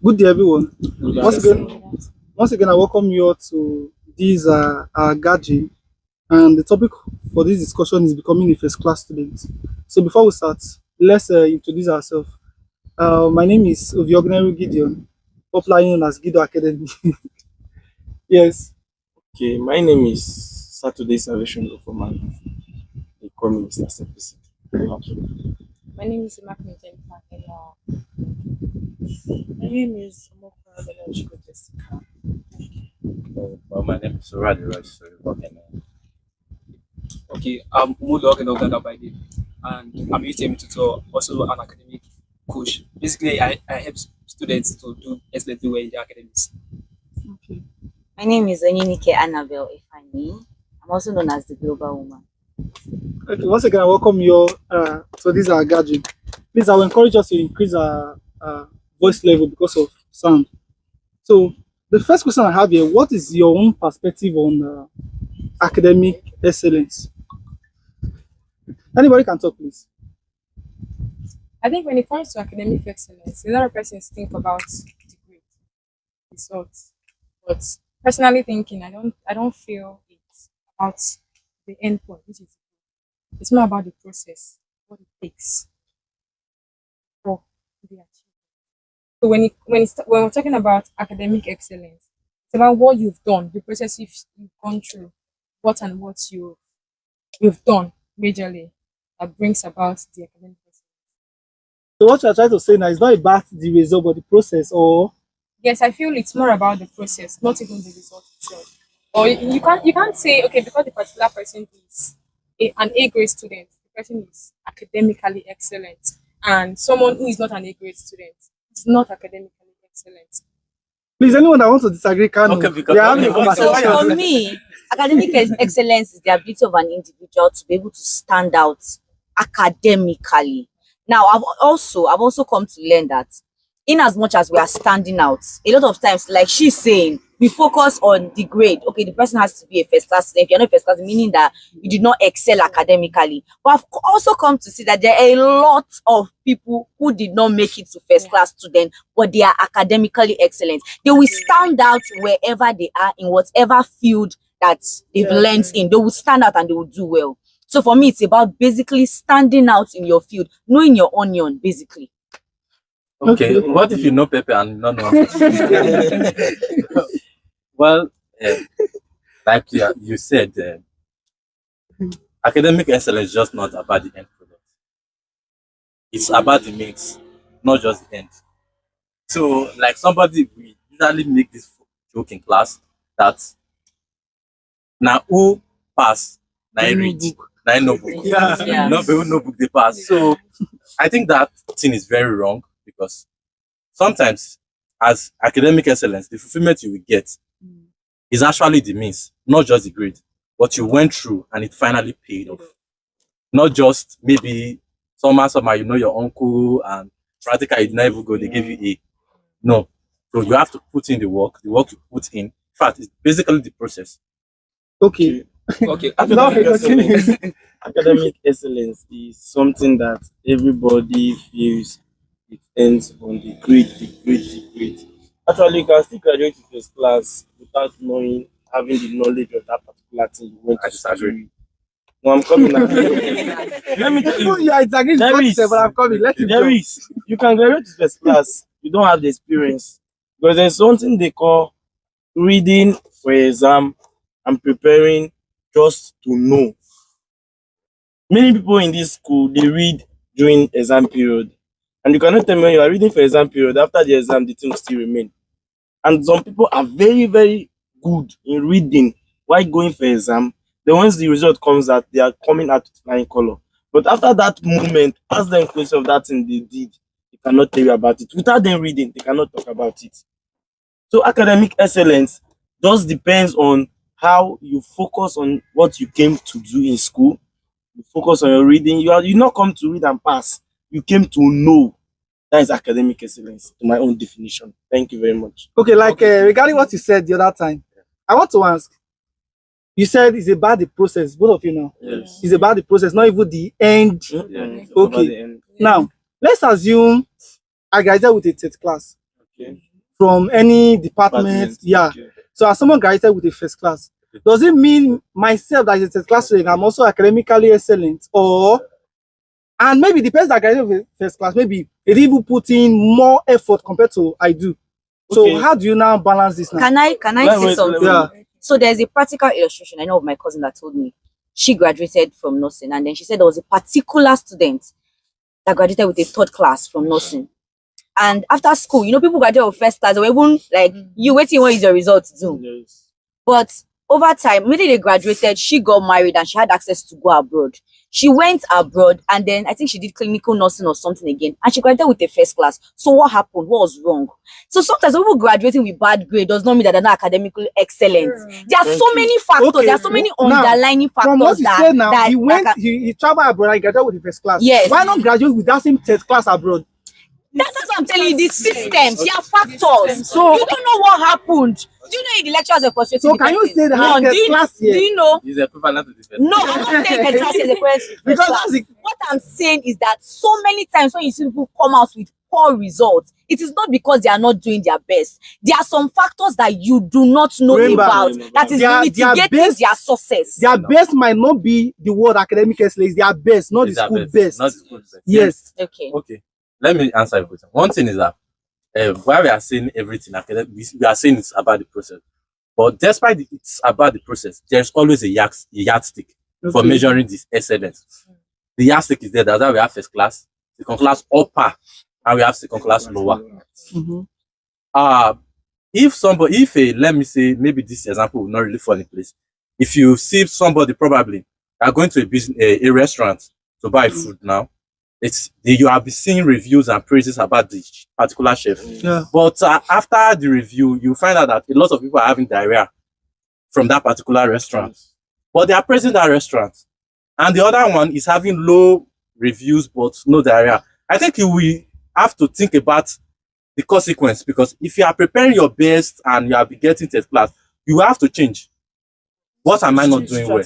Good day, everyone. Good Once again, I welcome you all to this our gathering, and the topic for this discussion is becoming a first class student. So before we start, let's introduce ourselves. My name is Orivoghene Gideon, popularly known as Gido Academy. Yes. Okay, my name is Saturday Salvation Performance. They call me Mr. Simplicity. Thank you. My name is Emekunu. My name is Omokware. Well, my name is Royce. Orivoghene. Okay, I'm Umolo Oghenevwogaga by name, and I'm a UTM tutor, also an academic coach. Basically, I help students to do excellently well in their academics. Okay. My name is Onyenike Anabel, if I may. I'm also known as the Global Woman. Okay. Once again, I welcome you all to this our gathering. Please, I will encourage us to increase our voice level because of sound. So the first question I have here: what is your own perspective on academic excellence? Anybody can talk, please. I think when it comes to academic excellence, a lot of persons think about degree, results, but personally thinking, I don't feel it's about the end point, which is it's more about the process, what it takes for the achievement. So when we're talking about academic excellence, it's about what you've done, the process you've gone through, what you've done majorly that brings about the academic excellence. So what you are trying to say now is not about the result but the process, or Yes, I feel it's more about the process, not even the result itself. Or you can't say, okay, because the particular person is an A grade student, the person is academically excellent, and someone who is not an A grade student is not academically excellent. please, anyone that wants to disagree can. Okay, because we are having a So conversation. for me, academic excellence is the ability of an individual to be able to stand out academically. Now, I've also come to learn that in as much as we are standing out, a lot of times, like she's saying, we focus on the grade. Okay, the person has to be a first class student. If you're not first class, meaning that you did not excel academically. But I've also come to see that there are a lot of people who did not make it to first class student, but they are academically excellent. They will stand out wherever they are in whatever field that they've learned in. They will stand out and they will do well. So for me, it's about basically standing out in your field, knowing your onion, basically. Okay, what if you know Pepe and not know? Well, like you said, academic excellence is just not about the end product. It's about the mix, not just the end. So, like somebody, we usually make this joke in class that now who pass, now read, now no book. Yeah. No book they pass. So, I think that thing is very wrong because sometimes, as academic excellence, the fulfillment you will get is actually the means, not just the grade. What you went through and it finally paid off. Not just maybe somehow you know your uncle and practically you did not even go, they give you A. No. So you have to put in the work you put in. In fact, it's basically the process. Okay. Okay, Academic excellence is something that everybody feels it ends on the grade. Actually, you can still graduate to first class without having the knowledge of that particular thing you went I to disagree. study. No, I'm coming now. Let me tell you. You are disagreeing There with is. what I'm coming. Let him There go. is. You can graduate to first class. You don't have the experience. Because there's something they call reading for exam and preparing just to know. Many people in this school, they read during exam period. And you cannot tell me when you are reading for exam period, after the exam, the thing will still remain. And some people are very, very good in reading while going for exam. Then once the result comes out, they are coming out with flying color. But after that moment, ask them question of that thing they did, they cannot tell you about it. Without them reading, they cannot talk about it. So academic excellence just depends on how you focus on what you came to do in school. You focus on your reading. You not come to read and pass. You came to know. That is academic excellence, to my own definition. Thank you very much. Okay, like regarding what you said the other time, I want to ask. You said it's about the process, both of you now. Yes. It's about the process, not even the end. Yeah. Okay. Now, let's assume I graduated with a third class. Okay. from any department. Yeah. Okay. So as someone graduated with a first class, does it mean myself that is a first class student, I'm also academically excellent? Or, and maybe the person that graduated with first class, maybe they even put in more effort compared to I do. So Okay. how do you now balance this now? Can I say Wait. something? Yeah. So there's a practical illustration I know of my cousin that told me she graduated from nursing, and then she said there was a particular student that graduated with a third class from nursing. And after school, you know, people graduate with first class, they were even like, you waiting, what is your result to do? Yes. But over time, when they graduated, she got married and she had access to go abroad. She went abroad and then I think she did clinical nursing or something again, and she graduated with a first class. So what happened? What was wrong? So sometimes people graduating with bad grade does not mean that they're not academically excellent. There are so many factors, Okay. there are so many Now, underlining factors from what you that, said now, that he went, that he traveled abroad and graduated with the first class. Yes. Why not graduate with that same third class abroad? That's what I'm telling you, the systems, there are factors. So- You don't know what happened. Do you know the lecturers are frustrating? So can you say that No, third class do here? you know? Is equivalent to the first. No, I'm not saying third class is the first Because class. that's the- What I'm saying is that so many times when you see people come out with poor results, it is not because they are not doing their best. There are some factors that you do not know Remember, about that is their mitigating best- their success. Their best might not be the word academic excellence, their best, not the Is their school best. Not the school best. Yes. Okay. Okay. Let me answer your question. One thing is that while we are saying everything academic, we are saying it's about the process. But despite it's about the process, there's always a yardstick for Okay. measuring this excellence. The yardstick is there. That's why we have first class, second class upper, and we have second class lower. Mhm. Let me say, maybe this example will not really fall in place. If you see somebody probably are going to a restaurant to buy food now, you have been seeing reviews and praises about the particular chef. Yeah. But after the review, you find out that a lot of people are having diarrhea from that particular restaurant. But they are praising that restaurant. And the other one is having low reviews but no diarrhea. I think you will have to think about the consequence, because if you are preparing your best and you are getting third class, you have to change. What am I not doing well?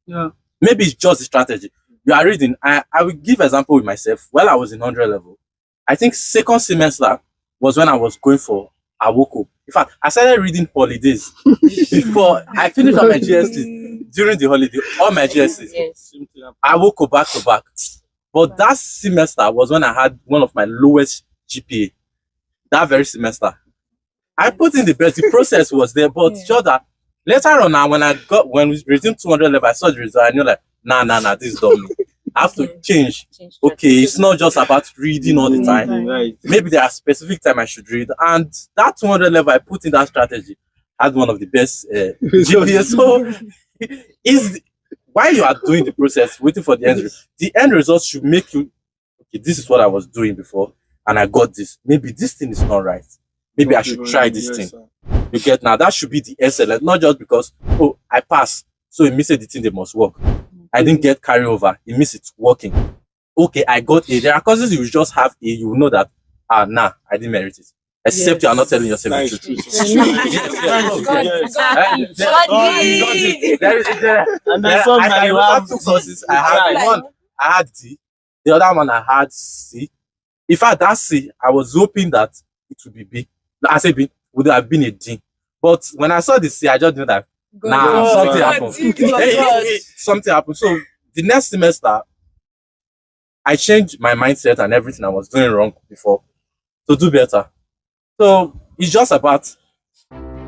Yeah. Maybe it's just the strategy. You are reading. I will give example with myself. While I was in 100 level, I think second semester was when I was going for Awoko. In fact, I started reading holidays before I finished all my GSs. During the holiday, all my GSs. Yes. I woke up back to back. But that semester was when I had one of my lowest GPA. That very semester. I put in the best. The process was there, but just that later on now, when we resumed 200 level, I saw the result. I knew like, nah, this is dumb. I have to change. Okay, it's not just about reading all the time. Right. Maybe there are specific time I should read. And that 200 level, I put in that strategy, had one of the best GPA. So, while you are doing the process, waiting for the end result, the end result should make you, okay, this is what I was doing before, and I got this. Maybe this thing is not right. Maybe I should try this thing. Sir. You get now? That should be the excellence, not just because, oh, I passed, so it means the thing they must work. I didn't get carry over. It means it's working. Okay, I got A. There are causes you just have A, you will know that, nah, I didn't merit it. Except you are not telling yourself the truth. And there's some that I you had have two courses. I had one, I had D. The other one I had C. In fact, that C, I was hoping that it would be B. I said B would have been a D. But when I saw the C, I just knew that something happened. Something happened. So the next semester, I changed my mindset and everything I was doing wrong before to do better. So it's just about.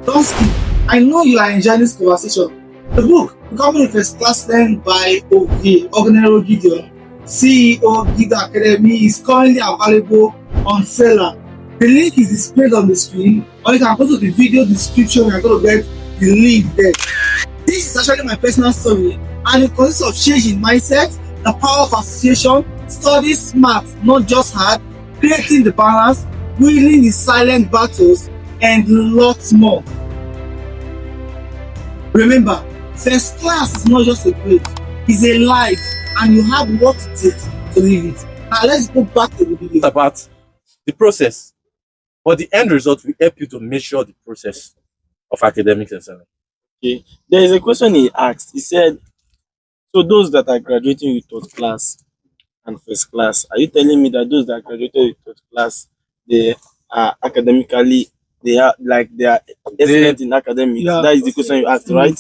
Don't skip. I know you are enjoying this conversation. The book, Becoming a First Class Student by Oweyu Onome, CEO Gido Academy, is currently available on seller. The link is displayed on the screen, or you can go to the video description. We are going to get the link there. This is actually my personal story, and it consists of changing mindset, the power of association, study smart, not just hard, creating the balance, winning the silent battles, and lots more. Remember, first class is not just a grade, it's a life, and you have what it takes to live it. Now let's go back to the It's video. about the process, but the end result will help you to measure the process of academic excellence. Okay. There is a question he asked. He said, so those that are graduating with third class and first class, are you telling me that those that graduated with third class, they are academically they are excellent in academics. Yeah. That is the question you asked, right?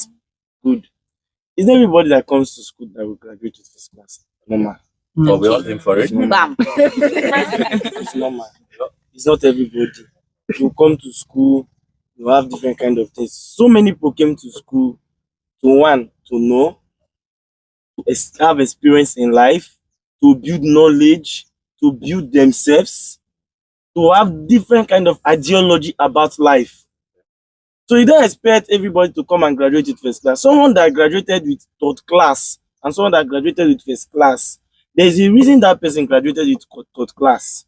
Good. Is not everybody that comes to school that will graduate with first class? Normal. But we all aim for it. Bam. It's normal. It's not everybody. You come to school, you have different kind of things. So many people came to school to know, to have experience in life, to build knowledge, to build themselves, to have different kind of ideology about life. So you don't expect everybody to come and graduate with first class. Someone that graduated with third class and someone that graduated with first class, there's a reason that person graduated with third class.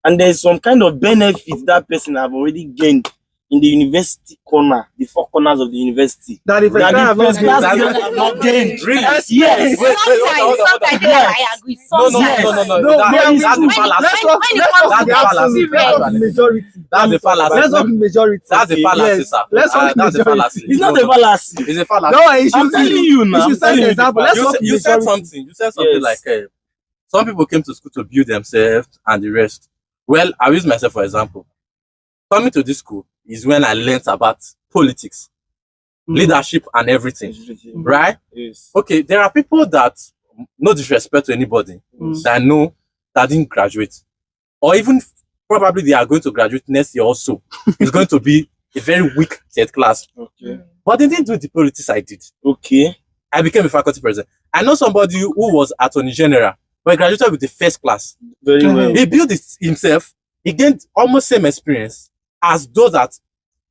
And there's some kind of benefit that person have already gained in the university corner, the four corners of the university. That if That I the first class That have not gained. Really? Yes. Sometimes I agree. No. Sometimes. That's the fallacy. Let's talk When it comes That's to the fallacy. experience, majority. That's the fallacy. Let's talk majority. That's the fallacy, Yes. sir. Let's talk That's the majority. fallacy. It's not a fallacy. It's a fallacy. No, you I'm telling you now. You should cite an example. Let's talk You said majority. something. You said something Yes. like some people came to school to build themselves and the rest. Well, I'll use myself for example. Coming to this school is when I learned about politics, leadership, and everything. Right? Yes. Okay, there are people that, no disrespect to anybody, that know that didn't graduate, or even probably they are going to graduate next year also. It's going to be a very weak third class. Okay. But they didn't do the politics I did. Okay. I became a faculty president. I know somebody who was attorney general, but he graduated with the first class. Very well. He built it himself. He gained almost same experience as those that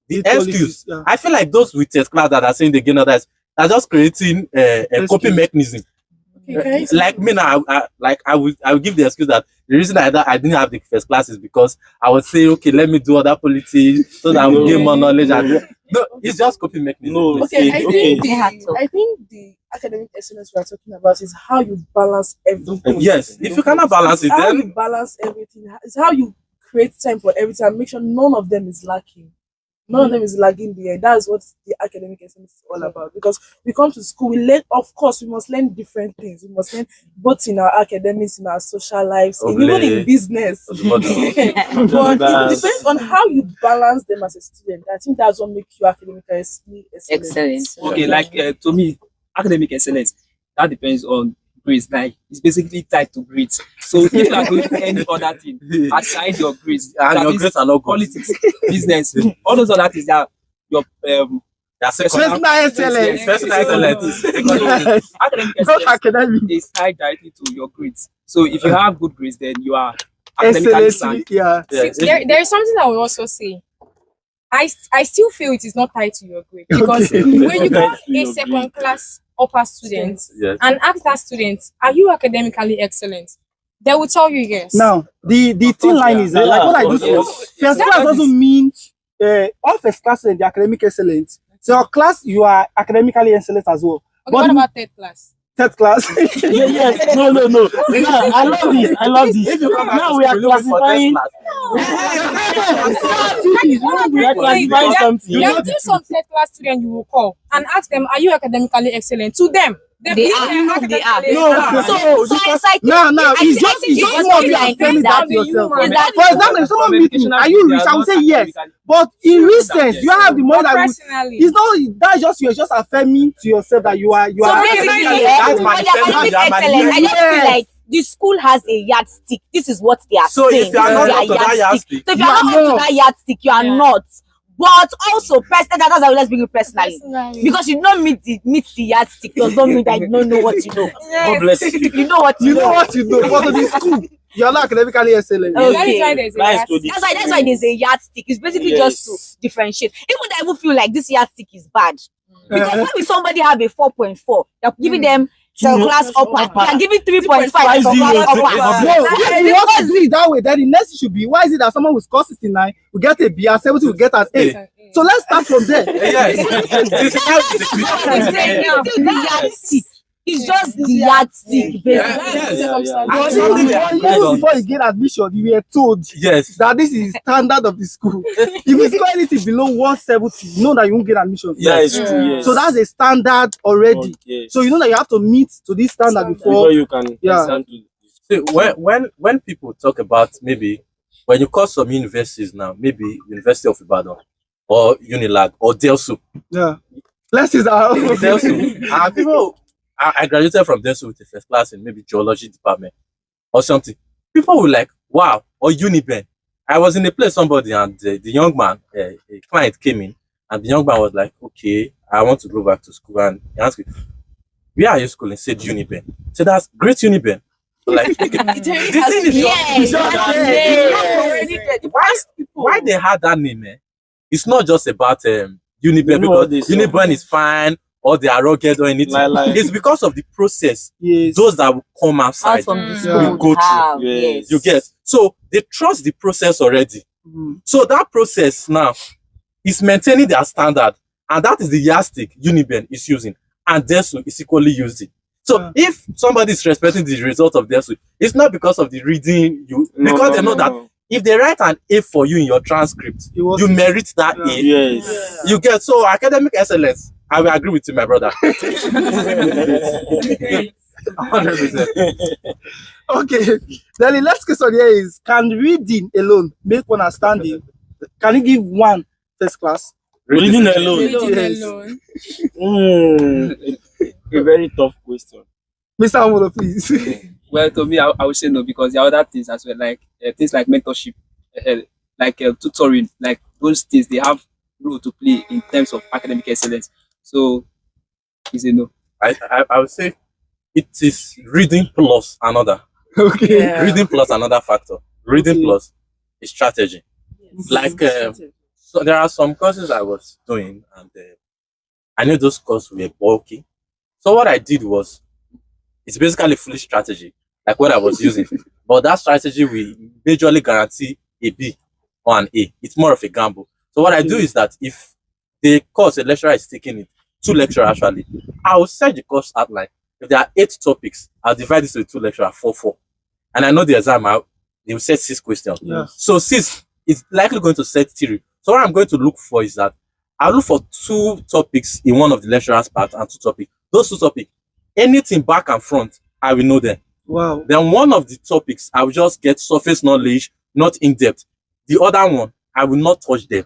the excuse. Yeah. I feel like those with third class that are saying they gain others are just creating a coping mechanism. Like me now, I will give the excuse that the reason I didn't have the first class is because I would say, okay, let me do other politics so that I will gain more knowledge. And no, it's just coping mechanism. No. Okay, I think They had to. I think the academic excellence we are talking about is how you balance everything. Yes, if you cannot balance it, How you then balance everything. It's how you create time for everything and make sure none of them is lacking. None of them is lagging behind. That's what the academic excellence is all about. Because we come to school, we learn, of course, we must learn different things. We must learn both in our academics, in our social lives, and even in business. But it depends on how you balance them as a student. I think that's what makes you academically excellent. Excellent. Okay, like to me, academic excellence, that depends on grades. Like it's basically tied to grades. So if you are going to any other thing aside your grades, and that your is grades are not good. politics, business, all those other things that your That's Personal excellence. personal excellence. academic Not excellence academic. is tied directly to your grades. So if you have good grades, then you are academically Excellence. sound. Yeah. There is something I will also say. I still feel it is not tied to your grade because when you Tied got to a your second class upper student Yes. and ask that student, are you academically excellent? They will tell you yes. Now, the thin line is like what I do. Yes. First class doesn't mean all first class and the academic excellence. So your class, you are academically excellent as well. Okay, But what about third class? third class, Yes. No. Now, I love this. If you come back Now to we are school, you look for classifying. first We are classifying something. There are still some third class students you will call and ask them, are you academically excellent? To them, They believe are. they are They are. academically No, excellent. So it's like now, I it's think just it's more just you are like telling that. that to yourself. Is that- For example, if someone meet me, are you rich? I will say yes. But in recent, you have the money But that will. personally, It's not that's just you're just affirming to yourself that you are So basically, That's for my the academic defense. excellence, I just feel Yes. like the school has a yardstick. This is what they are So saying. if you are This not is up to their that yardstick, So if you you are are not up to not. that yardstick, you are Yeah. not. But also, personally, that's how let's bring it personally. personally. Because you don't meet the yardstick does not mean that you don't know what you know. God bless you. You know what you you know what you know. But to the school, you're not academically excellent. Okay. That is why there's a Nice yardstick. to this. That's why there's a yardstick. It's basically just to differentiate. Even though I even feel like this yardstick is bad. Because when will somebody have a 4.4, you're giving them second class upper. You're giving 3.5 second class upper. No, if you want to do it that way, then the next should be why is it that someone with score 69 will get a B and 70 will get an A? So let's start from there. yes. It's just the yardstick, basically. Even before you get admission, you were told Yes. that this is standard of the school. If you score anything below 170, you know that you won't get admission. Yeah, it's true. Yes. So that's a standard already. Okay. So you know that you have to meet to this standard Before before. you can Yeah. extend to So when people talk about maybe when you call some universities now, maybe University of Ibadan or Unilag or Delsu. Yeah. Places are Delsu. And people, I graduated from Delsu with a first class in maybe geology department or something. People were like, wow, or Uniben. I was in a place, somebody, and the young man, a client came in, and the young man was like, okay, I want to go back to school. And he asked me, where are you schooling? Said Uniben. So that's great Uniben. So like, the thing is, why they had that name, it's not just about Uniben, because Uniben is fine or they are rugged or anything. It's because of the process. Yes. Those that will come outside from the Yeah. school will go through. yes. You get. So they trust the process already. So that process now is maintaining their standard, and that is the yardstick Uniben is using, and Desu is equally using. So if somebody is respecting the result of Desu, it's not because of the reading because they know that if they write an A for you in your transcript, you merit that A. Yes. You get. So academic excellence, I will agree with you, my brother. 100%. Okay. Then the next question here is, can reading alone make one outstanding? Can you give one first class? Reading alone. Yes. A very tough question. Mr. Umolo, please. Well, to me, I would say no, because there are other things as well, like things like mentorship, like tutoring, like those things, they have role to play in terms of academic excellence. So, is a no. I would say it is reading plus another. Okay. Reading plus another factor. Reading plus is strategy. Like, so there are some courses I was doing, and I knew those courses were bulky. So what I did was, it's basically fully strategy, like what I was using. But that strategy will majorly guarantee a B or an A. It's more of a gamble. So what I do is that if the course a lecturer is taking it, 2 lecturers actually, I will set the course outline. If there are 8 topics, I'll divide this into 2 lecturers, 4. And I know the exam they will set 6 questions. Yeah. So 6 is likely going to set 3. So what I'm going to look for is that I'll look for 2 topics in one of the lecturer's part and 2 topics. Those 2 topics, anything back and front, I will know them. Wow. Then one of the topics, I will just get surface knowledge, not in depth. The other one, I will not touch them.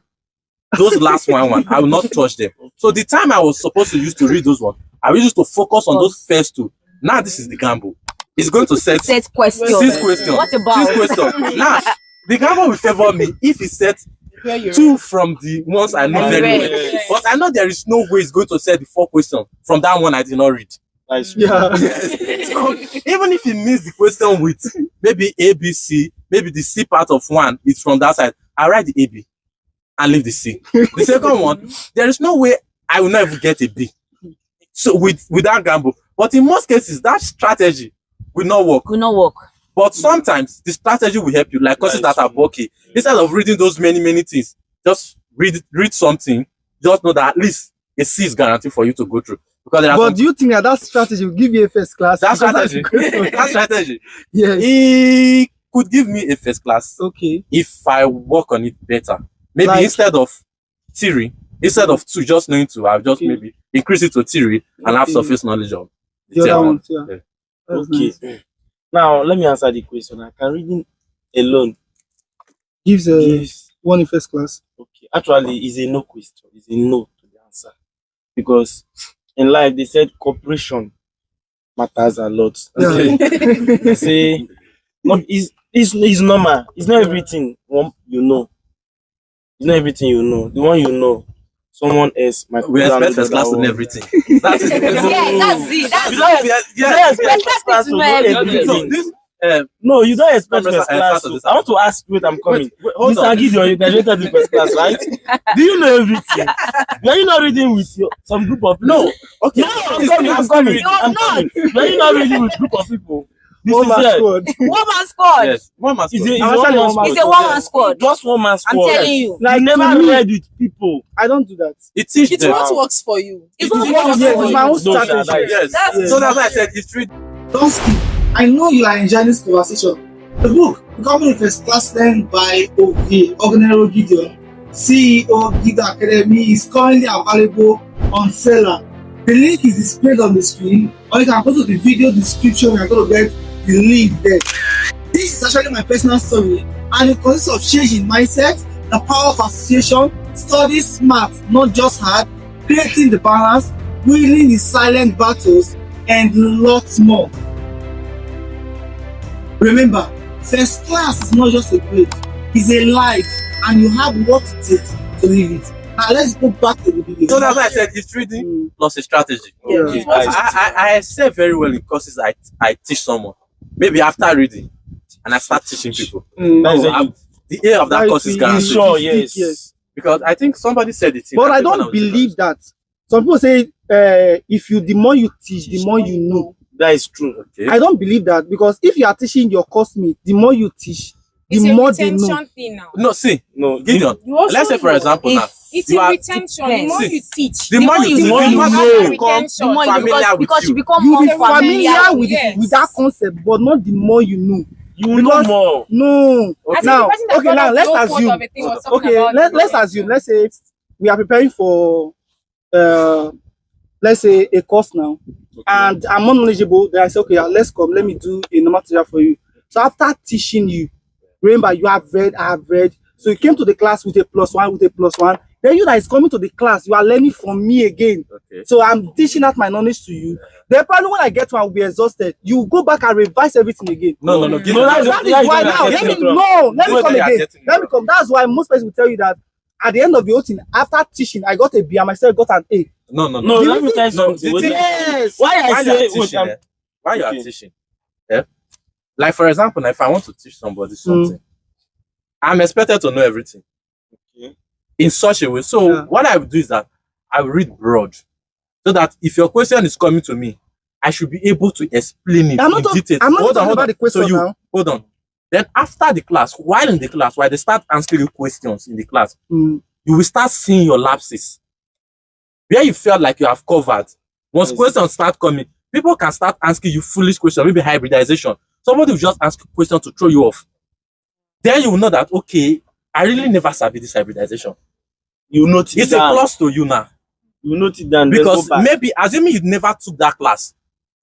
Those last one, I will not touch them. So the time I was supposed to use to read those ones, I will use to focus on those first 2. Now this is the gamble. It's going to set 6 questions. 6 questions. What about 6 questions. Now, the gamble will favor me if it sets 2 from the ones I know very well. Yes. But I know there is no way it's going to set the 4 questions from that one I did not read. Nice. Yeah. Yes. So even if he missed the question with maybe A, B, C, maybe the C part of one is from that side, I write the A, B and leave the C. The second one, there is no way I will not even get a B. So with that gamble. But in most cases, that strategy will not work. But sometimes the strategy will help you, like courses that are bulky. Instead of reading those many things, just read something. Just know that at least a C is guaranteed for you to go through. Because But do you think that strategy will give you a first class? That strategy, Yes. it could give me a first class. Okay. If I work on it better. Maybe Like, instead of theory, instead of 2, just knowing 2, I'll just maybe increase it to theory and have surface knowledge of the other one. Yeah. Yeah. That's Okay. nice. Now let me answer the question. Can reading alone Gives gives one in first class. okay. Actually, it's a no question. It's a no to the answer. Because in life they said cooperation matters a lot. Yeah. They say not it's normal. It's not everything you know. It's not everything you know. The one you know, someone else might We put down expect first the class other to know one. everything. That is the Yeah, that's it. That's You don't it. expect first class to know everything. So this No, you don't expect Professor, first class. start with this. I want to ask you, wait, I'm coming. hold Mr. on. Gido, you graduated in first class, right? Do you know everything? Were you not reading with some group of people? No. Okay. No, I'm coming. I'm coming. Were you not reading with group of people? This One is man it. squad. One man squad. Yes. One must It's go. a I'm one actually man one squad. It's a one man squad. Just one man I'm squad. telling you. Like, You never to me, read with people. I don't do that. It teach It's them. what works for you. It's It what is works what Yes, for it's you. my own No, strategy. Shadai. Yes. That's So that's why I said it's read. Don't skip. I know you are enjoying this conversation. The book, Becoming a First Class Student by Aweyu Onome, CEO Gido Academy, is currently available on seller. The link is displayed on the screen, or you can go to the video description. You're going to get the link there. This is actually my personal story. and it consists of change in mindset, the power of association, study smart, not just hard, creating the balance, winning in silent battles, and lots more. Remember, first class is not just a grade, it's a life, and you have what it takes to live it. Now let's go back to the video. So that's why I said it's reading plus a strategy. Yeah. I excel very well in courses I teach someone. Maybe after reading, and I start teaching people. The air of that course is guaranteed. Sure, yes. Because I think somebody said it. But I don't believe that. Some people say the more you teach, the more you know. That is true. Okay. I don't believe that, because if you are teaching your classmate, the more you teach, the It's a more they know. retention thing now. No, see, No, Gideon. You also Let's say, for know example, now. It's you a are- retention. The more you teach, The more you teach, teach, the more the you more know. you become The more you- familiar with because you. you become You more be familiar familiar with with that concept, but not the more you know. you know Because- more. No. I think Now, the person that okay, brought now up let's the whole quote assume. of a thing was talking Okay, about let's retention. assume. Let's say we are preparing for, let's say a course now, and I'm not knowledgeable. Then I say, okay, let's come. Let me do a normal tutorial for you. So after teaching you, remember you have read, I have read. So you came to the class with a +1, with a +1. Then you that is coming to the class, you are learning from me again. Okay. So I'm teaching out my knowledge to you. Then probably when I get to, I'll be exhausted. You go back and revise everything again. No. No, Gideon, that's That is that's why where now, you're let me getting it wrong. no, let me That's come where you're again. getting it Let me wrong. come. That's why most people will tell you that at the end of the whole thing, after teaching, I got a B and myself got an A. No. No, The let me reason- tell you something. the Wait, thing- Yes. Why I While say you are wait, teaching, I'm- while you are Okay. teaching, like for example, if I want to teach somebody something, I'm expected to know everything. Okay. In such a way. So Yeah. what I would do is that I will read broad, so that if your question is coming to me, I should be able to explain it I'm not in talking- detail. I'm not Hold talking on. about the question So you now. hold on. Then after the class, while in the class, while they start answering you questions in the class, you will start seeing your lapses. Where you felt like you have covered. Once Yes. questions start coming, people can start asking you foolish questions, maybe hybridization. Somebody will just ask a question to throw you off. Then you will know that, okay, I really never sabi this hybridization. You note it It's a down. plus to you now. You note it down. Because then go back. maybe, assuming you never took that class,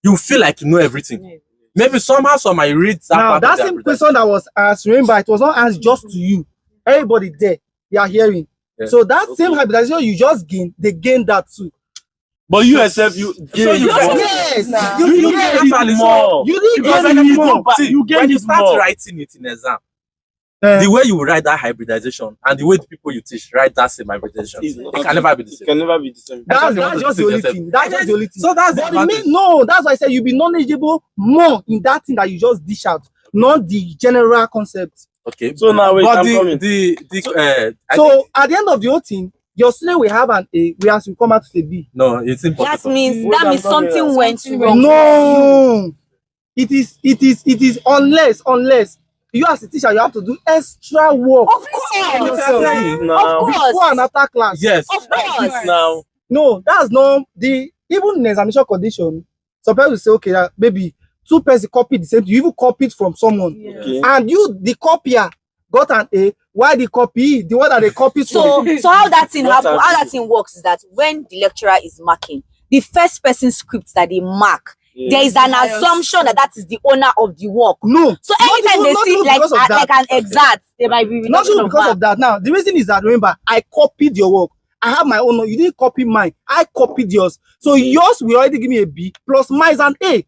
you feel like you know everything. Maybe somehow, you read that Now part that of the same hybridization. question that was asked, remember, it was not asked just to you. Everybody there, they are hearing. Yeah. So that same Okay. hybridization you just gain, they gain that too. But you yourself, you So gain you more. gain- Yes, Nah. you You gain gain it. it more. You didn't Because gain when it you more. go- see, You gain when you it start more. writing it in exam, Eh, the way you write that hybridization and the way the people you teach write that same hybridization, it can never be the It same. can never be the same. that's they want to just the deceive only themselves. thing. That's just the only thing. So that's the But the advantage. no, that's why I said you be knowledgeable more in that thing that you just dish out, not the general concept. Okay. So now wait, but I'm coming. I So think, at the end of the whole thing, your student will have an A, whereas you come out with a B. no, it's That impossible. means Wait, I'm something coming now. went Something wrong. No, it is unless you as a teacher you have to do extra work. Of course. Now. Of Before and course. after class. Yes. Of course. Now. No, that's not the even in examination condition. Some people will say, okay, maybe two persons copied the same thing. You even copied from someone, Okay. and you, the copier, got an A. Why the copy? The one that they copied So from. how that thing What happen, are how that people? thing works is that when the lecturer is marking, the first person script that they mark, there is an assumption that is the owner of the work. No. So Not anytime even- they not see even like because of that. an exact, they might be Not reduction even of because mark. of that. Now, the reason is that remember, I copied your work. I have my own. You didn't copy mine. I copied yours. So yours will already give me a B plus mine's an A.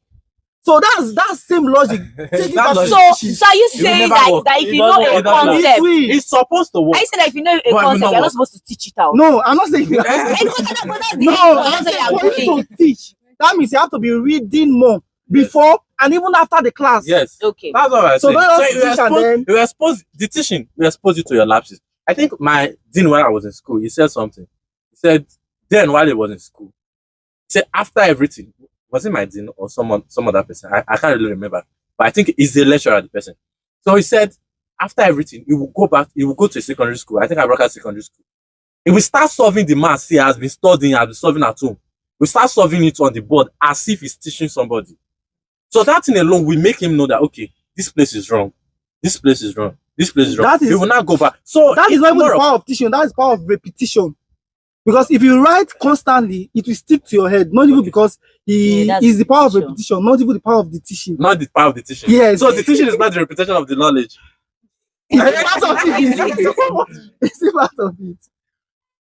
So that's that same logic. Take it back to logic. the So, teaching. so are you It will saying never that, work. that if It you know doesn't a work that way. concept, It will. It's supposed to work. are you saying that if you know a But it will concept, not you're not work. supposed to teach it out? No, I'm not saying And that's the no. I'm answer saying you're for you giving. to teach. That means you have to be reading more before and even after the class. Yes. Okay. That's what I So say. don't just teach and then- you expose the teaching, you expose you to your lapses. I think my dean when I was in school, he said something. He said then while he was in school, he said after everything, was it my dean or some other person? I can't really remember. But I think it's the lecturer, the person. So he said after everything, he will go back, he will go to a secondary school. I think I work at secondary school. He will start solving the maths he has been studying, has been solving at home. We start solving it on the board as if he's teaching somebody. So that thing alone will make him know that okay, this place is wrong. This place is wrong. This place is wrong. That is- he will not go back. So That is it's not even more the of- power of teaching. That is power of repetition. Because if you write constantly, it will stick to your head. Not even because Yeah, that's is the power of repetition. repetition, not even the power of the teaching. not the power of the teaching. Yes. So the teaching is not the repetition of the knowledge. It's part of it. It's part of it.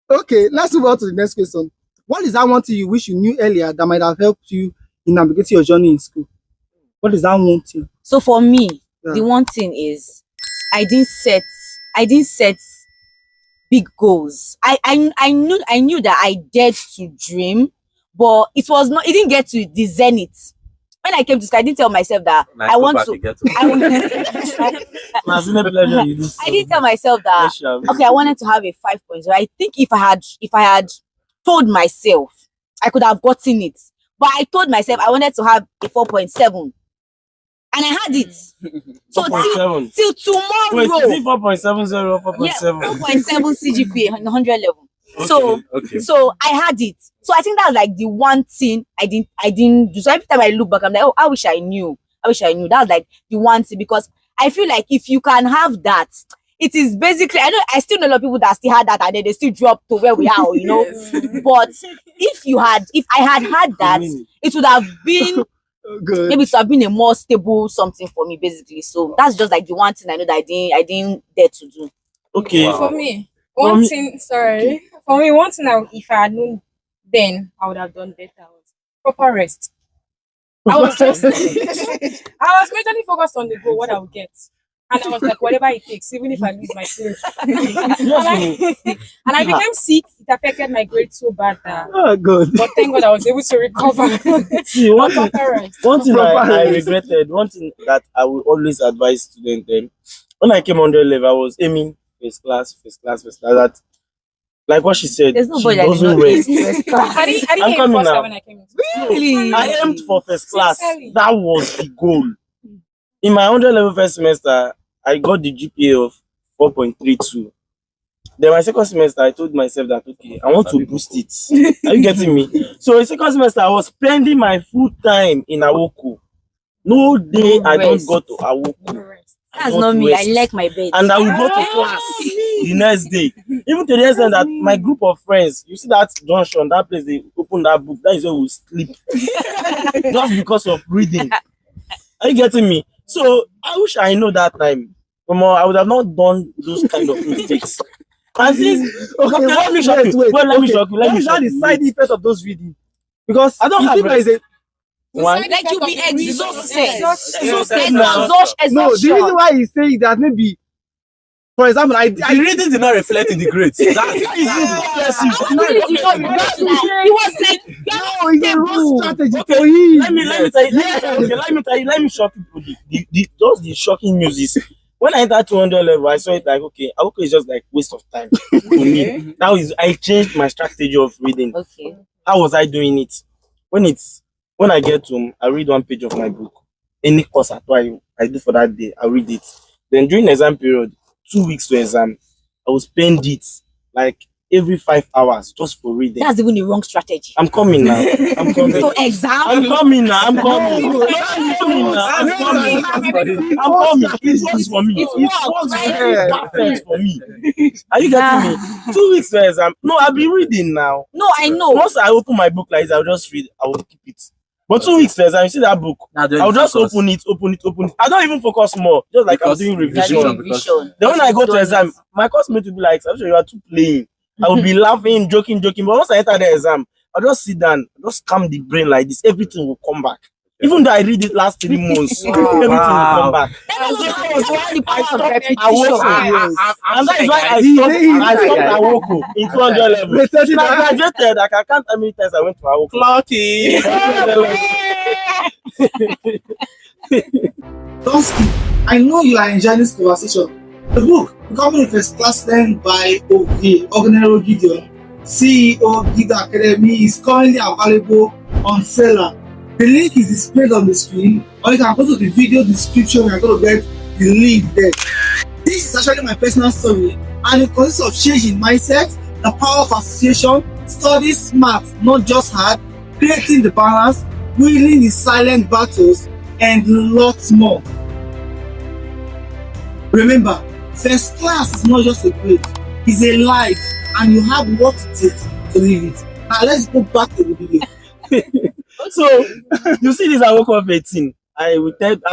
Okay, let's move on to the next question. What is that one thing you wish you knew earlier that might have helped you in navigating your journey in school? What is that one thing? So for me, Yeah. the one thing is I didn't set big goals. I knew that I dared to dream, but it didn't get to the zenith. When I came to school, I didn't tell myself that I want to. I didn't tell myself that okay, I wanted to have a 5.0. I think if I had told myself, I could have gotten it. But I told myself I wanted to have a 4.7. And I had it. So till tomorrow. Wait, is it 4.70 or 4.7? Yeah, 4.7 CGPA on 100 level. Okay. So I had it. So I think that's like the one thing I didn't do. So every time I look back, I'm like, oh, I wish I knew. That's like the one thing, because I feel like if you can have that, it is basically, I still know a lot of people that still had that and then they still drop to where we are, you know. But if I had that, it would have been Good. maybe it would have been a more stable something for me, basically. So that's just like the one thing I know that I didn't dare to do. Okay. For me, one thing if I had known then, I would have done better. Was proper rest. I was just, I was majorly focused on the goal, what I would get. And I was like, whatever it takes, even if I lose my sleep. and I became sick. It affected my grades so bad that. Oh, good. But thank God I was able to recover. See, one thing Proper I rest. regretted, one thing that I will always advise students, when I came on the level, I was aiming first class. That, like what she said, There's she nobody that doesn't did rest. I didn't I'm aim coming first now. when I came into Really? I aimed for first class. Sincerely. That was the goal. In my 100 level first semester, I got the GPA of 4.32. Then my second semester, I told myself that, okay, I want to boost it. Are you getting me? So in second semester, I was spending my full time in Awoko. No day I don't Rest. go to Awoko. That's don't not me. rest. I like my bed. And I will go to class the next day. Even to the extent that my group of friends, you see that junction, that place, they open that book, that is where we sleep. Just because of reading. Are you getting me? So I wish I know that time. I would have not done those kind of mistakes. And since Okay, let me shock you. wait. Let me shock you. What is that the side effect of those reading? Because I don't you have see there is a Why? Like you be exhausted. Exhausted now. no. The reason why he's saying that maybe, for example, I The reading did not reflect in the grades. He was like, no, it's a wrong strategy Okay, for him. let me tell you, shock people. Just the shocking news is when I entered 200 level, I saw it like, okay, is just like waste of time for me. Now I changed my strategy of reading. okay. How was I doing it? When I get home, I read one page of my book. Any course at all I do for that day, I read it. Then during the exam period, 2 weeks to exam, I will spend it like every 5 hours just for reading. That's even the wrong strategy. I'm coming now. I'm coming. So exam. I'm coming now. I'm coming. I'm coming now. I'm coming. It works for me. It works very perfect for me. Are you getting me? 2 weeks to exam. No, I'll be reading now. No, I know. Once I open my book like this, I'll just read. I will keep it. But 2 weeks to exam, you see that book? I'll just open it. I don't even focus more. Just like I'm doing revision. Then when I go to exam, my classmate will be like, I'm sure you are too playing. I will be laughing, joking. But once I enter the exam, I'll just sit down, just calm the brain like this. Everything will come back. Even though I read it last 3 months, everything will come back. And that is why I stopped Awoko. And that is why I stopped Awoko in 200 level. When I graduated, I can't count how many times I went to Awoko. Lucky. Don't skip. I know you are enjoying this conversation. The book, Becoming a First Class Learned by Oweyu Onome, CEO Gido Academy, is currently available on seller. The link is displayed on the screen, or you can go to the video description. You're going to get the link there. This is actually my personal story, and it consists of changing mindset, the power of association, study smart, not just hard, creating the balance, winning the silent battles, and lots more. Remember, first class is not just a grade, it's a life, and you have what it takes to live it. Now let's go back to the video. So you see this, I woke up 18. I'll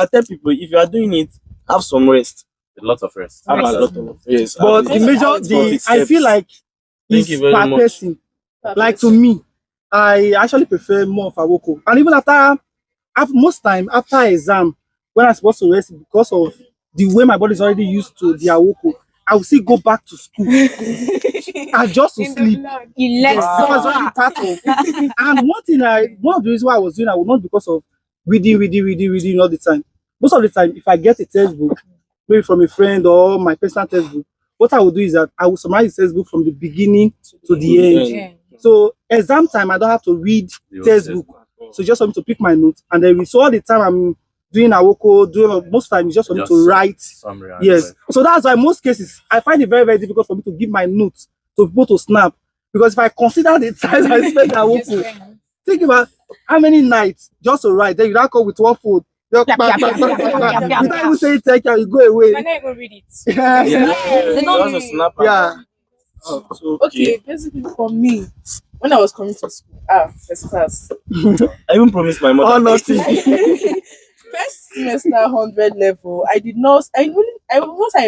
tell people, if you are doing it, have some rest. A lot of rest. Have a lot of yes. But the I feel like Thank it's you very per much. person. Like to me, I actually prefer more of Awoko. And even after most time after exam, when I'm supposed to rest because of the way my body is already used to the Awoko, I will still go back to school. And just to In the sleep. blood. Yes. So I was already part of. And one of the reasons why I was doing that was not because of reading all the time. Most of the time, if I get a textbook, maybe from a friend or my personal textbook, what I will do is that I will summarize the textbook from the beginning to the end. Yeah. So exam time, I don't have to read textbook. So just for me to pick my notes, and then so all the time I'm doing Awoko, most time it's just for me to write. Summary. Yes. So that's why most cases I find it very, very difficult for me to give my notes to people to snap. Because if I consider the time I spent Awoko, think about how many nights just to write, then you now come with one food. Without even saying take care, you go away. I never read it. Yeah. They don't- Also snapper. Yeah. Oh, so, Okay, basically for me, when I was coming to school, first class, I even promised my mother. Or nothing. first semester 100 level, I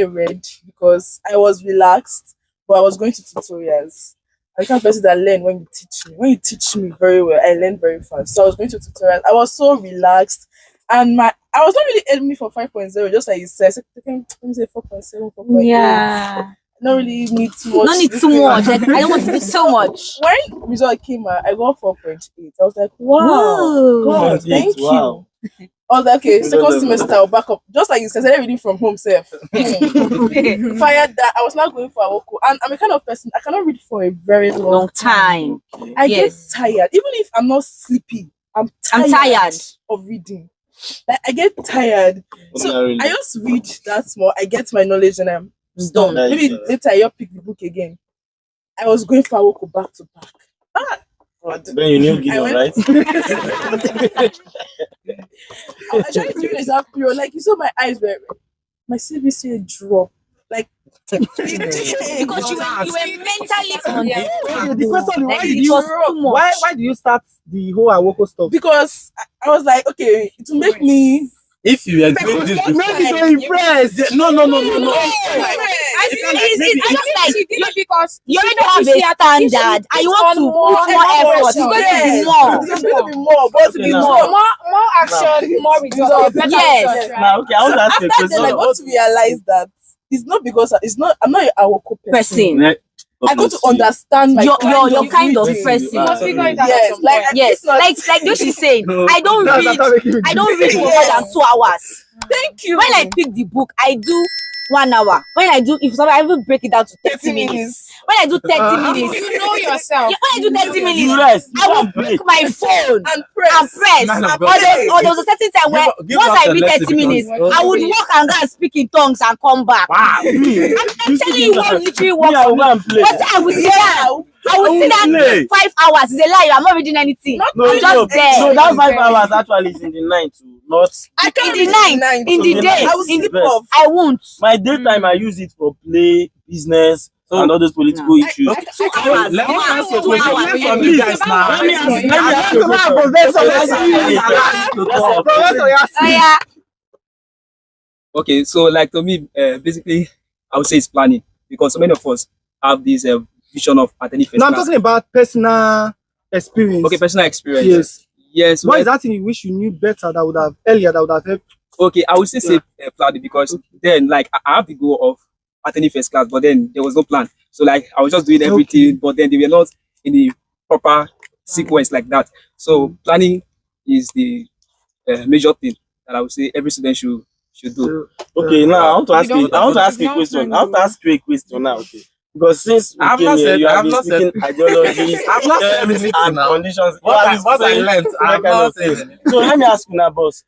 read because I was relaxed, but I was going to tutorials. I can't person that learn when you teach me. When you teach me very well, I learn very fast. So I was going to tutorials. I was so relaxed, and I was not really aiming for 5.0, just like you said. So, let me say 4.7, 4.8. Yeah. Not really need too much. Not need too much. Like, I don't want to do so much. When result came out, I got 4.8. I was like, wow, Whoa. God, 4.8, thank wow. you. I was like, okay, second semester I'll back up. Just like you said, I started reading from home self. Fired that. I was not going for Awoko. And I'm a kind of person, I cannot read for a very long Long time. I Yes. get tired. Even if I'm not sleepy, I'm tired of reading. Like I get tired. So I just read that small. I get my knowledge and I'm done. Nice. Maybe later I just pick the book again. I was going for Awoko back to back. Then you knew Gido, I right? I was actually doing exam period. Like you saw my eyes were my CBC drop. Like Because you were mentally on Yeah. The question is, Like, it was too much. why do you start the whole Awoko stuff? because I was like, okay, it will make me If you were doing this before, Maybe to impress. no. I did it because You already have a standard and you want to put more effort. It's going to be more. It's going to be more, but to Okay, be now. more. more action, more results. Better Yes. results, right? Now, okay, I want to ask you a After then, I question. got to realize that it's not because I'm not an Awoko person. Person. I got to understand my Your kind of reading. person. You must figure it out. Yes, like Yes, it's not- like Yoshi saying, No. I don't read for more than 2 hours. Thank you. When I pick the book, I do 1 hour. When I do, if somebody, I even break it down to 30 minutes. When I do 30 minutes, You know yourself. yeah, when I do 30 You minutes, rest. I will pick my phone and press. and press. Man of Or God. there was a certain time where Give once us I a read lesson 30 minutes, because- I would walk and go and speak in tongues and come back. Wow. I'm telling you what literally works I for will me. go and play. But I will sit down. I will sit down play. 5 hours. It's a lie. I'm not reading anything. No, I'm just there. No, that 5 hours actually is in the night too. Not I can't In the read night, in the so day, I will in the sleep best. off. I won't. my daytime. I use it for play, business, and all those political issues. 2 hours. Let me ask you a 2 question. hours. Let's from you guys now. Let me ask you a Oh yeah. Okay, so like to me, basically, I would say it's planning because so many of us have this vision of attending first Now I'm class. talking about personal experience. Okay, personal experience. Yes. Yes. What well, is that thing you wish you knew better that would have helped? Okay, I would say planning because then like I have the goal of attending first class, but then there was no plan. So like I was just doing everything, but then they were not in the proper sequence like that. So planning is the major thing that I would say every student should do. Okay, now I want to ask You you. don't- I want to ask you a you don't question. plan I want to ask you a question now. Okay, because since we I've came not here, said- you have I've been not said- speaking ideologies, I've not said terms, anything and now. conditions. What You have I been saying learned, that I've kind not of said thing. anything. So let me ask you now, boss.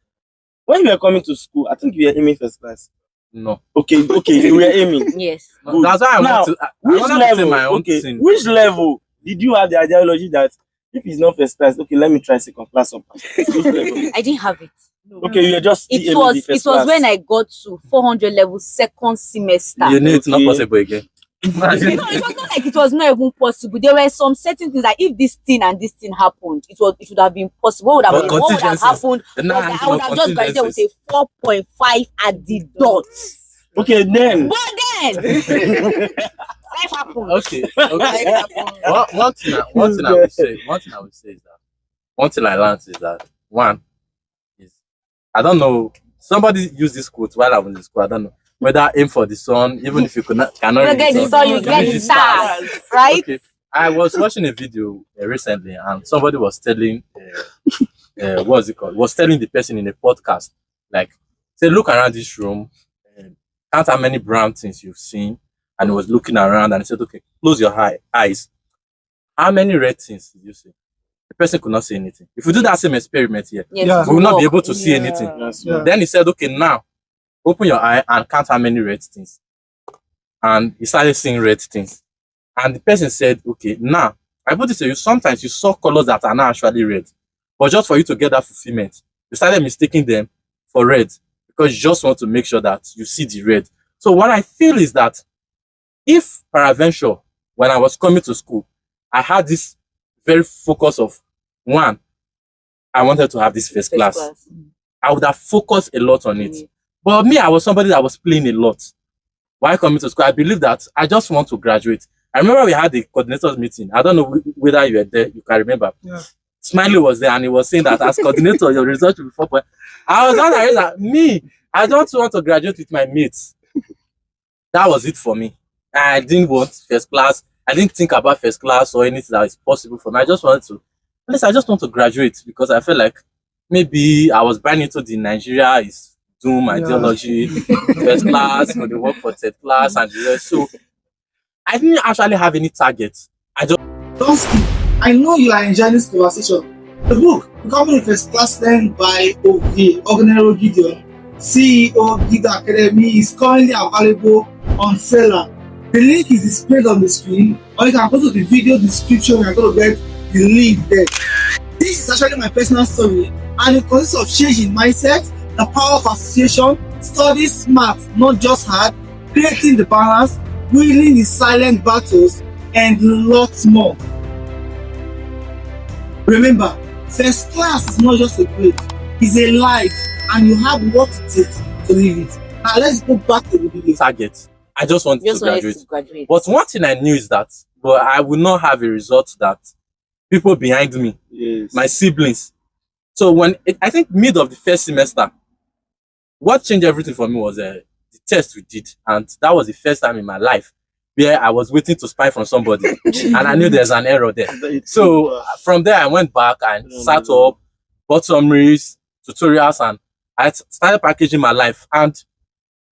When you were coming to school, I think you were aiming first class. No. Okay, you were aiming. Yes. Good. That's why I Now, want to. I Which wanted to say level? my own Okay, thing. which level did you have the ideology that if it's not first class, okay, let me try second class up? Which level? I didn't have it. Okay, you are just still It aiming was the it first was class. when I got to 400 level second semester. You knew it's not Okay. possible again. No, it was not like it was not even possible. There were some certain things that if this thing and this thing happened, it would have been possible. What would have, But happened contingencies. was that I would have just graduated with a 4.5 at the dot. Okay, then. But then, life happens. Okay. One thing I would say is that one thing I learned is that one is, I don't know, somebody used this quote while I was in school. I don't know whether aim for the sun, even if you cannot You read get the sun, you get the stars, right? Okay. I was watching a video recently, and somebody was telling, what's it called? Was telling the person in a podcast, like, say, look around this room, count how many brown things you've seen, and he was looking around, and he said, okay, close your eyes. How many red things did you see? The person could not see anything. If we do that same experiment here, Yes, we will not be able to see anything. Yeah. Then he said, okay, now open your eye and count how many red things. And he started seeing red things. And the person said, okay, now I put it to you, sometimes you saw colors that are not actually red, but just for you to get that fulfillment, you started mistaking them for red because you just want to make sure that you see the red. So what I feel is that if peradventure, when I was coming to school, I had this very focus of, one, I wanted to have this first class. I would have focused a lot on it. But me, I was somebody that was playing a lot. While coming to school, I believe that I just want to graduate. I remember we had the coordinators meeting. I don't know whether you were there, you can remember. Yeah. Smiley was there and he was saying that as coordinator, your result will be 4 point. I was like, me, I don't want to graduate with my mates. That was it for me. I didn't want first class. I didn't think about first class or anything that is possible for me. I just wanted to, at least I just want to graduate because I felt like maybe I was buying into the Nigeria is doom ideology, first class, for the work for third class and the rest. So I didn't actually have any target. Don't skip. I know you are enjoying this conversation. The book, Becoming a First Class Student by Oweyu Onome, CEO Gido Academy, is currently available on Seller. The link is displayed on the screen, or you can go to the video description and you're going to get the link there. This is actually my personal story, and it consists of changing mindset, the power of association, study smart, not just hard, creating the balance, winning the silent battles, and lots more. Remember, first class is not just a grade, it's a life, and you have what it takes to live it. Now let's go back to the video. Target. I just wanted Just to wanted graduate. to graduate. But one thing I knew is that, but I will not have a result that people behind me, Yes. my siblings. So I think mid of the first semester, what changed everything for me was the test we did, and that was the first time in my life where I was waiting to spy from somebody, and I knew there's an error there. So from there, I went back and sat up, bought summaries, tutorials, and I started packaging my life. And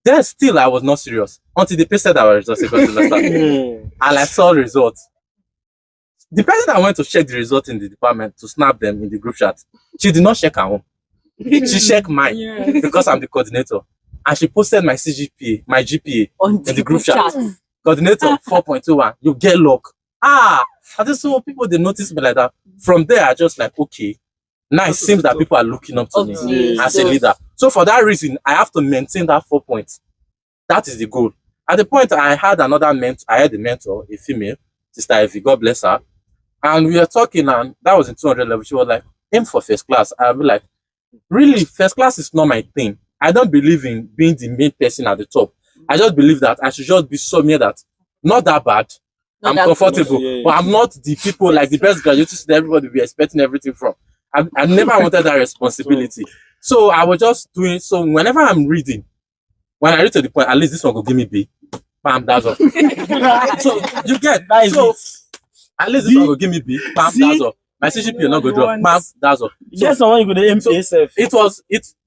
then still, I was not serious until they pasted our results second semester, and I saw results. The person that went to check the result in the department to snap them in the group chat, she did not check her own. She checked mine because I'm the coordinator, and she posted my CGPA, my GPA On in the group chat. Coordinator 4.21, you get luck. I just saw people, they noticed me like that. From there, I just like, okay, now it seems that people are looking up to me as a leader. So for that reason, I have to maintain that 4 points. That is the goal. At the point, I had another mentor. I had a mentor, a female, Sister Evie, God bless her. And we were talking, and that was in 200 level. She was like, aim for first class. I'll be like, really, first class is not my thing. I don't believe in being the main person at the top. I just believe that I should just be somewhere that, not that bad. I'm comfortable, but I'm not the people like the best graduates that everybody will be expecting everything from. I never wanted that responsibility. So I was just doing, so whenever I'm reading, when I read to the point, at least this one will give me B. Bam, that's all. So you get, so at least this one will give me B. Bam, that's all. My CGPA not go drop. Bam, that's all. Yes, someone you could aim to yourself.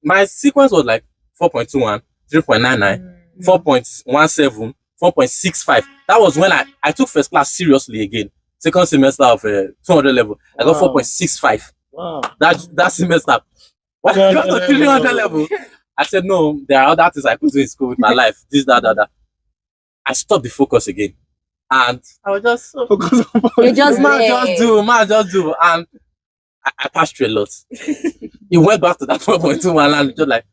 My sequence was like 4.21, 3.99, 4.17, 4.65. That was when I took first class seriously again. Second semester of 200 level. I got 4.65. Wow. That semester. When I got to 300 level, I said, no, there are other things I could do in school with my life. This, that. I stopped the focus again. And I was just so focused on man, just do. And I passed through a lot. It went back to that 4.21 and just like,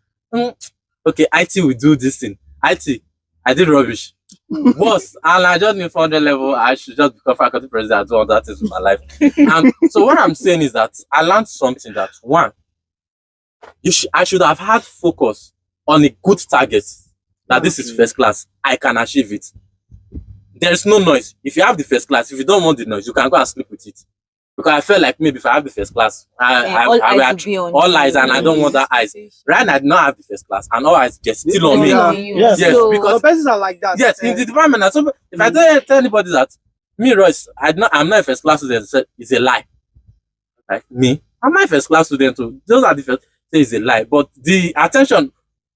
okay, IT will do this thing. IT, I did rubbish. Boss, and I just knew 400 level, I should just become faculty president and do all that things with my life. And so what I'm saying is that I learned something that, one, I should have had focus on a good target that this is first class, I can achieve it. There is no noise. If you have the first class, if you don't want the noise, you can go and sleep with it. Because I felt like maybe if I have the first class, all eyes will be on all you. eyes, and I don't want that eyes. Right now, I do not have the first class, and all eyes get still on me. Yeah. Yes, So- because Some persons are like that. yes, in the department. So if I tell anybody that me, Royce, I'm not a first class student, it's a lie. Like me, I'm not a first class student too. Those are the first. Say it's a lie, but the attention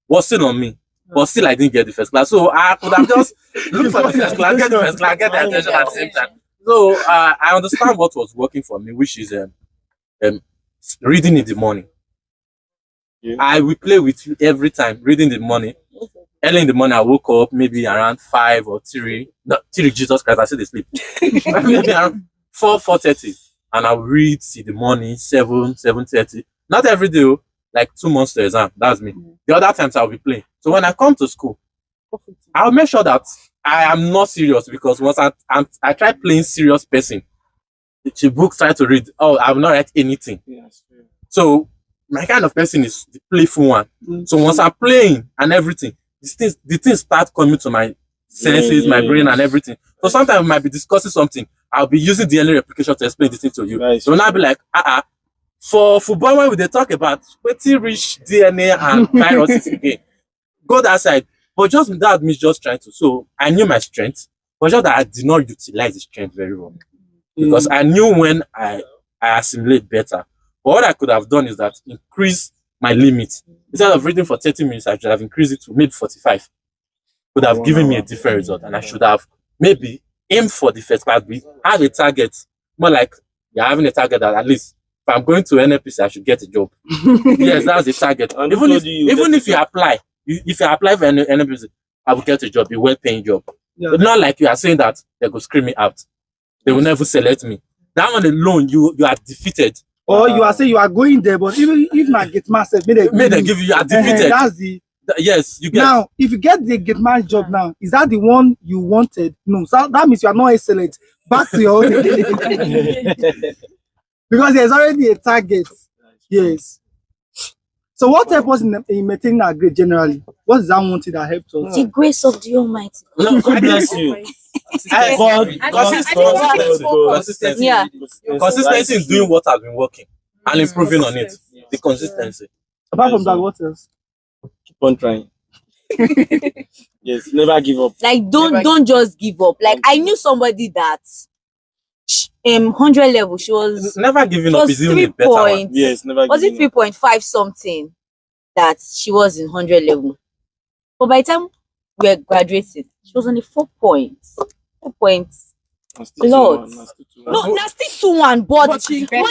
was still on me. But still, I didn't get the first class. So I could have just looked for the first class, get the first class, get the attention at the same time. So I understand what was working for me, which is reading in the morning. Yeah. I will play with you every time, reading in the morning. Early in the morning, I woke up maybe around 5 or 3. No, 3, Jesus Christ, I said they sleep. Maybe around 4:30. And I will read in the morning, 7:30. Not every day, like 2 months to exam. That's me. The other times I'll be playing. So when I come to school, I'll make sure that I am not serious, because once I try playing serious person, the books try to read. Oh, I will not write anything. Yes. So my kind of person is the playful one. So once I'm playing and everything, the things start coming to my senses, my brain and everything. So sometimes we might be discussing something. I'll be using DNA replication to explain the thing to you. Nice. So now I'll be like, for football, when they talk about pretty rich DNA and viruses again, go that side. But just without me just trying to. So I knew my strength, but just that I did not utilize the strength very well. Because I knew when I assimilate better. But what I could have done is that increase my limit. Instead of reading for 30 minutes, I should have increased it to maybe 45. Could have given me a different result, and I should have maybe aimed for the first class B, have a target. More like you're having a target that at least if I'm going to NLPC, I should get a job. Yes, that's the target. And Even so do you if get you a job? apply, if you apply for NLPC, I will get a job, a well-paying job. Yeah. But not like you are saying that they go scream me out. They will never select me. That one alone, you are defeated. Or you are saying you are going there, but even if my gate man said, May they give you are defeated. That's the Yes, you get. now. If you get the gate man job now, is that the one you wanted? No, so that means you are not excellent. Back to your own because there's already a target. Yes. So what helps us in maintaining our grade generally? What is that one thing that helps us? The grace of the Almighty. No, God bless you. Consistency. Yeah. Consistency in doing what has been working and improving on it. The consistency. Apart from that, what else? Keep on trying. Yes, never give up. Like don't just give up. Like I knew somebody that 100 level, she was Never giving it up was is even 3 a better one. points. Yes, never Was it giving up. 3.5 something that she was in 100 level? But by the time we were graduating, she was only 4 points. 4 points. Lord. No, that's still 2-1, but there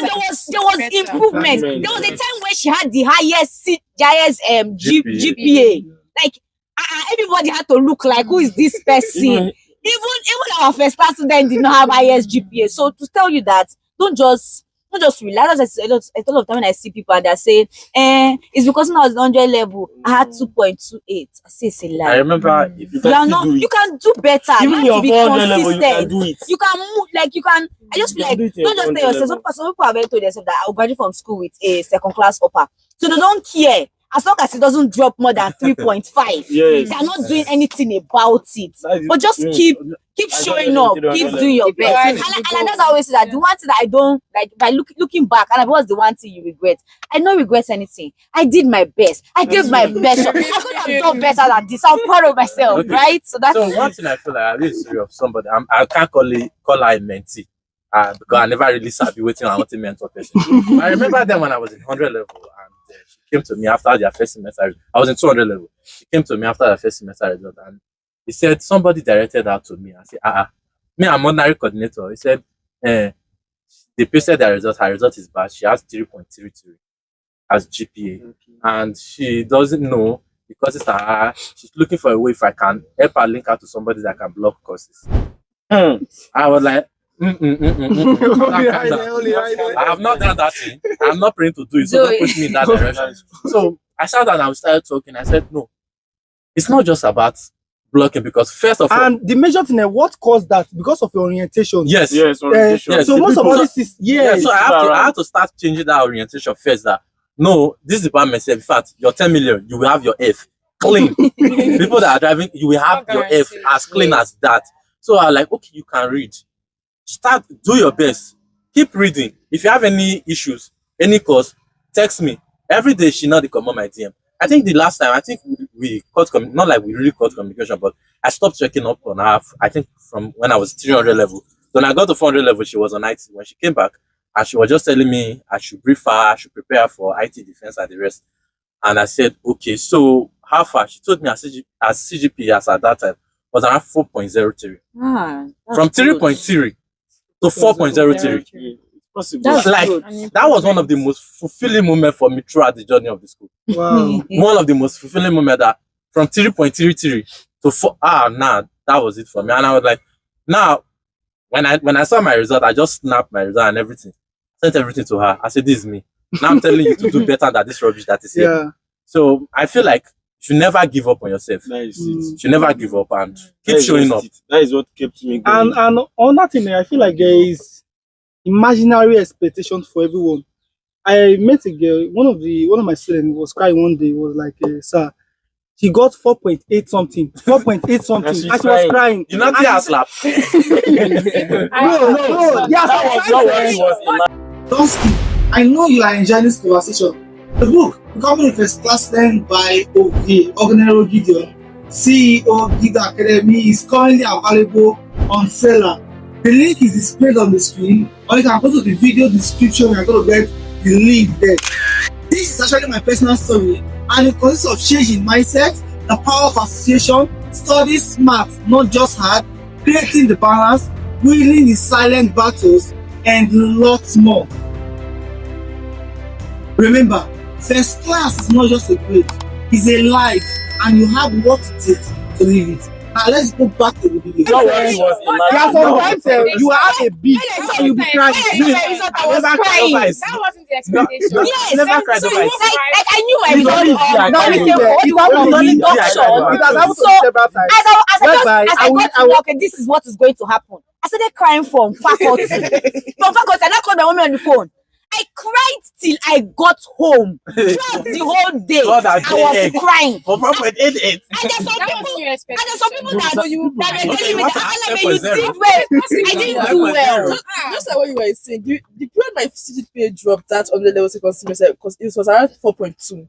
was improvement. Better. There was a time where she had the highest GPA. Like everybody had to look like, who is this person? Even our first class student did not have highest GPA. So to tell you that, don't just relax. A lot of time when I see people and they're saying, it's because when I was 100 level, I had 2.28. I say it's a lie. I remember if You are not. You can do better. Even You have to be your 400 level, you can consistent. do it. You can move. Like you can. I just feel You like can do it don't at just 400 tell yourself. level. Some people have already told themselves that I'll graduate from school with a second class upper, so they don't care as long as it doesn't drop more than 3.5. Yes. They are not doing anything about it. But just keep showing up, keep doing your best. And that's always say that the one thing that I don't like by looking back, and what's the one thing you regret? I don't regret anything. I did my best. I gave my best shot. I could have done better than this. I'm proud of myself, Okay. right? So that's So one thing I feel like I really serious of somebody. I can't call her a mentee. Because I never really started waiting on a mentor person. I remember then when I was in 100 level and she came to me after their first semester. I was in 200 level. She came to me after the first semester result and he said somebody directed her to me. I said, me, I'm honorary coordinator. He said, they pasted their result. Her result is bad. She has 3.33 as GPA. And she doesn't know because it's her. She's looking for a way if I can help her link her to somebody that can block courses. I was like, Calm down. I have not done that thing. I'm not praying to do it, so don't push me in that direction. So I sat down and we started talking. I said, no, it's not just about blocking because first of all, And the major thing, what caused that? Because of your orientation. yes, Yes, orientation. yes. So most of all So- this is so I have to start changing that orientation first. That no, this department said, in fact, your 10 million, you will have your F. clean. People that are driving, you will have Not your F guaranteed. as clean as that. So I like, okay, you can read. Do your best. Keep reading. If you have any issues, any cause, text me. Every day she not come on my DM. I think the last time, I think we cut not like we really cut communication, but I stopped checking up on her. I think from when I was 300 level. When I got to 400 level, she was on IT. When she came back, and she was just telling me I should brief her, I should prepare her for IT defense and the rest. And I said, okay, so how far? She told me as CGP as at that time was around 4.03. From 3.3 to 4.03. It's possible. That's Like good. that was one of the most fulfilling moments for me throughout the journey of the school. Wow. One of the most fulfilling moments that from 3.33 to 4. Nah, that was it for me. And I was like, now when I saw my result, I just snapped my result and everything. Sent everything to her. I said, this is me. Now I'm telling you to do better than this rubbish that is here. Yeah. So I feel like you should never give up on yourself. That is Mm. it. You should never give up and That keep is showing just up. it. That is what kept me going. And on that thing, I feel like there is imaginary expectation for everyone. I met a girl, one of my students was crying one day, was like, sir, she got 4.8 something, 4.8 something, And she's and she was crying. You not see her slap. No, yes, That was not what he was imagining. Don't skip. I know you are enjoying this conversation. The book, Becoming a First Class Student by Oweyu Onome, CEO Gido Academy, is currently available on seller. The link is displayed on the screen, or you can go to the video description and you're going to get the link there. This is actually my personal story, and it consists of changing mindset, the power of association, study smart, not just hard, creating the balance, winning the silent battles, and lots more. Remember, first class is not just a grade, it's a life, and you have what it takes to live it. Now let's go back to the video. Not what he was There are imagining. sometimes you have a beat and you'll be crying. I was crying. That wasn't the expectation. Yes, never cried so over it. like I knew my You don't result need to on cry. It has happened to me several times. as Whereby I got to know, okay, this is what is going to happen. I started crying from faculty. I now called my mommy on the phone. I cried till I got home. Throughout the whole day, God, I was egg. crying. For 4.88. And there's some That people, wasn't your and expectation. there's some people that were telling me what that happened? you did well. I didn't do well. Just like what you were saying, the period my CGPA dropped that on the level second semester because it was around 4.2.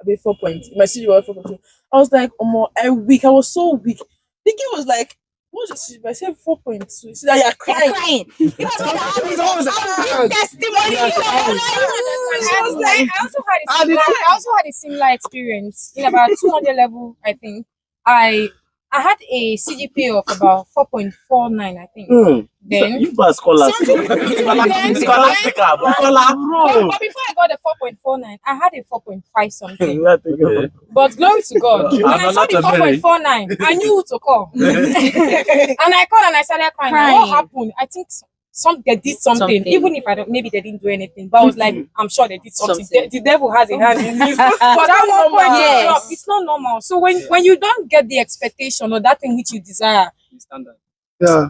I mean 4 point. My CGPA was 4.2. I was like, I'm weak. I was so weak. The kid was like, what was your CGPA? I said 4.2. He said, you're I'm crying. crying. Because I have this testimony. I also had a similar experience in about 200 level. I think I had a CGPA of about 4.49. I think. Then You pass scholars. Then- Scholar speaker, but Bukola. before I got the 4.49, I had a 4.5 something. You have to go. But glory to God, when I saw the 4.49, I knew who to call. And I called and I started crying. What happened? I think they did something, even if I don't, maybe they didn't do anything. But I was like, I'm sure they did something. The devil has a hand in this. For that 1 point, Yes. it's not normal. So when you don't get the expectation or that thing which you desire, Standard. Yeah.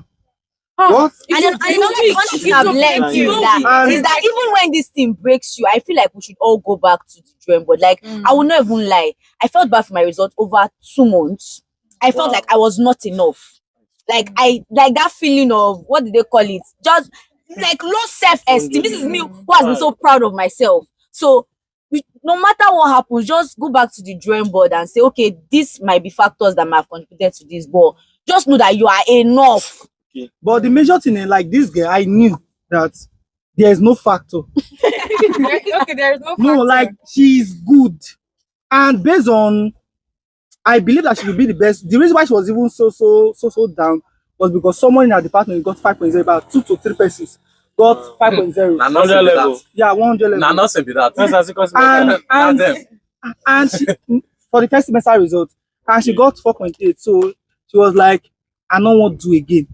What? And then one thing I've learned is that even when this thing breaks you, I feel like we should all go back to the drawing board. Like I will not even lie. I felt bad for my result over 2 months. I felt like I was not enough. Like that feeling of, what did they call it? Just like low self-esteem. This is me who has been so proud of myself. So no matter what happens, just go back to the drawing board and say, okay, this might be factors that might have contributed to this, but just know that you are enough. But the major thing, like this girl, I knew that there is no factor. okay, there is no factor. No, like she's good. And based on, I believe that she will be the best. The reason why she was even so down was because someone in her department got 5.0, about 2 to 3 persons got 5.0. Nah, not say be that. Yeah, 100 level. Nah, not say be that. That's because And she, for the first semester result, and she got 4.8. So she was like, I don't want to do again.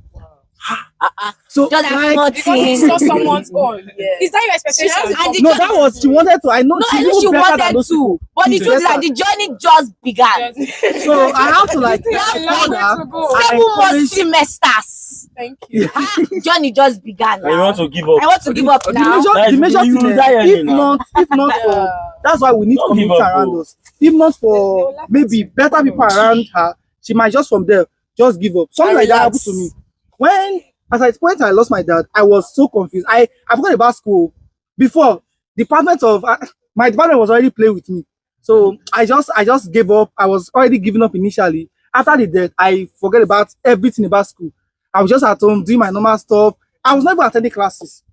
So Just like, because you saw someone's own. Is that your expectation? no, that was, she wanted to. I know, No, I know she wanted to, but the truth is that the journey just began. So I have to like long way to go. 7 more semesters. Thank you. Journey just began. I Now. want to give up. I want to give up now. the major That is- thing, you is, die if early now. not for That's why we need Don't give community up, around bro. us. If not They will for laugh at maybe you. better people around her, she might just from there just give up. Something like that happened to me. When when I lost my dad, I was so confused. I forgot about school. Before department of my department was already playing with me. So I just gave up. I was already giving up initially. After the death, I forget about everything about school. I was just at home doing my normal stuff. I was never attending classes.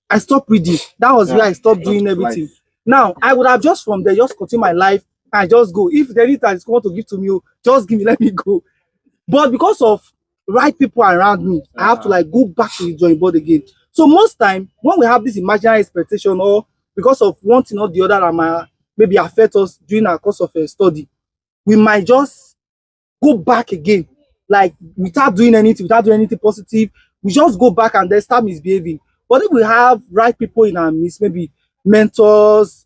I stopped reading. That was where I stopped doing everything. Now I would have just from there just continue my life and just go. If there is that want to give to me, oh, just give me, let me go. But because of right people around me, I have to like go back to the drawing board again. So most time when we have this imaginary expectation or because of one thing or the other that might maybe affect us during our course of study, we might just go back again, like without doing anything positive. We just go back and then start misbehaving. But if we have right people in our midst, maybe mentors,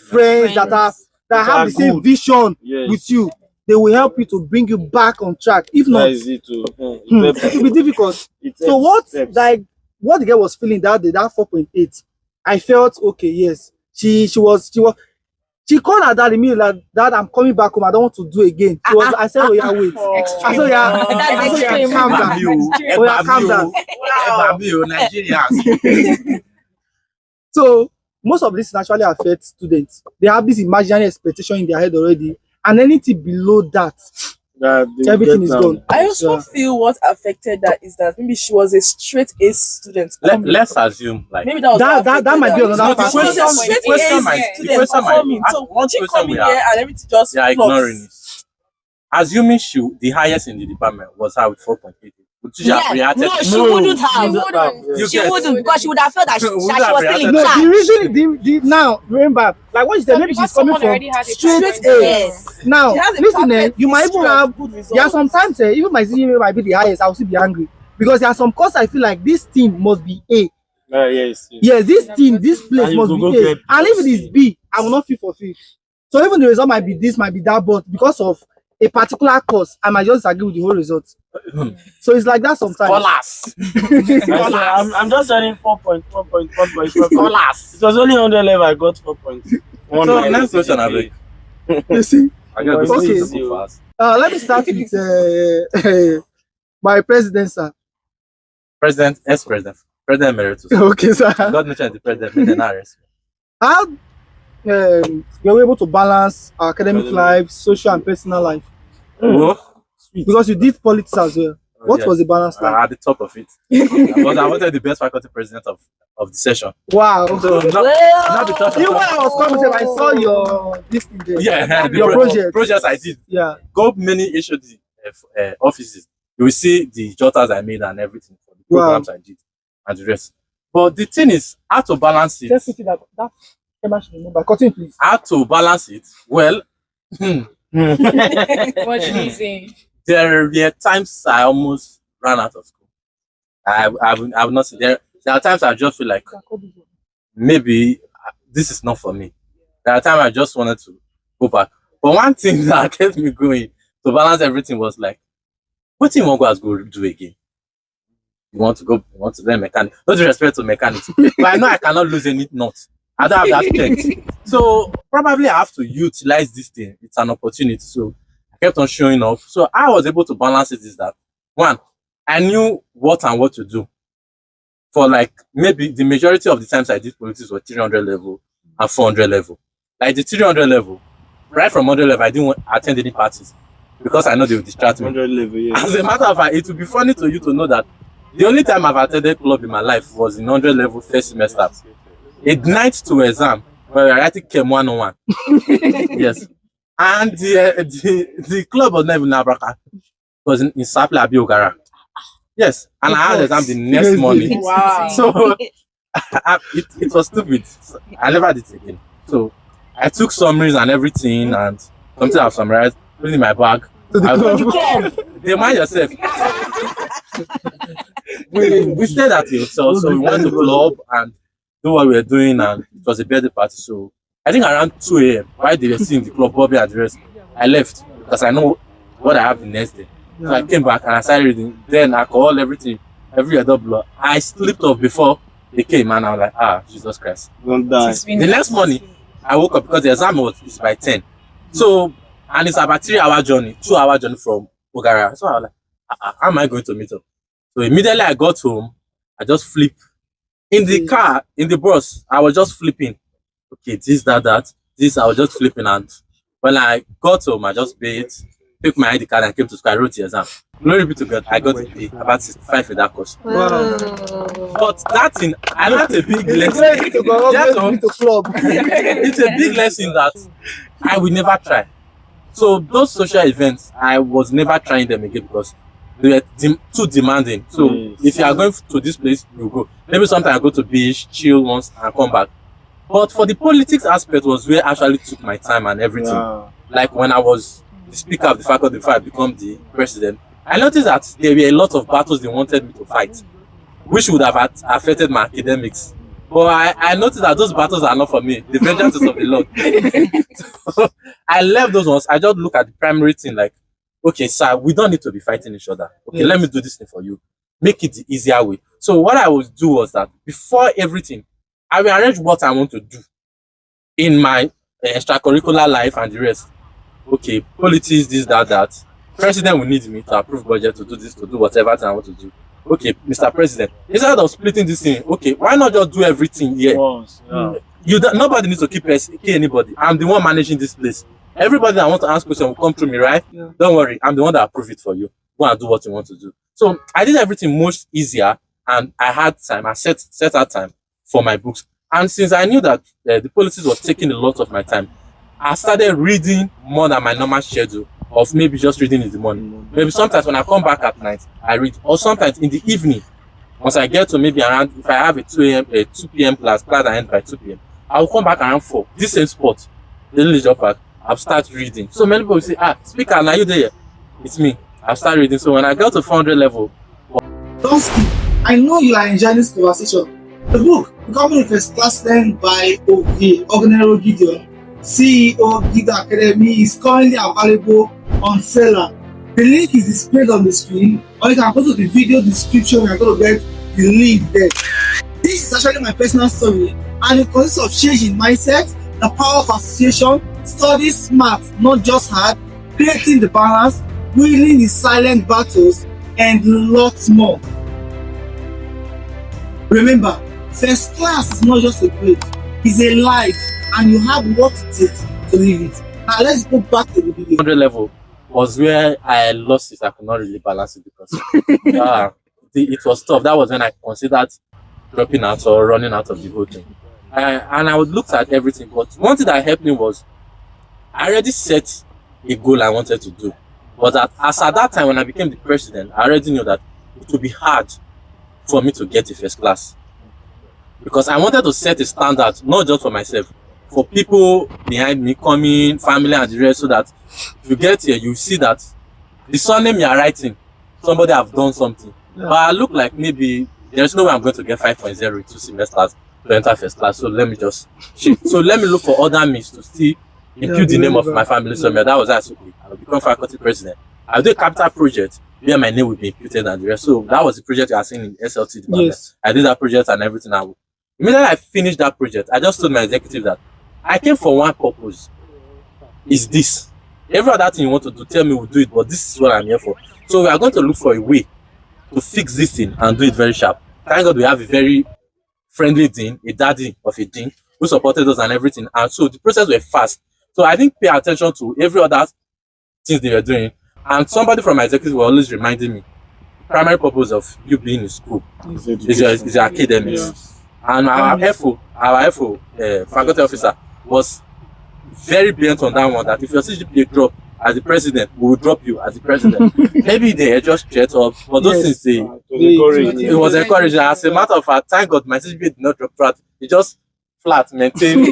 friends that have the same good. vision Yes. with you, they will help you to bring you back on track. If not, That is it too. it will be difficult. So what the girl was feeling that day, that 4.8, I felt okay. Yes, she called her dad immediately like, Dad, I'm coming back home. I don't want to do again. I said, oh yeah, wait. I said, yeah, That's extreme. calm down. Oh yeah, calm down. Nigerians. So most of this naturally affects students. They have this imaginary expectation in their head already, and anything below that, everything is gone. I also feel what affected that is that maybe she was a straight A student. Let's assume like Maybe that was That might be that. another the factor. She was a question- straight the question A might- the student question might- performing. So one she question come in we here have- and everything just they are flops. ignoring it. Assuming the highest in the department was her with 4.8, would you have reacted? No, she wouldn't You have. wouldn't. She wouldn't because she would have felt that she Would was have still in reacted. No, charge. the reason now remember, like what you said, maybe she's Because coming someone from already had a straight perfect A. Yes. Now, She has a listen, perfect you might even history of have. good There are results. sometimes even my CGPA might be the highest. I will still be angry because there are some courses I feel like this team must be A. Yes. Yes, this team, this place And you must go be A. get And if it is B, I will not feel fulfilled. So even the result might be this, might be that, but because of a particular course, I might just agree with the whole result. So it's like that sometimes. I'm just earning 4.4. It was only 100 level. I got 4.1. So next question, Abel. You see? I got Okay. this so fast. Let me start with my president, sir. President, ex-president, President Emeritus. Okay, sir. God mentioned the president, made an arrest. How we were able to balance our academic life, social and personal life? Oh, Because you did politics as well. What was the balance like? at the top of it. I wanted the best faculty president of the session. Wow. So not Well, the top. Even when I was coming, I saw your this thing there. Yeah, Your project. projects I did. Yeah. Go many HOD offices. You will see the jotters I made and everything for the Wow. programs I did and the rest. But the thing is, how to balance it? Just that camera should remember. Continue, please. How to balance it? Well, What did you say? there were times I almost ran out of school. I will not say there are times I just feel like maybe this is not for me. There are times I just wanted to go back. But one thing that kept me going to balance everything was like, what do you want to go do again? You want to learn mechanics. No disrespect to mechanics. But I know I cannot lose any nuts. I don't have that strength. So probably I have to utilize this thing. It's an opportunity. So I kept on showing up. So I was able to balance it is that one, I knew what to do. For like maybe the majority of the times I did politics was 300 level and 400 level. Like the 300 level, right from 100 level, I didn't attend any parties because I know they would distract me. 100 level, yeah. As a matter of fact, it would be funny to you to know that the only time I've attended club in my life was in 100 level first semester. A night to exam where we were writing Comr 101. Yes. And the club was not even in Abraka. It was in Sapla Abiogara. Yes. And I had exam the next morning. Wow. So it was stupid. I never did it again. So I took summaries and everything and something I've summarized, put it in my bag. They mind yourself. we stayed at the hotel, so we went to club and do what we were doing, and it was a birthday party. So I think around 2 a.m. while they were seeing the club Bobby and the rest, I left because I know what I have the next day. So I came back and I started reading. Then alcohol, everything, every other blood. I slipped off before they came and I was like, Jesus Christ. Don't die. It's been The next morning, I woke up because the exam is by 10. So, and it's about 3-hour journey, 2-hour journey from Ogara. So I was like, how am I going to meet up? So immediately I got home, I just flip. In the car, in the bus, I was just flipping. Okay, this, that. This, I was just flipping. And when I got home, I just bathed, took my ID card and came to school. I wrote the exam. Glory be to God, I got a B, about 65 in that course. Wow. But that thing, I learned a big lesson. It's a big lesson that I will never try. So those social events, I was never trying them again because they were too demanding. So if you are going to this place, you go. Maybe sometimes I go to beach, chill once and come back. But for the politics aspect was where I actually took my time and everything. Wow. Like when I was the speaker of the faculty before I become the president, I noticed that there were a lot of battles they wanted me to fight, which would have affected my academics. But I noticed that those battles are not for me. The vengeance is of the Lord. So I left those ones. I just look at the primary thing like, okay, sir, we don't need to be fighting each other. Okay, let me do this thing for you. Make it the easier way. So what I would do was that before everything, I will arrange what I want to do in my extracurricular life and the rest. Okay, politics, this, that. President will need me to approve budget to do this, to do whatever I want to do. Okay, Mr. President, instead of splitting this thing, okay, why not just do everything here? Nobody needs to keep anybody. I'm the one managing this place. Everybody that wants to ask questions will come through me, right? Yeah. Don't worry, I'm the one that approve it for you. Go and do what you want to do. So I did everything much easier, and I had time. I set out time for my books. And since I knew that the politics was taking a lot of my time, I started reading more than my normal schedule of maybe just reading in the morning. Maybe sometimes when I come back at night, I read. Or sometimes in the evening, once I get to maybe around, if I have a 2 p.m. class that ends by 2 p.m., I'll come back around 4. This same spot, the little job park, I'll start reading. So many people will say, speaker, are you there? It's me. I'll start reading. So when I got to 400 level, don't skip. I know you are enjoying this conversation. The book, Becoming a First Class Student by Aweyu Onome, CEO Gido Academy, is currently available on seller. The link is displayed on the screen, or you can go to the video description and you're going to get the link there. This is actually my personal story, and it consists of changing mindset, the power of association, study smart, not just hard, creating the balance, winning the silent battles, and lots more. Remember, first class is not just a grade, it's a life, and you have what it takes to live it. Now let's go back to the video. 100 level was where I lost it. I could not really balance it because it was tough. That was when I considered dropping out or running out of the whole thing. And I would look at everything, but one thing that helped me was I already set a goal I wanted to do. But as at that time when I became the president, I already knew that it would be hard for me to get a first class. Because I wanted to set a standard, not just for myself, for people behind me, coming, family and the rest, so that if you get here, you see that the surname you are writing, somebody have done something. Yeah. But I look like maybe there's no way I'm going to get 5.0 in 2 semesters to enter first class. So let me just shift. So let me look for other means to still impute the name of my family somewhere. That was as okay. I will become faculty president. I'll do a capital project where my name will be imputed and the rest. So that was the project you are seeing in SLT department. Yes. I did that project and everything. Immediately I finished that project, I just told my executive that I came for one purpose. Is this. Every other thing you want to do, tell me we'll do it, but this is what I'm here for. So we are going to look for a way to fix this thing and do it very sharp. Thank God we have a very friendly dean, a daddy of a dean, who supported us and everything. And so the process was fast. So I didn't pay attention to every other things they were doing. And somebody from my executive was always reminding me, the primary purpose of you being in school is your academics. Yes. And our FO, faculty officer, was very bent on that one, that if your CGPA drop as the president, we will drop you as the president. Maybe they just straight up, but those things it was encouraging. As a matter of fact, thank God my CGPA did not drop flat. It just flat, maintained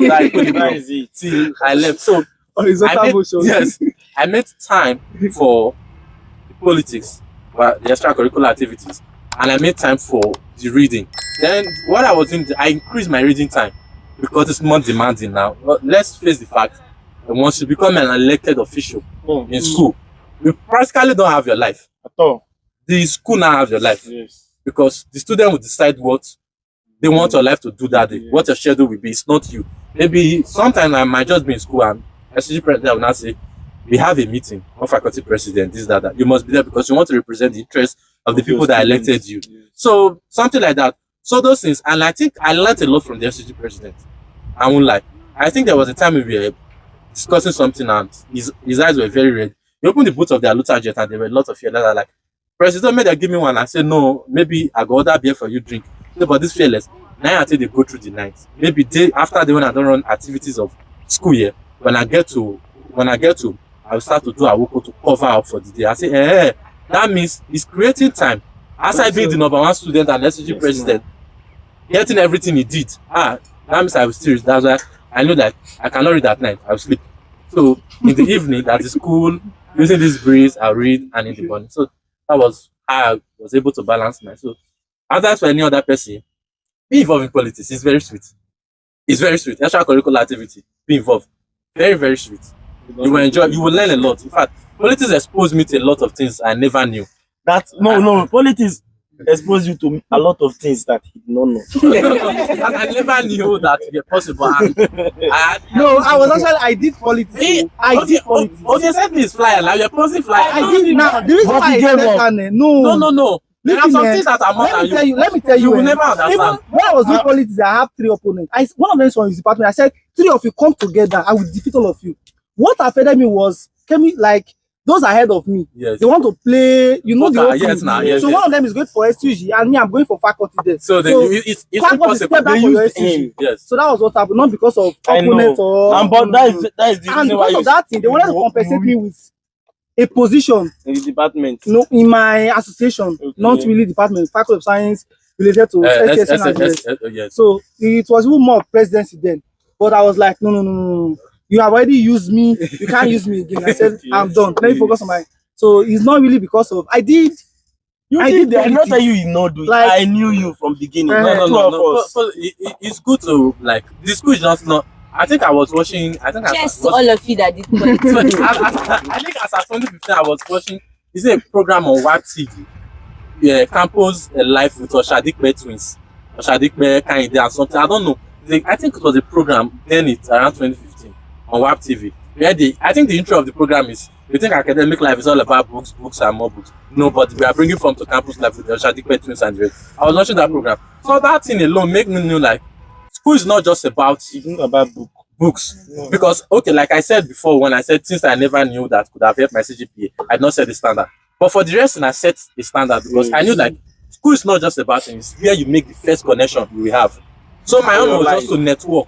till I left. So I made time for the politics, the extracurricular activities, and I made time for the reading. Then what I was doing, I increased my reading time because it's more demanding now. But let's face the fact that once you become an elected official in school, you practically don't have your life at all. The school now have your life. Yes. Because the student will decide what they want your life to do that day. What your schedule will be, it's not you. Maybe sometimes I might just be in school and SCG president will not say, we have a meeting of faculty president, this, that. You must be there because you want to represent the interests of the people that elected you. So something like that. So those things, and I think I learned a lot from the SCG president. I won't lie. I think there was a time we were discussing something and his eyes were very red. He opened the boot of their Luther jet and there were a lot of fear that are like, President, may they give me one? I said, no, maybe I go order beer for you drink. No, but this fearless. Now until they go through the night. Maybe day after the one I don't run activities of school year. When I get to, I will start to do Awoko to cover up for the day. I say, that means it's creating time. As I being the number one student and SCG president, getting everything he did. That means I will still. That's why I know that I cannot read at night. I will sleep. So in the evening, at the school, using this breeze, I'll read, and in the morning. So that was how I was able to balance myself. And that's for any other person. Be involved in politics. It's very sweet. It's very sweet. Extracurricular activity. Be involved. Very, very sweet. You will enjoy. You will learn a lot. In fact, politics exposed me to a lot of things I never knew. No. Politics expose you to a lot of things that you don't know. And I never knew that they're possible. I I did politics. I did politics. Okay, send me his flyer. Like you're posting flyer. I did now. The reason why I said that, No. There are some things that are more than you. Let me tell you. You will never understand. Even when I was doing politics, I have 3 opponents. One of them is from his department. I said, 3 of you come together. I will defeat all of you. What offended me was, like those ahead of me. Yes. They want to play. You know the whole yes, thing. now, yes, so yes. one of them is going for SUG, and me, I'm going for faculty there. So it's impossible. They used him. Yes. So that was what happened, not because of opponent or. And but that is the and reason why because of that thing, they wanted to compensate me with a position. in the department. In my association, not really department, faculty of science related to STSN and the Yes. So it was even more presidency then. But I was like, no. You have already used me. You can't use me again. I said, I'm done. Let me focus on my. So it's not really because of I did. I did not tell you not do it. Like, I knew you from beginning. No. So it's good to like the school is just not. I think I was watching. Cheers to all of you that did politics. So I think as of 2015, I was watching. Is it a program on WAP TV? Yeah, Campus Life with Oshadikpe twins, Oshadikpe Kainde and something. I don't know. I think it was a program. Then it's around 2015 on WAP TV. Where I think the intro of the program is. You think academic life is all about books and more books? No, but we are bringing from to campus life with the Oshadikpe twins and the rest. I was watching that program. So that thing alone made me know like school is not just about books. No. Because okay, like I said before, when I said things I never knew that could have helped my CGPA, I had not set the standard. But for the rest, I set the standard because I knew like school is not just about things. It's where you make the first connection you will have. So my own was just to network.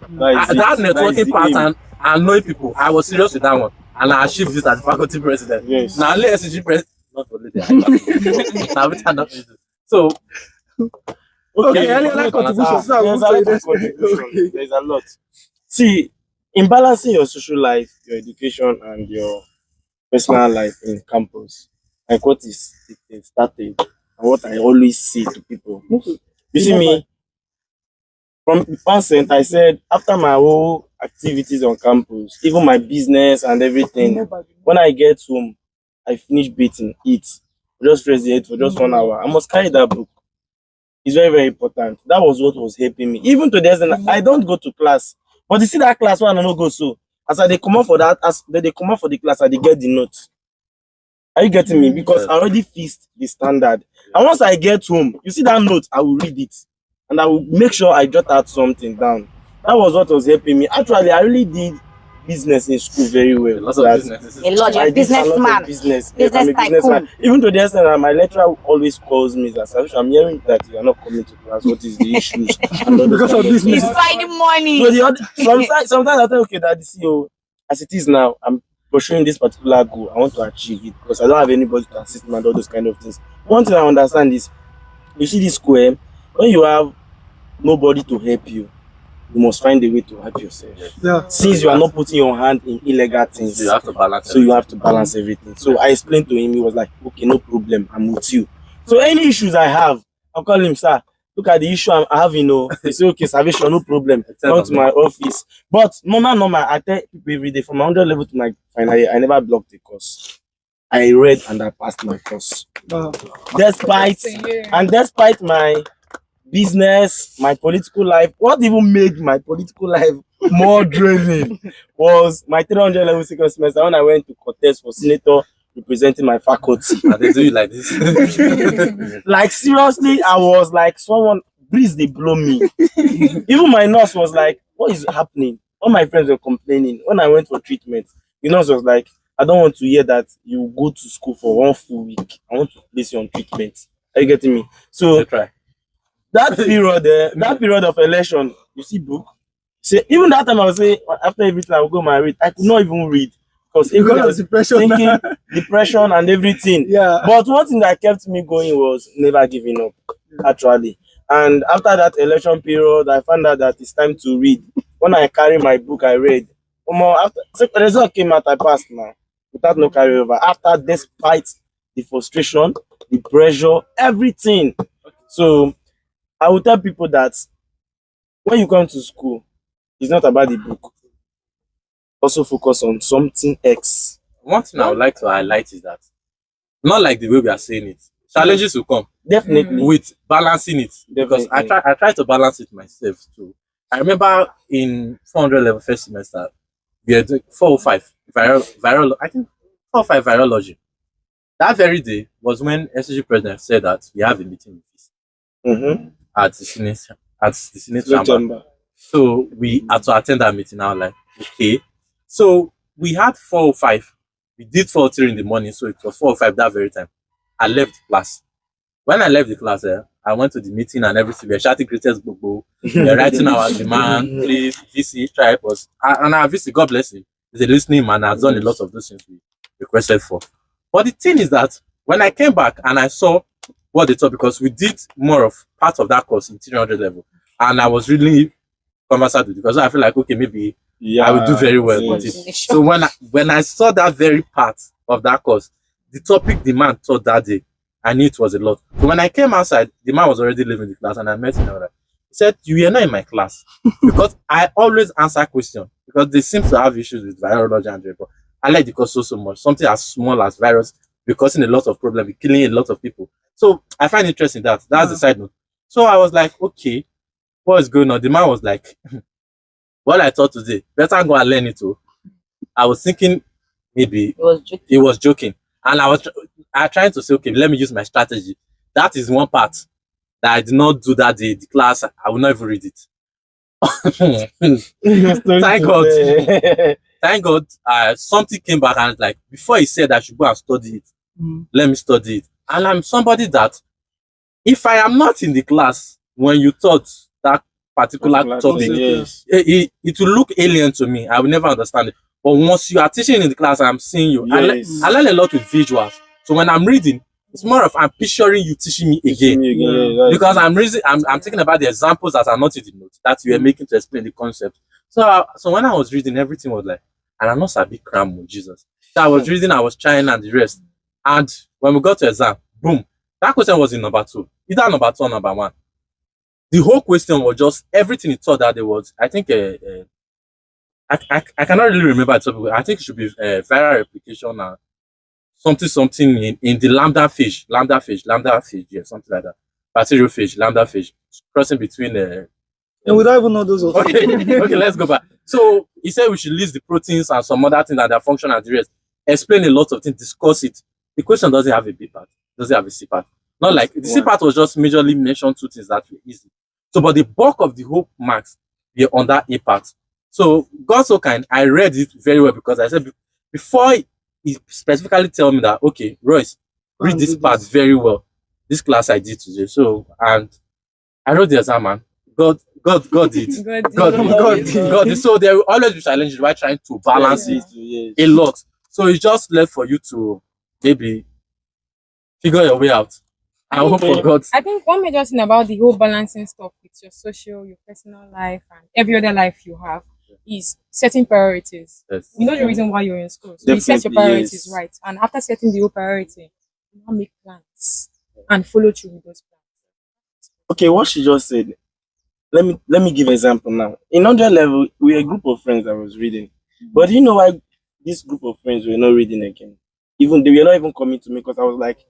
That networking pattern and knowing people. I was serious with that one. And I achieved this as the faculty president. Yes. Now let SCG president not only there. Now we turn up. So okay, any other contributions? There's a lot. See, in balancing your social life, your education, and your personal life in campus, like what is it started, and what I always say to people. You see me, from the onset, I said after my whole activities on campus, even my business and everything, when I get home, I finish bathing, eat, just rest the head for just 1 hour. I must carry that book. It's very, very important. That was what was helping me. Even to the extent I don't go to class. But you see that class when I don't go so. As they come out for that, as they come out for the class, I they get the note. Are you getting me? Because I already fixed the standard. And once I get home, you see that note, I will read it. And I will make sure I jot out something down. That was what was helping me. Actually, I really did business in school very well. A lot, you're businessman. Business tycoon. Even to the extent that my lecturer always calls me that I'm hearing that you are not coming to class. What is the issues? Because of business. He's finding money. So sometimes I think, okay, that the CEO, as it is now, I'm pursuing this particular goal. I want to achieve it because I don't have anybody to assist me and all those kind of things. One thing I understand is, you see this square, when you have nobody to help you, you must find a way to help yourself. Yeah. Since you are not putting your hand in illegal things, you have to balance. So you have to balance everything. So I explained to him, he was like, okay, no problem, I'm with you. So any issues I have, I'll call him, sir, look at the issue I'm having, he say, okay, salvation, no problem, come to my office. But normal, I tell people every day, from my 100 level to my final year, I never blocked the course. I read and I passed my course. Despite my business, my political life. What even made my political life more draining was my 300 level second semester when I went to contest for senator representing my faculty. And they do you like this. Like seriously, I was like someone breeze they blow me. Even my nurse was like, what is happening? All my friends were complaining. When I went for treatment, the nurse was like, I don't want to hear that you go to school for 1 full week. I want to place you on treatment. Are you getting me? So They try. that period of election, you see book. See, even that time I was saying after everything I would go my read. I could not even read because Because of depression. thinking depression and everything. Yeah. But one thing that kept me going was never giving up, actually. And after that election period, I found out that it's time to read. When I carry my book, I read. After so the result came out, I passed now without no carryover. After, despite the frustration, the pressure, everything. So I will tell people that when you come to school, it's not about the book. Also focus on something else. One thing I would like to highlight is that not like the way we are saying it. Challenges will come Definitely. with balancing it because Definitely. I try to balance it myself too. I remember in 400 level first semester, we had 405 I think 405 virology. That very day was when SG president said that we have a meeting with this Mm-hmm. at the Senate chamber. So we had to attend that meeting. I was like, okay. So we had 405. We did 403 in the morning, so it was 405 that very time. I left class. When I left the class, I went to the meeting and everything. We were shouting greatest Bobo. We were writing our demand, please, VC, try help us. And our VC, God bless him, is a listening man, has done a lot of those things we requested for. But the thing is that when I came back and I saw what they taught, because we did more of part of that course in 300 level, and I was really conversant with it because I feel like, okay, maybe I will do very well with it. So when I saw that very part of that course, the topic the man taught that day, I knew it was a lot. So when I came outside, the man was already leaving the class and I met him. And he said, you were not in my class. Because I always answer questions because they seem to have issues with virology and but I like the course so much. Something as small as virus be causing a lot of problems, killing a lot of people. So I find interest in that. That's the side note. So I was like, okay, what is going on? The man was like, what I taught today, better go and learn it too. I was thinking maybe he was joking. And I trying to say, okay, let me use my strategy. That is one part that I did not do that day. The class, I will not even read it. Thank God. Thank God, something came back and like, before he said I should go and study it, let me study it. And I'm somebody that, if I am not in the class when you taught that particular topic, it will look alien to me. I will never understand it. But once you are teaching in the class, I'm seeing you. I learn a lot with visuals. So when I'm reading, it's more of I'm picturing you teaching me again. Because I'm thinking about the examples that are not in the notes that you are making to explain the concept. So when I was reading, everything was like, and I'm not a big cram with Jesus. So I was reading, I was trying and the rest. And when we got to exam, boom, that question was in number 2. Either number 2 or number 1. The whole question was just everything he taught that there was, I think, I cannot really remember the topic. I think it should be viral replication and something in the lambda phage, yeah, something like that. Bacterial phage, lambda phage, crossing between And we don't even know those. okay, let's go back. So he said we should list the proteins and some other things and their function and the rest. Explain a lot of things, discuss it. The question doesn't have a B part, doesn't have a C part. Not like the C part was just majorly mentioned 2 things that were easy. So, but the bulk of the whole marks were on that A part. So God so kind, I read it very well because I said before he specifically tell me that, okay, Royce, read this part very well. This class I did today. So, and I wrote the exam, man. God did. God did. So there will always be challenges while trying to balance it a lot. So it's just left for you to maybe figure your way out. I hope for God. I think one major thing about the whole balancing stuff with your social, your personal life, and every other life you have is setting priorities. Yes. You know the reason why you're in school. So you set your priorities right. And after setting the whole priority, you now make plans and follow through with those plans. Okay, what she just said, let me give an example now. In 100 level, we were a group of friends that was reading. But do you know why this group of friends were not reading again? Even they were not even coming to me because I was like,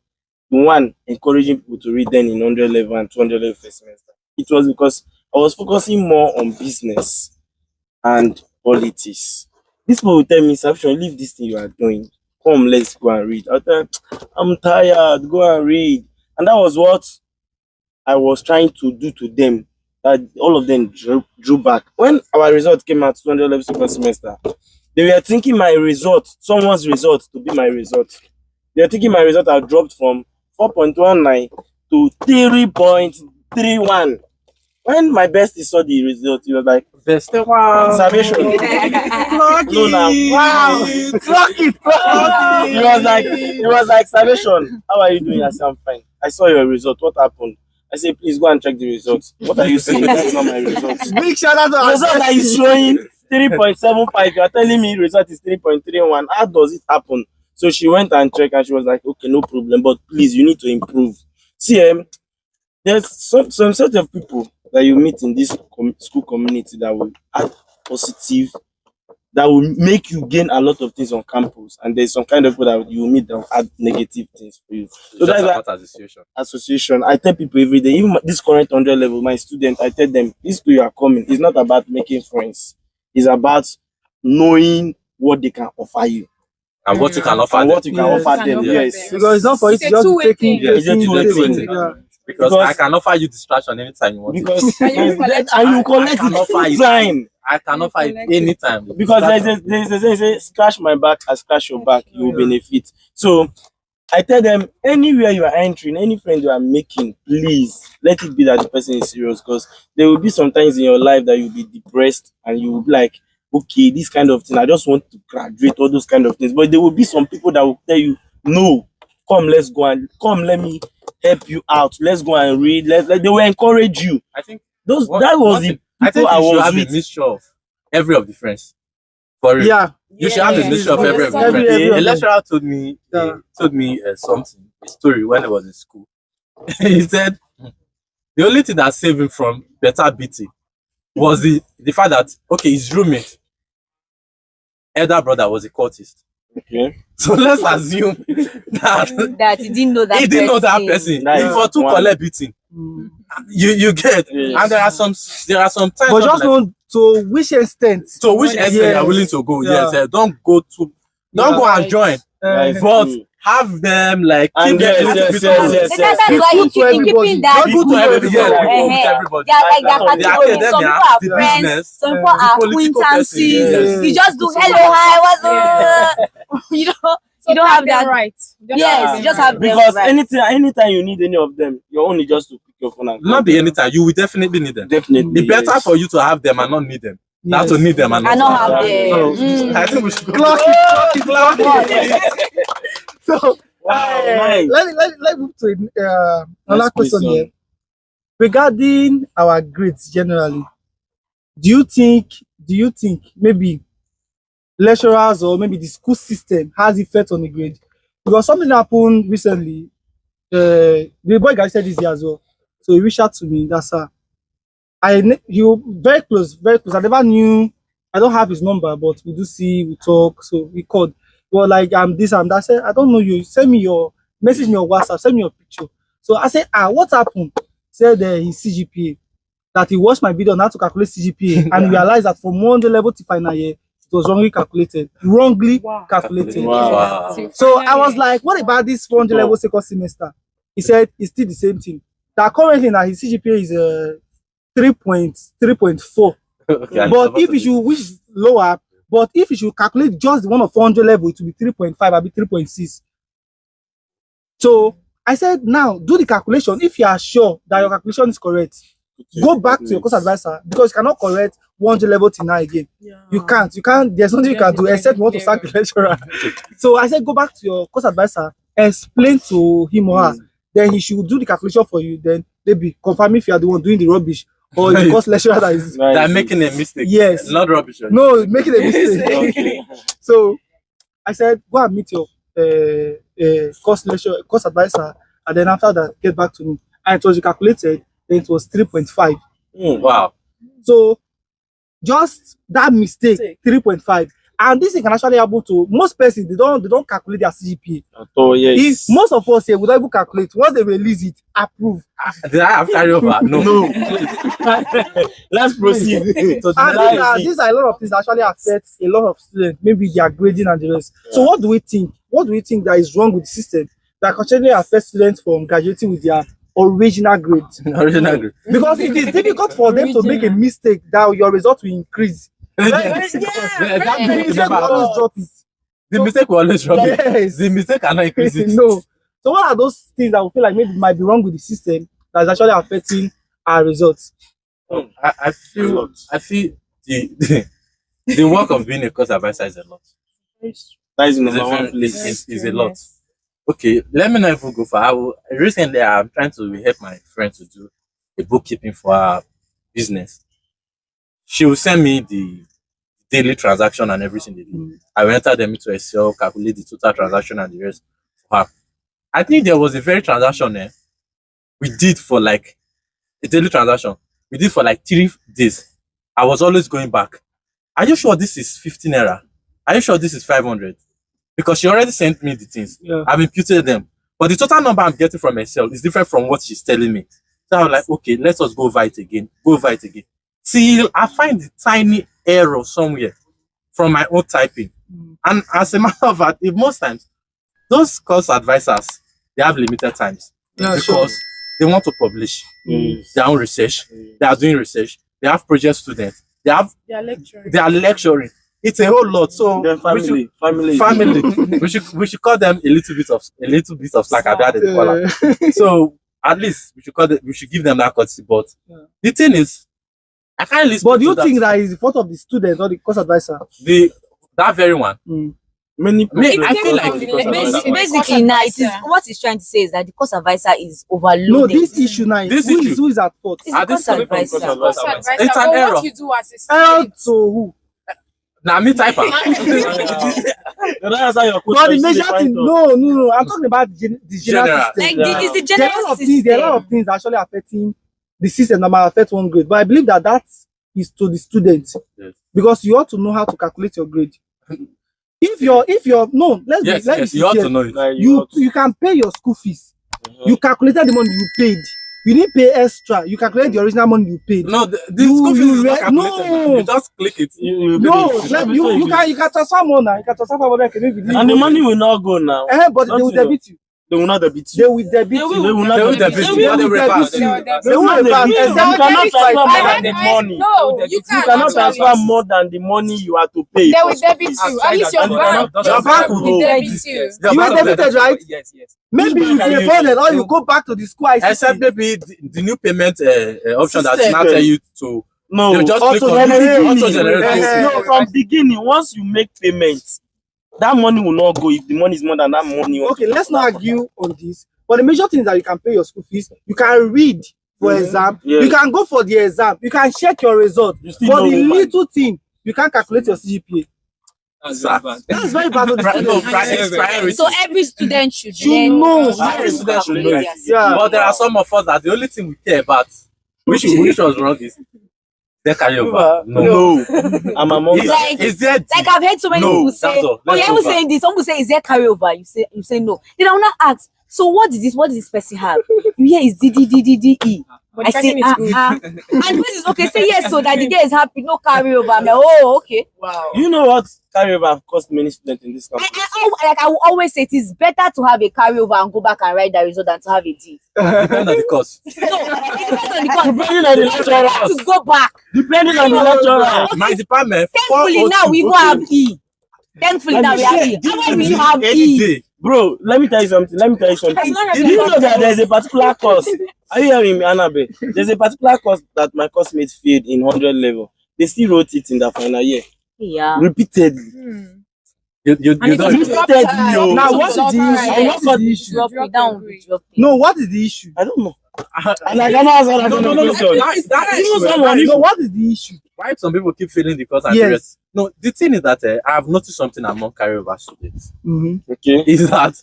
one, encouraging people to read then in 100 level and 200 level first semester. it was because I was focusing more on business and politics. This people will tell me, Salvation, leave this thing you are doing. Come, let's go and read. I tell them, I'm tired, go and read. And that was what I was trying to do to them. That all of them drew back. When our result came out 200 level second semester, they were thinking my result, someone's result, to be my result. They were thinking my result had dropped from 4.19 to 3.31. When my bestie saw the result, he was like, Bestie, wow. Salvation. No, now. Wow. Clock it. He was like, Salvation, how are you doing? I said, I'm fine. I saw your result. What happened? I said, please go and check the results. What are you saying? That's not my results. Big shout out to The our result that is showing 3.75. You are telling me result is 3.31. How does it happen? So she went and checked and she was like, okay, no problem, but please, you need to improve. See, there's some sort of people that you meet in this school community that will add positive, that will make you gain a lot of things on campus, and there's some kind of people that you meet that will add negative things for you. So that's about why association. I tell people every day, even this current 100 level, my student, I tell them, this school you are coming is not about making friends. It's about knowing what they can offer you And what you can offer and them. what you can Yes. offer them. Can Yes. offer them. Because it's not for you It's to a just two-way taking thing. Yeah, it's a two-way thing. Yeah. Because Because- I can offer you distraction anytime you want. Because And you collect and you I collect can offer it it. time. I can offer it anytime. Because there's a scratch my back, I scratch your back, you will Yeah. benefit. So I tell them, anywhere you are entering, any friend you are making, please let it be that the person is serious, because there will be sometimes in your life that you'll be depressed and you will be like, okay, this kind of thing, I just want to graduate, all those kind of things. But there will be some people that will tell you, no, come, let's go and come, let me help you out. Let's go and read. They will encourage you. I think That was the I think people I you should was have a with. mixture of every of the friends. For real. Yeah. You should have a Yeah. mixture of every of the Every- friends. every of A them. lecturer told me something, a story when I was in school. He said the only thing that saved him from better beating was the fact that, okay, his roommate, elder brother, was a cultist. Okay. So let's assume that That he didn't know that he didn't know that person. That If is for two one. collect beating, Mm. you get. Yes. And there are some times. But just know to which extent. to which extent you are Yes. willing to go. Yeah. Yes, don't go and join. That is But true. have them like And keep them yes, a little yes, bit yes, close. yes, That's why Be you good to keep everybody. keeping that. Be good to everybody. Yeah, Be good with Eh-heh. everybody. They are like Like their the categories. Some people are the friends, business, some people the are political acquaintances. person, yes. You just do hello, hi, what's up? You don't have that. right. Yes, you just have them because right. anytime you need any of them, you're only just to pick your phone and call Not be them. anytime. You will definitely need them. Definitely. The better yes. for you to have them and not need them. Than to need them and I not not to have them. So, them. I think we should go. Clock it. So Wow, nice. let me move to another Next question here. question. Regarding our grades generally, do you think maybe lecturers or maybe the school system has effect on the grade? Because something happened recently. The boy guy said this here as well. So he reached out to me. That's you very close, very close. I never knew. I don't have his number, but we do see, we talk. So we called. Well, like I'm this and that. I said, I don't know you. Send me your message me your WhatsApp. Send me your picture. So I said, what happened? He said his CGPA. That he watched my video on how to calculate CGPA and realized that from 100 level to final year, it was wrongly calculated. Calculated. Wow. So I was like, what about this 400 level second semester? He said it's still the same thing. That currently now his CGPA is 3.4. Okay, But if you should, which is lower, but if you should calculate just the one of 400 level, it will be 3.5, I'll be 3.6. So I said, now do the calculation. If you are sure that your calculation is correct, go back to your course advisor, because you cannot correct 100 level till now again. You can't. There's nothing you can do except you want to sack the lecturer. So I said, go back to your course advisor, explain to him or her. Then he should do the calculation for you. Then maybe confirm if you are the one doing the rubbish or the course lecturer that is. They're making a mistake. Yes. Not rubbish. No, making a mistake. Okay. So I said, go and meet your course advisor, and then after that, get back to me. And it was calculated, then it was 3.5. Wow. So just that mistake, 3.5. And this thing can actually happen to most persons. They don't calculate their CGPA. Oh yes. If most of us here would not even calculate, once they release it, approve. Did I have carryover? No. Let's proceed. So And these are a lot of things that actually affect a lot of students, maybe their grading and the rest. So what do we think? What do we think that is wrong with the system that continually affects students from graduating with their original grades? original grade. Because it is difficult for them to make a mistake that your result will increase. That The mistake mistake will always drop it. The mistake will always drop it. Yes. The mistake cannot increase it. No. So what are those things that we feel like maybe might be wrong with the system that is actually affecting our results? I feel the work of being a course advisor is a lot. That is It's number a, one very, place. it's a lot. Okay, let me know if we go for. Recently, I'm trying to help my friend to do a bookkeeping for her business. She will send me the daily transaction and everything they do. I will enter them into Excel, calculate the total transaction and the rest for her. I think there was a very transaction we did for like a daily transaction. We did for like 3 days. I was always going back. Are you sure this is 15 naira? Are you sure this is 500? Because she already sent me the things. Yeah. I've imputed them. But the total number I'm getting from Excel is different from what she's telling me. So I was like, okay, let us go over it again. Till I find the tiny error somewhere from my own typing. And as a matter of fact, most times, those course advisors, they have limited times. Yeah, Because they want to publish their own research. They are doing research. They have project students. They are lecturing. It's a whole lot. So Then family. we should call them a little bit of slack. So at least we should give them that courtesy. But the thing is, I can't listen. But do you think that is the fault of the student or the course advisor? That very one? Many I feel like basically now it is what he's trying to say is that the course advisor is overloaded. No, this issue now. This who issue. is at fault? It's the course advisor. It's an error. What you do as a Error student. to who? Now me type am. But the major thing, no. I'm talking about the general General. system. Like it's the There are a general lot of things. There are a lot of system. things actually affecting the system that might affect one grade. But I believe that is to the student. Yes. Because you ought to know how to calculate your grade. If you're no, let's Yes, be you ought to know it. you can pay your school fees. You calculated the money you paid. You didn't pay extra. You calculate the original money you paid. No, the You- school fees is you not re- calculated. no. You just click it. No, you can transfer more now. You can transfer 500 KD. And the money will not go now. But they will debit you. They will not debit They you. will debit you. They will not They will debit debit you. you. They will reverse. They will reverse. You Exactly. cannot transfer more I- than the money. No, you You cannot cannot transfer more than the money you have to pay. They will debit you. At least your And you bank cannot- your bank will will debit hold. you. Your You bank were will debited, debit. right? Yes. Maybe you Can pay you- for it or you go back to the school. Except maybe the new payment option that System. now tell you to. No, You just click also on generate. auto generate. Eh, no, from beginning, once you make payments, that money will not go if the money is more than that money. Okay, let's not argue on this. But the major thing is that you can pay your school fees. You can read for exam. Yes. You can go for the exam. You can check your result. You still But know the woman. little thing, you can't calculate your CGPA. That's Sir. very bad. That's very bad. To the student. Priority. So every student should You learn know. how Every to student should calculate know their it. Yeah. But there are some of us that the only thing we care about, which was wrong, is they carry over. No, I'm among Like- them. Is there? Like I've heard so many No, people say, that's all. oh, Let's you're go even saying this. Some people say, is there carryover? You say no. Then I will not ask. So what is this? What does this person have? You hear is DDDDDE. But I the say person is good. and this is okay. Say yes, so that the girl is happy. No carryover. I'm like, oh, okay. Wow. You know what carryover have cost many students in this country? I will always say it is better to have a carryover and go back and write the result than to have a D. Depend on the course. No, it depends on the course. Depending on the You lecturer. have to go back. Depending on the lecturer. My department. Thankfully now we even have E. Thankfully now we have E. How about we have Any E? day. Bro, let me tell you something. As long as Do you know that there's a particular course? Are you hearing me, Anabel? There's a particular course that my classmates failed in 100 level. They still wrote it in the final year. Yeah. Repeatedly. You And don't. it's drop Repeatedly. time. Oh. Now, what is the issue? I know what the issue? Drop it down. Drop it. No, what is the issue? I don't know. And I cannot answer that No, kind no, of no, question. that You know issue, someone- No, what is the issue? why some people keep failing the course and Yes. the rest? No, the thing is that I have noticed something among carryover students. Okay. Is that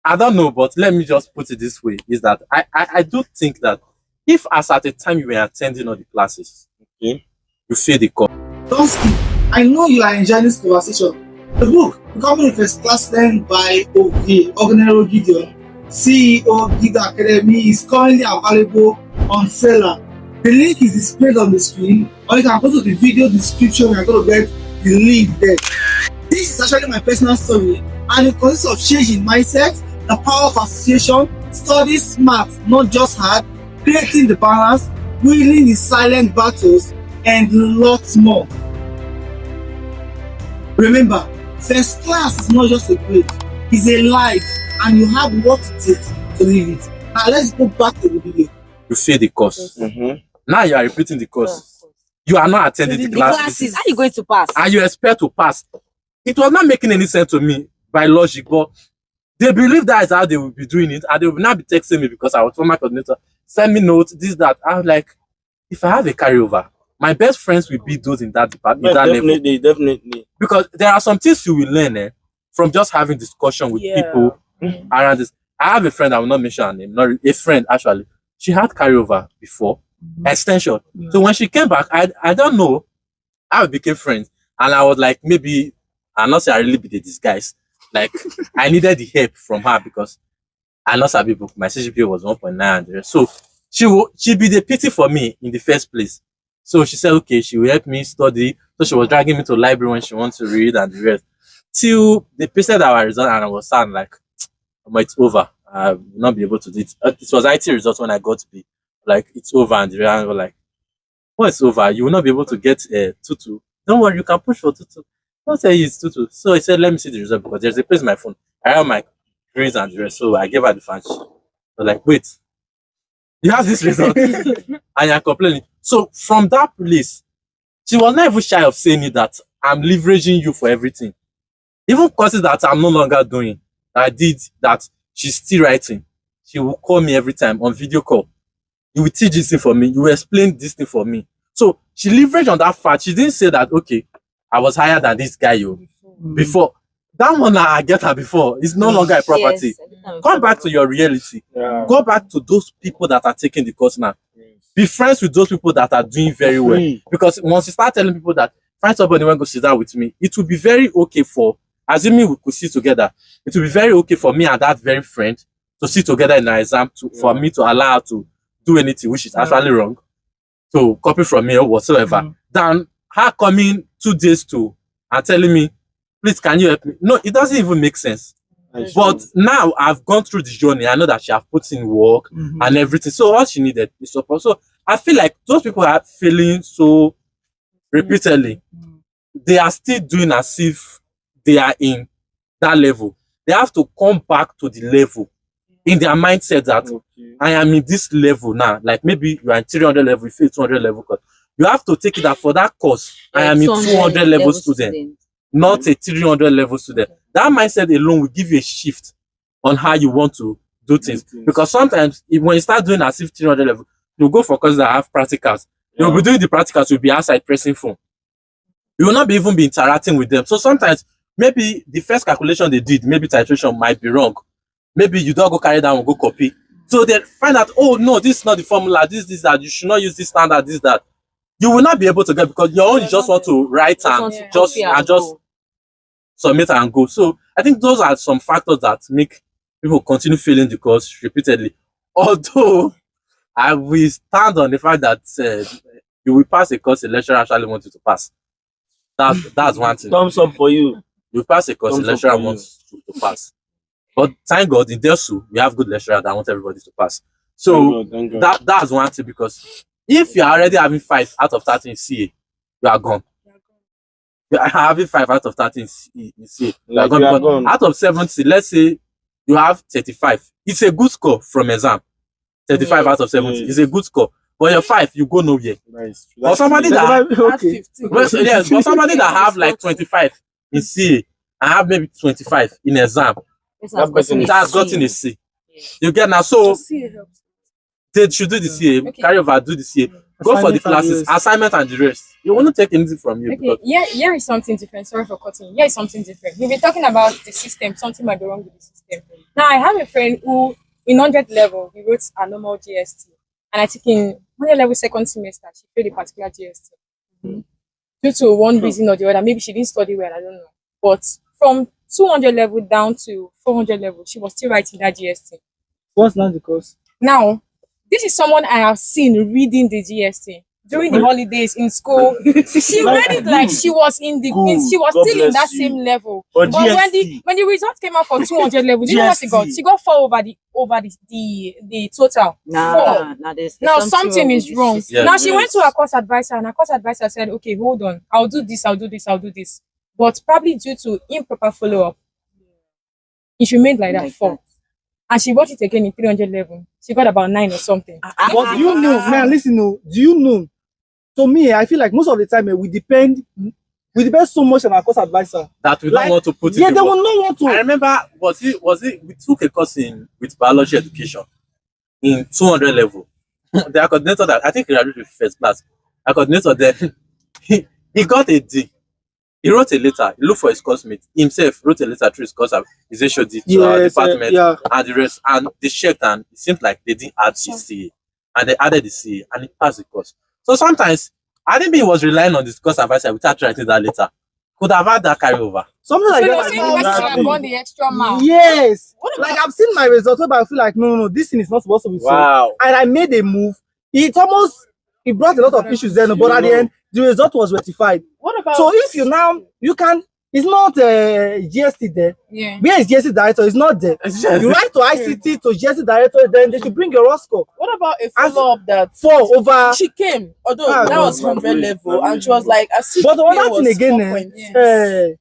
I don't know, but let me just put it this way: is that I do think that if as at a time you were attending all the classes, Okay. you fail the course, don't skip I know you are enjoying this conversation. The book, Becoming a First Class Student by Oweyu Onome, CEO Gido Academy, is currently available on seller. The link is displayed on the screen, or you can go to the video description. You're going to get the link there. This is actually my personal story, and it consists of changing mindset, the power of association, study smart, not just hard, creating the balance, winning the silent battles, and lots more. Remember, first class is not just a grade, it's a life, and you have what it takes to live it. Now let's go back to the video. You fail the course. Now you are repeating the course. You are not attending the classes. How are you going to pass? And you expect to pass. It was not making any sense to me by logic, but they believe that is how they will be doing it, and they will not be texting me because I was former coordinator. Send me notes, this, that. I was like, if I have a carryover, my best friends will be those in that department, in that level. Definitely. Because there are some things you will learn from just having discussion with people around this. I have a friend, I will not mention her name, not a friend actually. She had carryover before, extension. So when she came back, I don't know how we became friends. And I was like, maybe, I'm not saying I really be the disguise. Like, I needed the help from her because I lost her book. My CGPA was 1.9 and the rest. So she be the pity for me in the first place. So she said, okay, she will help me study. So she was dragging me to the library when she wants to read and the rest. Till the person that I result, and I was sad, like, it's over. I will not be able to do it. It was IT results when I got to be like, it's over, and the rest. And I was like, oh, it's over. You will not be able to get a tutu. Don't worry, you can push for tutu. Don't say it's tutu. So I said, let me see the result because there's a place in my phone. I have my grades and the rest. So I gave her the fancy. I was like, wait, you have this result and you're complaining. So from that place, she was not even shy of saying it that I'm leveraging you for everything. Even courses that I'm no longer doing, I did that she's still writing. She will call me every time on video call. You will teach this thing for me. You will explain this thing for me. So she leveraged on that fact. She didn't say that, okay, I was higher than this guy before. That one I get her before is no longer a property. Yes, Come back to your reality. Yeah. Go back to those people that are taking the course now. Be friends with those people that are doing very well. Because once you start telling people that find somebody when go sit down with me, it will be very okay for, assuming we could sit together, it will be very okay for me and that very friend to sit together in an exam for me to allow her to do anything which is actually wrong, to copy from me or whatsoever, than her coming 2 days to and telling me, please, can you help me? No, it doesn't even make sense. But now I've gone through the journey. I know that she have put in work and everything. So all she needed is support. So I feel like those people are feeling so repeatedly. They are still doing as if they are in that level. They have to come back to the level in their mindset that I am in this level now. Like maybe you are in 300 level, you feel 200 level course. You have to take it that for that course, I am in 200 level student, not a 300 level student. That mindset alone will give you a shift on how you want to do things. Because sometimes when you start doing as if 300 level, you go for courses that have practicals. You'll be doing the practicals, you'll be outside pressing phone. You will not be even be interacting with them. So sometimes maybe the first calculation they did, maybe titration might be wrong. Maybe you don't go carry down and go copy. So they find out, oh no, this is not the formula, this, that, you should not use this standard, this, that. You will not be able to get because your own you just want to write and just submit and go. So I think those are some factors that make people continue failing the course repeatedly. Although I will stand on the fact that you will pass a course the lecturer actually wants you to pass. That's one thing. Thumbs up for you. You pass a course the lecturer wants you to pass. But thank God in DESU, we have good lecturers that want everybody to pass. So Thank God. that's one thing, because if you are already having 5 out of 30 in CA, you are gone. You are having 5 out of 30 in CA, you are gone. Out of 70, let's say you have 35. It's a good score from exam. 35 out of 70 is a good score. But your 5, you go nowhere. Nice. Or somebody that Okay. but somebody that have like 25 in CA and have maybe 25 in exam, That person that's gotten a C. You get now. So they should do the CA, carry over, do the CA, go for the classes, assignment and the rest. You won't take anything from you. Okay, here is something different. Sorry for cutting. Here is something different. We've been talking about the system. Something might be wrong with the system. Now, I have a friend who, in 100 level, he wrote a normal GST. And I think in 100 level second semester, she failed a particular GST. due to one reason or the other. Maybe she didn't study well, I don't know. But from 200 level down to 400 level, she was still writing that GST. What's not the cause? Now, this is someone I have seen reading the GST during the holidays in school. She read it like she was in the she was God still in bless that you. same level. But But when GST. the results came out for 200 level, do you know what she got? GST. She got 4 over the total. 4. Nah, there's Now something something wrong is with wrong. this Yeah. Now she went to Yes. her course advisor, and her course advisor said, "Okay, hold on, I'll do this, I'll do this, I'll do this." But probably due to improper follow up, it remained like that Like 4. And she wrote it again in 300 level. She got about 9 or something. But do you know, man, listen, no, do you know? To me, I feel like most of the time we depend so much on our course advisor. That we Like, don't want to put yeah, in they the will work. not want to. I remember, was it, we took a course with biology education in 200 level. The coordinator that, I think he graduated with first class. The coordinator there, he got a D. He wrote a letter, he looked for his classmate, himself wrote a letter through his course, his HOD to our Yes, department yeah. and the rest. And they checked and it seemed like they didn't add the CA. And they added the CA and he passed the course. So sometimes, I didn't think he was relying on this course advisor without writing that letter. Could have had that carryover. Something So like you're that. saying the person have gone the extra mile. Yes. Like I've seen my result, but I feel like no, this thing is not supposed to be so. Wow. And I made a move. It brought a lot of issues then, but at the end, the result was rectified. What about So if you now it's not GST there. Yeah. Where is GST director? It's not there. You write to ICT to GST director, then they should bring your raw score. what about a follow up that 4 over. she came, although Ah, that was no, 100 no, level, no, and she was like, But the other thing again, Yes.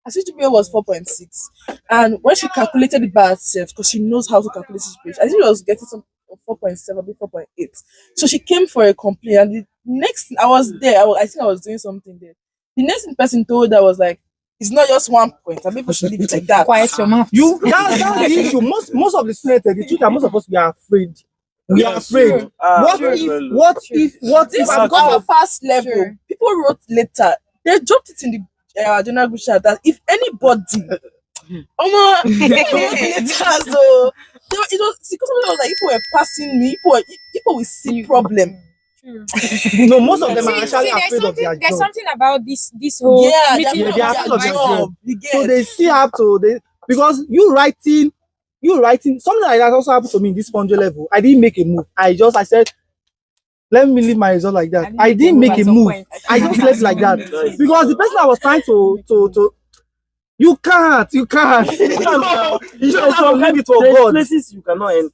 her CGPA was 4.6, and when she calculated it by herself, because she knows how to calculate CGPA, I think she was getting some 4.7, maybe 4.8. So she came for a complaint, and the next I was there, I think I was doing something there. The next person told her was like, "It's not just 1 point, and maybe we should leave it like that." Quiet your mouth. That's the issue. Most of the students, the truth are most of us we are afraid. We are afraid. What if This I'm got a past level. Sure. People wrote later. They dropped it in the general group chat that if anybody, people wrote later, so it was because it was like people were passing me. People will see problem. True. no, most of them See, are actually there's afraid of their something, there's job. something about this whole Yeah, meeting they of they are their afraid of their advisor. job. You get. So they still have to because you writing something like that also happened to me in this 400 level. I didn't make a move. I said, let me leave my result like that. I didn't make a move. I just left like that. Because the person I was trying to you can't. You should have leave it for There's God. places you cannot enter.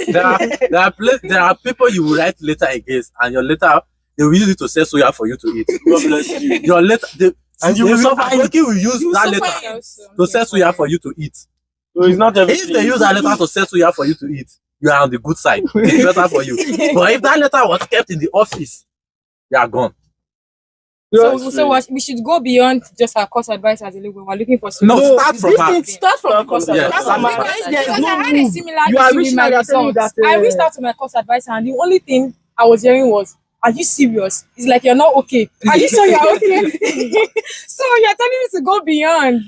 There are people you will write letter against, and your letter they will use it to sell soya for you to eat. God bless you. Your letter, And you will suffer it. Will use You will that suffer letter it. to sell soya for you to eat. So it's not If everything. they use that letter to sell soya for you to eat, you are on the good side. It's better for you. But if that letter was kept in the office, you are gone. So we should go beyond just our course advisors. We're looking for No, solutions. start from this her. thing Start from the course. Yeah. That's From my- the there is Because no I had a move. similar You are issue with reaching my out, they are telling you results. that, I reached out to my course advisor, and the only thing I was hearing was, "Are you serious?" It's like, "You're not okay. Are you sure you're okay?" So you're telling me to go beyond.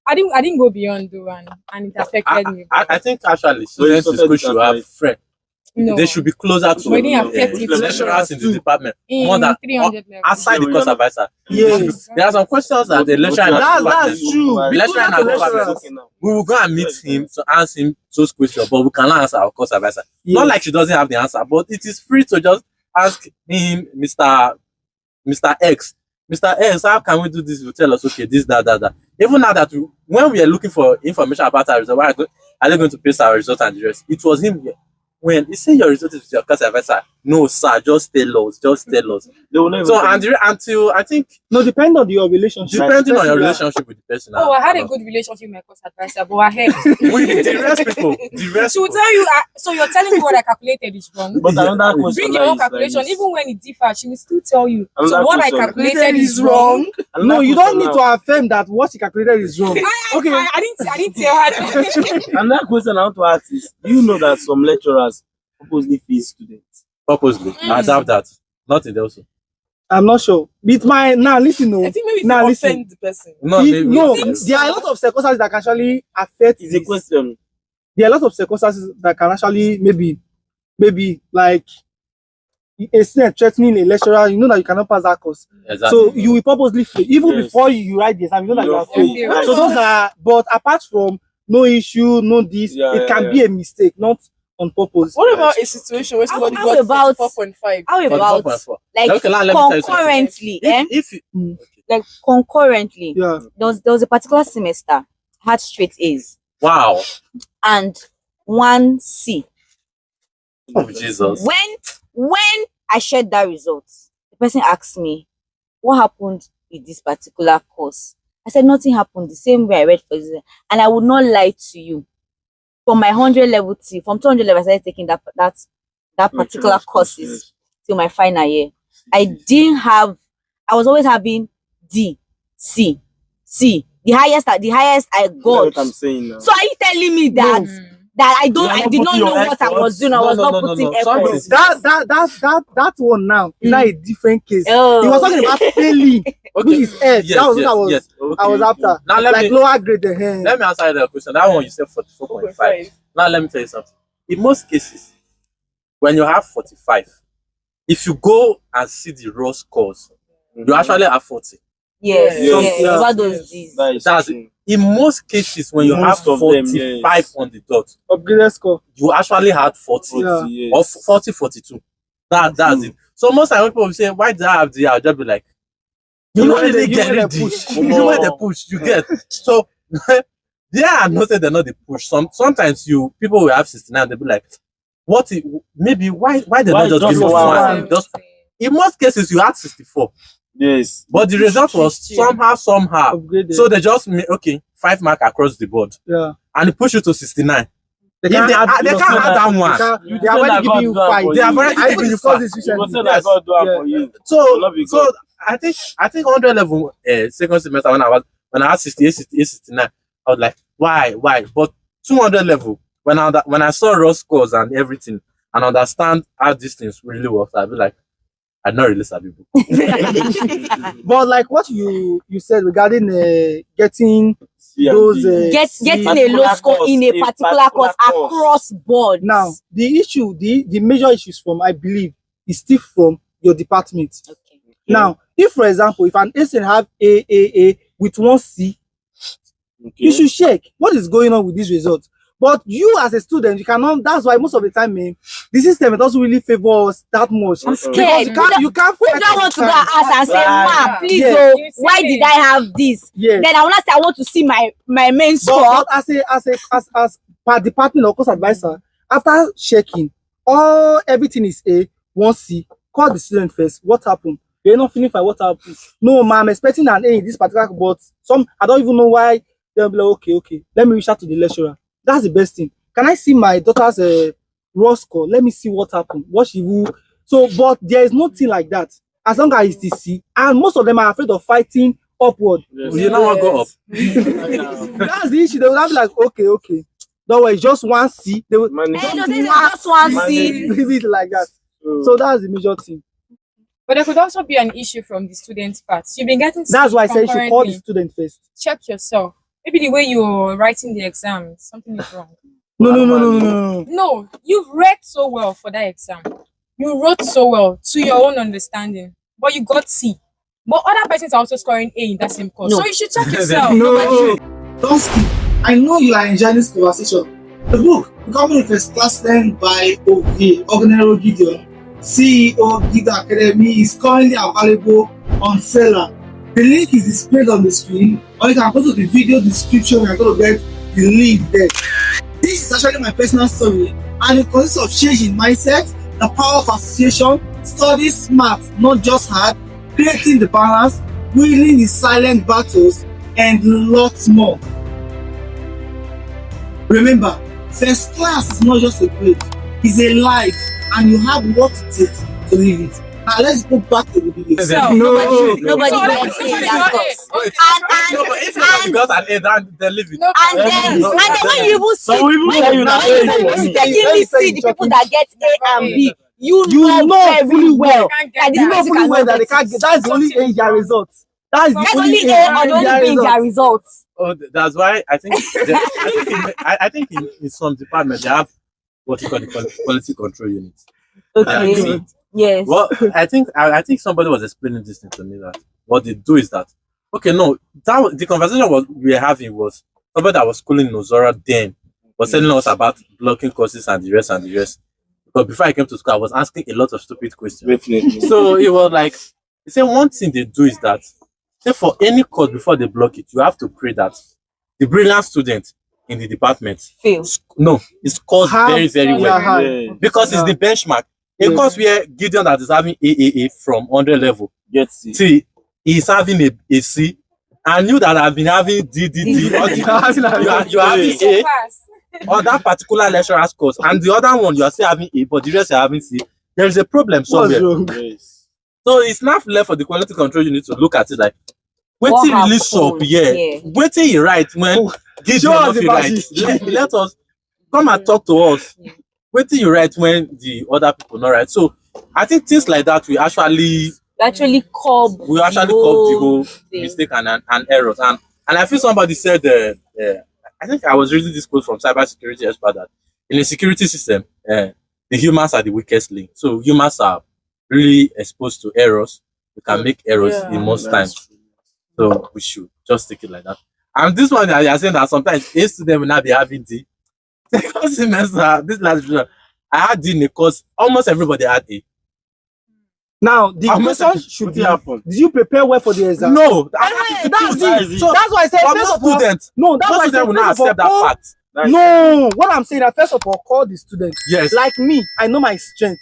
I didn't go beyond though, and it affected me. I think actually So you students in started school should have that friends. No, They should be closer to But it didn't affect it. lecturers in the department. in More than 300 level. outside the course advisor. Yes. There are some questions that the lecturer in the That's department. true. The lecturer in Because the that's the department. We will go and meet him to answer him those questions, but we cannot answer our course advisor. Not like she doesn't have the answer, but it is free to just ask him, Mr. X. Mr. X, how can we do this? You tell us, okay, this, that. Even now that when we are looking for information about our result, are they going to paste our result and the rest? It was him when he said your result is with your course advisor. No, sir, just tell us. They will never So tell you. until I think No, depend on your relationship. depending on your relationship with the person. Oh, I had a good relationship with my course advisor, but I had. with the rest people. The rest She will people. tell you, so you're telling me what I calculated is wrong. But another question. Bring your own is like calculation, this. even when it differs, she will still tell you. So Another what I question. calculated is wrong. Another No, you don't question need to affirm that what she calculated is wrong. Okay. I didn't tell her. now. Another question I want to ask is: do you know that some lecturers purposely feed students? Purposely. I doubt that. Not in also. I'm not sure. With my now listen, no. I think maybe if Now you listen. offend the person. No, No, maybe. there are a lot of circumstances that can actually affect It's a this. question. There are a lot of circumstances that can actually maybe like a student threatening a lecturer, you know that you cannot pass that course. Exactly. So you will purposely fail. Even before you write the exam, you know that you are failing. So those are, but apart from no issue, no this, it can be a mistake, not on purpose. What about a situation where somebody How got about 4.5? how about 44.4. like Okay, let me tell you something. concurrently, If you, like concurrently, Yeah. there was a particular semester I had straight A's wow, and 1C. oh Jesus, When I shared that result, the person asked me, what happened with this particular course? I said nothing happened, the same way I read for this. And I would not lie to you. From my 100 level from 200 level, I started taking that particular courses till my final year. I was always having D, C. The highest I got. What I'm saying now. So are you telling me that I did not know what I was doing? I was not putting effort. That one now is not a different case. Oh. He was talking about failing, which is F. Yes, That was what yes. I was after. Now Like lower grade than him. let me answer the question. That one you said 44.5. Now let me tell you something. In most cases, when you have 45, if you go and see the raw scores, you actually have 40. Yes. Yeah. About those D's. That's it. In most cases, when you have Most of them, 45 on the dot, Upgraded score. you actually had 40 Yeah. or 40, 42. That's it. So most time when people will say, why did I have the? I'll just be like, you don't really get the it. push. You know the push you get. So they are not saying they're not the push. Sometimes people will have 69. They'll be like, why they not just give me one? Just in most cases you had 64. Yes. But the result was somehow. Upgraded. So they just 5 mark across the board. Yeah. And it push you to 69. They If can't they add can't add that one. They are already giving you 5. They have already I given even you discussed 5. this You recently. say that God do it for you. So I think 100 level second semester when I had 68, 69, I was like, why? But 200 level when I saw raw scores and everything and understand how these things really work, I'd be like, I'm not really sabi book. But like what you said regarding getting those getting a low score in a particular course across board. Now the issue, the major issues from I believe is still from your department. Okay. Now, if for example, if an student have A with 1C, you should check what is going on with this result. But you as a student, you cannot. That's why most of the time, the system doesn't really favor us that much. I'm scared. You can't. We don't want to go and ask and say, "Ma, please, Yes. why did I have this?" Yes. Then I will not say I want to see my main score. But as per department or course advisor, after checking, everything is A, 1C. Call the student first. What happened? You're not feeling fine. What happened? No, ma, I'm expecting an A in this particular, but I don't even know why. They'll be like, okay. Let me reach out to the lecturer. That's the best thing. Can I see my daughter's raw score? Let me see what happened. What she will. So, but there is nothing like that. As long as it's C, and most of them are afraid of fighting upward. Yes. You know what go up. That's the issue. They will have like, okay. Don't worry, just 1C. They will just 1C. leave it like that. So that's the major thing. But there could also be an issue from the student's part. You've been getting. That's why I said you should call the student first. Check yourself. Maybe the way you're writing the exam, something is wrong. No. No, you've read so well for that exam. You wrote so well to your own understanding, but you got C. But other persons are also scoring A in that same course. No. So you should check yourself. No. Don't skip. I know you are enjoying this conversation. The book, Becoming a First Class Student by Oweyu Onome, CEO Gido Academy, is currently available on seller. The link is displayed on the screen, or you can go to the video description and you're going to get the link there. This is actually my personal story, and it consists of changing mindset, the power of association, study smart, not just hard, creating the balance, winning the silent battles, and lots more. Remember, first class is not just a grade, it's a life, and you have what it takes to live it. Now let's go back to the video. Nobody So gets nobody it. got That's A. us. No, but if you got an A, then they leave it. And then when you even see, you mistakenly see the people that get A and B, you know know fully well. that You know this fully person well that they cannot can't get get. That's the only A in their results. That's the That's only only A A or the in only their B in their results. results. Oh, that's why I think I think in some departments they have what you call the quality control unit. Okay. Yes. Well, I think somebody was explaining this thing to me that what they do is that okay, no, the conversation we were having was somebody that was schooling in Ozora then was telling us about blocking courses and the rest and the rest. But before I came to school, I was asking a lot of stupid questions. Definitely. So it was like he said one thing they do is that say for any course before they block it, you have to pray that the brilliant student in the department Fail. no, it scores very, very well. high. Yeah. Because it's the benchmark. A Yes. course where Gideon that is having AAA from 100 level, Get it. see, he's having a C, and you that have been having DDD, or you are having So A fast. on that particular lecturer's course, and the other one you are still having A, but the rest are having C. There is a problem What's somewhere. wrong? Yes. So it's not left for the quality control unit to look at it like, What waiting really up, happened? yeah. Yeah. Waiting he write when Gideon Show us not the fit write. badges. Let us come and talk to us. Yeah. Waiting you write when the other people not write. So I think things like that we actually Curb curb the whole thing. mistake and errors. And I feel somebody said I think I was reading this quote from cybersecurity expert that in a security system, the humans are the weakest link. So humans are really exposed to errors. We can make errors Yeah. in most That's times. true. So we should just take it like that. And this one, I are saying that sometimes A student will not be having D. Second semester, this last year, I had D in a course. Almost everybody had A. Now the Almost question should What be: happened? Did you prepare well for the exam? No, That's That's it. it. So, That's why I said for first most of all. students, No, that's why I most said students will not first of accept all. that fact. That's No, what I'm saying that first of all, call the student. Yes. Like me, I know my strength.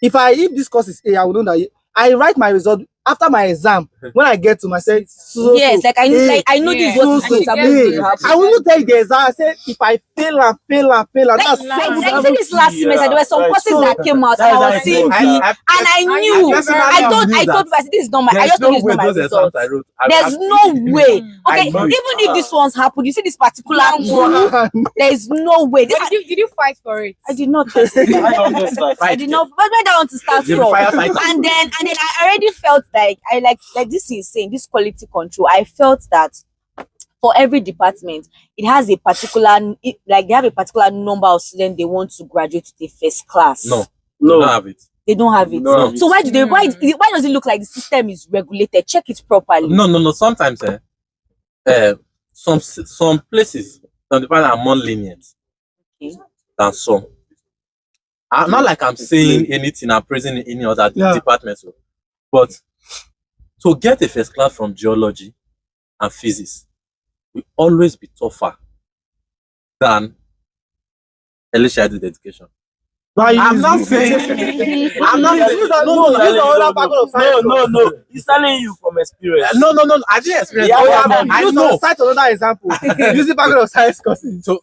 If this course is A, I will know that I write my result after my exam. When I get to myself, Yes, like I know Yeah. this is what so, is so, supposed to yeah. happen. I will not tell you the exam. I said if I fail and that's Like this last Yeah, semester, there were some right. courses So, that came out, and I was seeing B, and I knew. personally I knew told that you, I said, this is not my. I there's just no know this is way not my those result. exams I wrote. There's no way. I Okay, know even it. if this one's happened, you see this particular One. one, there is no way. But did you fight for it? I did not testify. I understand. I did not. But where do I want to start You're from? a firefighter. And then I already felt like I like this is saying this quality control. I felt that for every department, it has a particular like they have a particular number of students they want to graduate with a first class. No, No. you don't have it. They don't have it. No. So why do they? Why does it look like the system is regulated? Check it properly. No. Sometimes, some places, some departments are more lenient Okay. than some. I'm not like I'm saying anything, I'm praising any other Yeah. department, but to get a first class from geology and physics will always be tougher than early childhood education. I'm not saying. I'm not saying. These are other faculty of science. No. He's telling you from experience. No. I didn't experience. Yeah, that. yeah, I Use know. cite another example. Using faculty of science courses. So,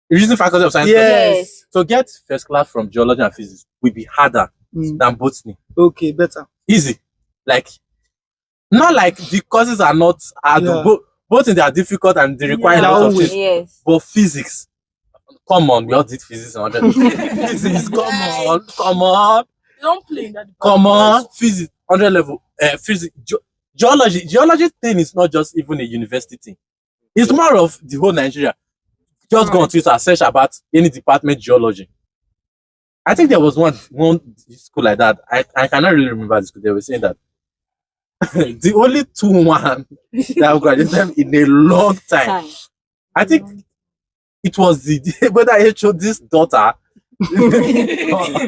using faculty of science, Yes. to get first class from geology and physics will be harder Mm. than botany. Okay, better. Easy, like not like the courses are not hard. Yeah. Both they are difficult and they require a lot of things. Yes. But physics, come on, we all did physics 100. Physics, come on, Don't play in that come department. on, physics 100 level. Physics, geology thing is not just even a university thing. It's more of the whole Nigeria. Just go on Twitter and search about any department geology. I think there was one school like that. I cannot really remember the school. They were saying that the only 2-1 that have graduated in a long time. I think it was whether HOD's daughter.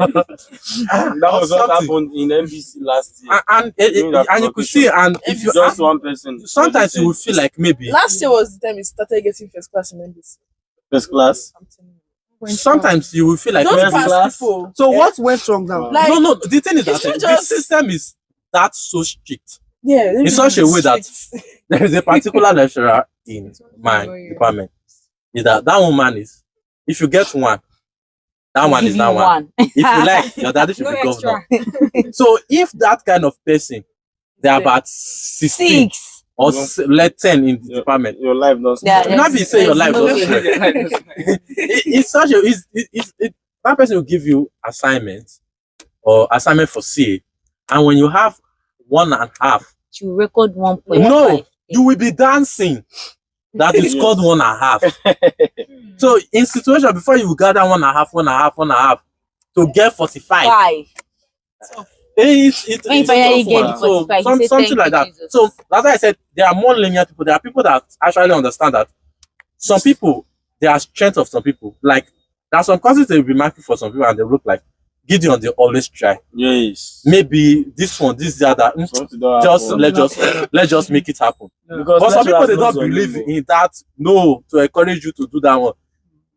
That was what happened in NBC last year. And you could see, and if you Just one person. sometimes you will feel like maybe Last year was the time he started getting first class in NBC. First class. I'm telling you. sometimes you will feel like Don't first pass class. people. So Eh? what went wrong now? Wow. Like, no. The thing is it's that not the just- system is that so strict. Yeah, In such a way that strict. there is a particular lecturer in my department. Is that woman is, if you get one, that one is that one. If you like, your daddy should No be extra. governor. So if that kind of person, they are about 16 6. or 10 in the Yeah. department. Your life does Yeah, You not be saying your life there's doesn't no spread. way. It's such a that person will give you assignments or assignment for CA, and when you have 1.5, You record 1.5. no, you will be dancing that you Yes. scored 1.5. So in situation before you gather 1.5 to get 45, 5. It's When you finally get the so 45, you say, something "Thank like you, that. Jesus." So that's why I said there are more lenient people. There are people that actually understand that some people, there are strength of some people. Like there are some courses they will be marking for some people and they look like Gideon, they always try. Yes. Maybe this one, this the other. Something don't Just happen. let's just make it happen. Because But some people lecturers they don't knows your believe name, in that. No, to encourage you to do that one.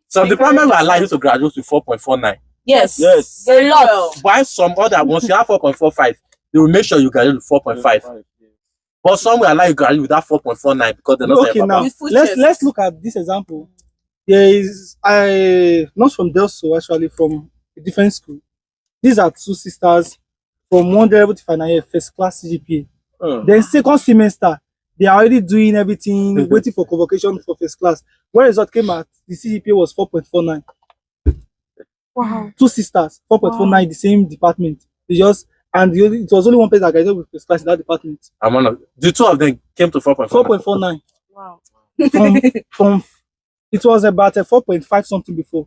Some department will allow you to graduate with 4.49. Yes. Yes. A lot. While some other once you have 4.45, they will make sure you graduate with 4.5. But some will allow you graduate with that 4.49 because they're not Okay, saying now With full let's chest. let's look at this example. There is not from Delso, actually from a different school. These are two sisters from one level to final year, first class CGPA. Then second semester, they are already doing everything, waiting for convocation for first class. When result came out, the CGPA was 4.49. Wow. Two sisters, 4.49, the same department. They just it was only one person that graduated with first class in that department. I'm one of the two of them came to 4.49. 4.49. Wow. From it was about a 4.5 something before.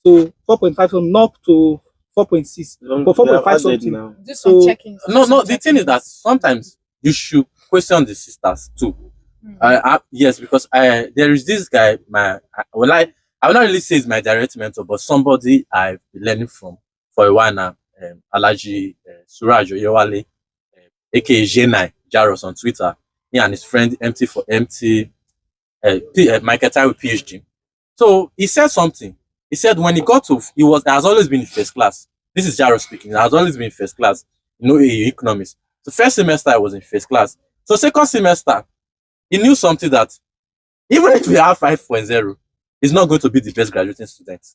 So 4.5 something up to 4.6. But 4.5 something. Do some So check-ins. No, the thing is that sometimes you should question the sisters too. Yes, because there is this guy, I will not really say it's my direct mentor, but somebody I've been learning from for a while now, Alaji Suraj Oyewale, aka J9 Jaros on Twitter. He and his friend Michael Tai with PhD. So he said something. He said when he has always been in first class. This is Jaros speaking. He has always been in first class. Aweyu economics. So first semester I was in first class. So second semester, he knew something that even if we have 5.0, he's not going to be the best graduating student.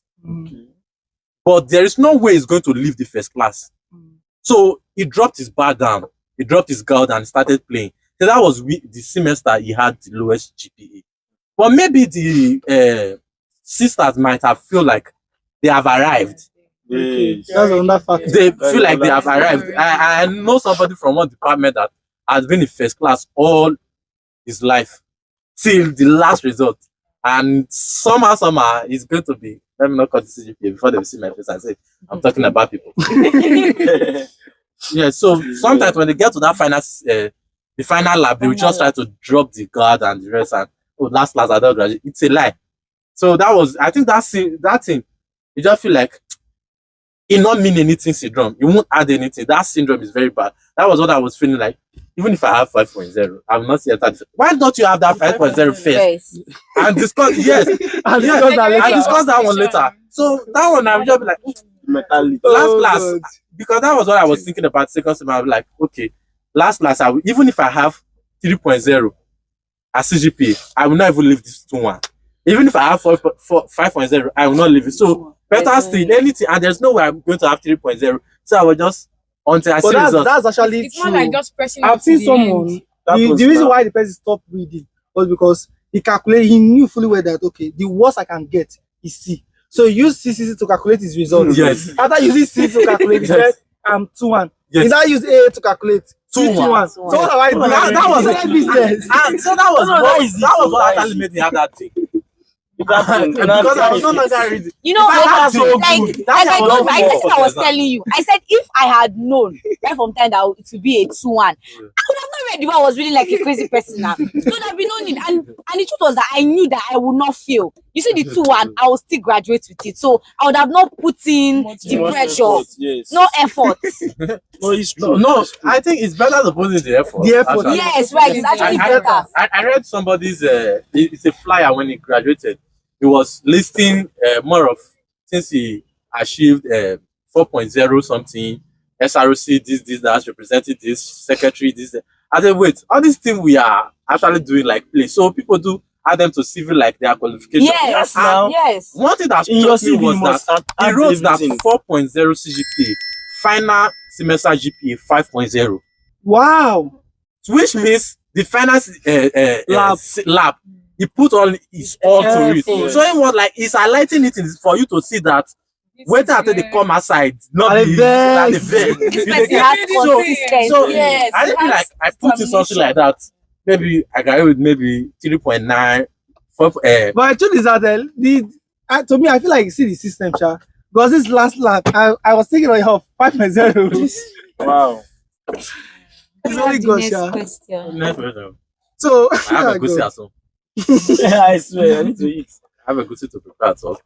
But there is no way he's going to leave the first class. So he dropped his bar down. He dropped his guard and started playing. So that was the semester he had the lowest GPA. But maybe the sisters might have feel like they have arrived. okay, that's another factor. They feel like they have arrived. I know somebody from one department that has been in first class all his life till the last result. And somehow he's going to be, let me not cut the CGPA before they see my face and say, I'm talking about people. Yeah, so sometimes when they get to that the final lab, they will just try to drop the guard and the rest and last class I don't graduate. It's a lie. So I think that thing, you just feel like it not mean anything syndrome. You won't add anything. That syndrome is very bad. That was what I was feeling like. Even if I have 5.0, I will not see that. Why don't you have that 5.0 first? And discuss, yes. And discuss that one later. So that one I will just be like, last class. Because that was what I was thinking about second semester. I was like, okay, last class, even if I have 3.0 as CGPA, I will not even leave this 2-1. Even if I have 5.0, I will not leave it. So better still, anything, and there's no way I'm going to have 3.0. So I will just until I see results. That's actually It's true. more like just pressing I've it seen to the someone. end. The reason why the person stopped reading was because he knew fully well that okay, the worst I can get is C. So he used CCC to calculate his results. Yes. After using C to calculate, he said, I'm 2-1. Yes. He now used A to calculate 2-1. So what am I doing? That was a business. And so that was what actually made me have that thing. Because I was no longer reading. You know, That's so like good. That's I what I love think I was telling you. I said if I had known right from time that it would be a 2-1, I could have not read the one I was reading like a crazy person now. It would have been on it. And the truth was that I knew that I would not fail. You see the 2-1, I will still graduate with it. So I would have not put in the pressure. Yes. No effort. No, it's true. No, I think it's better to put in the effort. The effort. Actually. Yes, right. It's actually better. I read somebody's it's a flyer when he graduated. He was listing more of since he achieved 4.0 something, SROC, this, that, represented this, secretary, this. I said, wait, all these things we are actually doing like play. So people do add them to CV like their qualification. Yes, And yes. one thing that In your struck me CV was that he wrote that 4.0 CGPA, final semester GPA 5.0. Wow. Which means the final lab, he put all his all to it. Yes. So it was like he's highlighting it for you to see that wait until they come outside, not At the the at the best. bed. This You person get- has so- consistency. So Yes, I feel it like has I put in something like that. Maybe I got with maybe 3.9. But the truth is that to me, I feel like see the system, Sha. Because this last lap, I was thinking like, oh, 5.0. Wow. It's Have only the good, next yeah. question. Next question. So, I have a goosey God. at home. I swear, I need to eat. I have a goosey to prepare at all.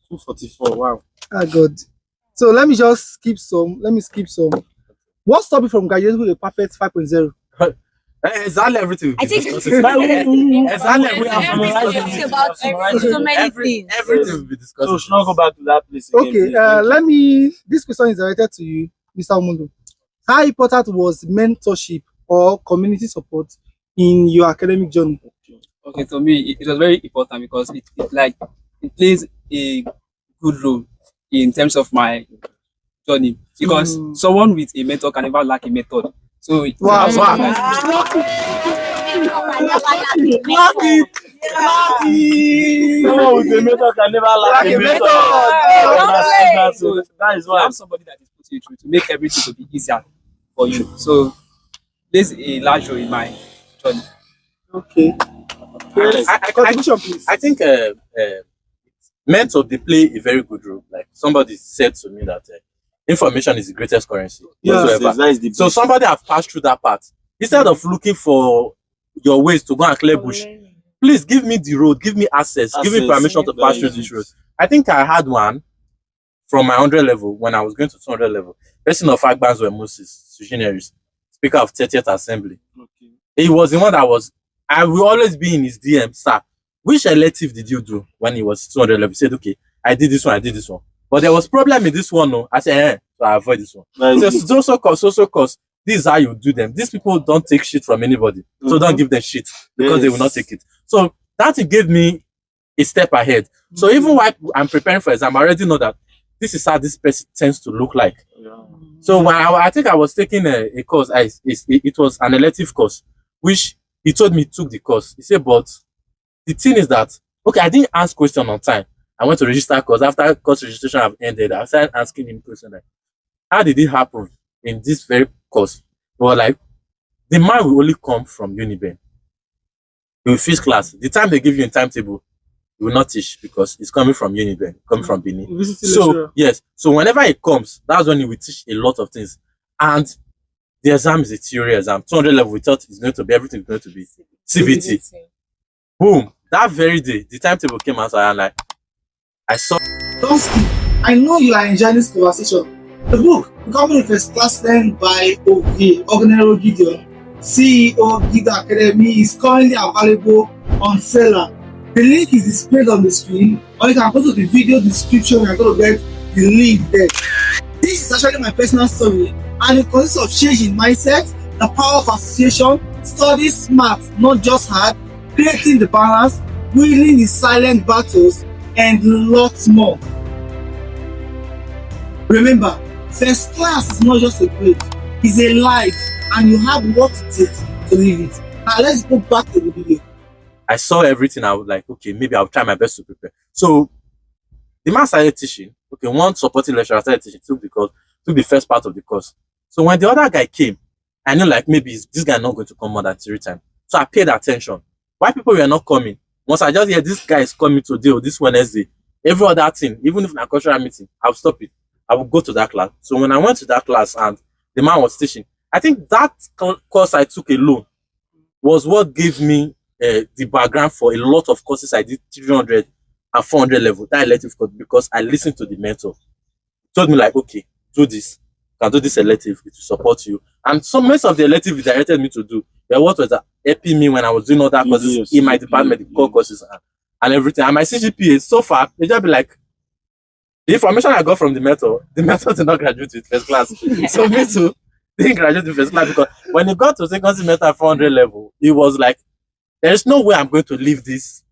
244. Wow. God. So let me just skip some. Let me skip some. What stopped you from graduating with a perfect 5.0? Exactly everything. I think exactly we everything. have talked about so many things. Everything will be discussed. So we should not go back to that place again. Okay, please. Thank you. let me. This question is directed to you, Mr. Umolo. How important was mentorship or community support in your academic journey? Okay, to me, it was very important because it plays a good role in terms of my journey. Because someone with a mentor can never lack a method. So to Wow, have someone wow. Someone with a method can never lack a method. That is to why. have somebody that is putting you through to make everything to be easier for you. So there's a large role in my journey. Okay. Yes. Contribution, please. I think mentor they play a very good role. Like somebody said to me that information is the greatest currency. Yes, whatsoever. That is the So best. somebody have passed through that part. Instead of looking for your ways to go and clear bush, please give me the road, give me access, give me Access. permission to pass through Very this good. road. I think I had one from my 100 level when I was going to 200 level. Person of Agbans were Moses, Suggeneries, Speaker of 30th Assembly. Okay. He was the one that was, I will always be in his DM, sir. Which elective did you do when he was 200 level? He said, okay, I did this one, I did this one. But there was problem in this one, no. I said, so I avoid this one. So cause. This is how you do them. These people don't take shit from anybody. So don't give them shit because they will not take it. So that gave me a step ahead. So even while I'm preparing for exam, I already know that this is how this person tends to look like. Yeah. So when I think I was taking a course, it was an elective course, which he told me took the course. He said, but the thing is that, okay, I didn't ask question on time. I went to register course. After course registration have ended, I started asking him question like, how did it happen in this very course? Well, like, the man will only come from Uniben. He will fix class. The time they give you in timetable, he will not teach because it's coming from Uniben, coming from Benin. So, yes. So whenever he comes, that's when he will teach a lot of things. And the exam is a theory exam. 200 level, we thought it's going to be, everything is going to be CBT. Boom. That very day, the timetable came out, and like, I saw. Don't skip. I know you are enjoying this conversation. The book, Becoming a First Class Student by Aweyu Onome, CEO Gido Academy, is currently available on seller. The link is displayed on the screen, or you can go to the video description. You're going to get the link there. This is actually my personal story, and it consists of changing mindset, the power of association, study smart, not just hard, creating the balance, winning the silent battles, and lots more. Remember, first class is not just a grade, it's a life, and you have what it takes to live it. Now let's go back to the video. I saw everything. I was like, okay, maybe I'll try my best to prepare. So the man started teaching. Okay, one supporting lecturer started teaching, took the first part of the course. So when the other guy came, I knew like maybe this guy not going to come more than 3 times. So I paid attention. Why people were not coming? Once I just hear this guy is coming today or this Wednesday, every other thing, even if in a cultural meeting, I'll stop it. I will go to that class. So when I went to that class and the man was teaching, I think that course I took alone was what gave me the background for a lot of courses I did 300 and 400 level, that elective course, because I listened to the mentor. He told me like, okay, do this. You can do this elective, it will support you. And so most of the elective he directed me to do, what was helping me when I was doing other courses in my department, the core courses and everything. And my CGPA, so far, they just be like, the information I got from the mentor did not graduate with first class. So me too, didn't graduate with first class, because when he got to second semester 400 level, he was like, there is no way I'm going to leave this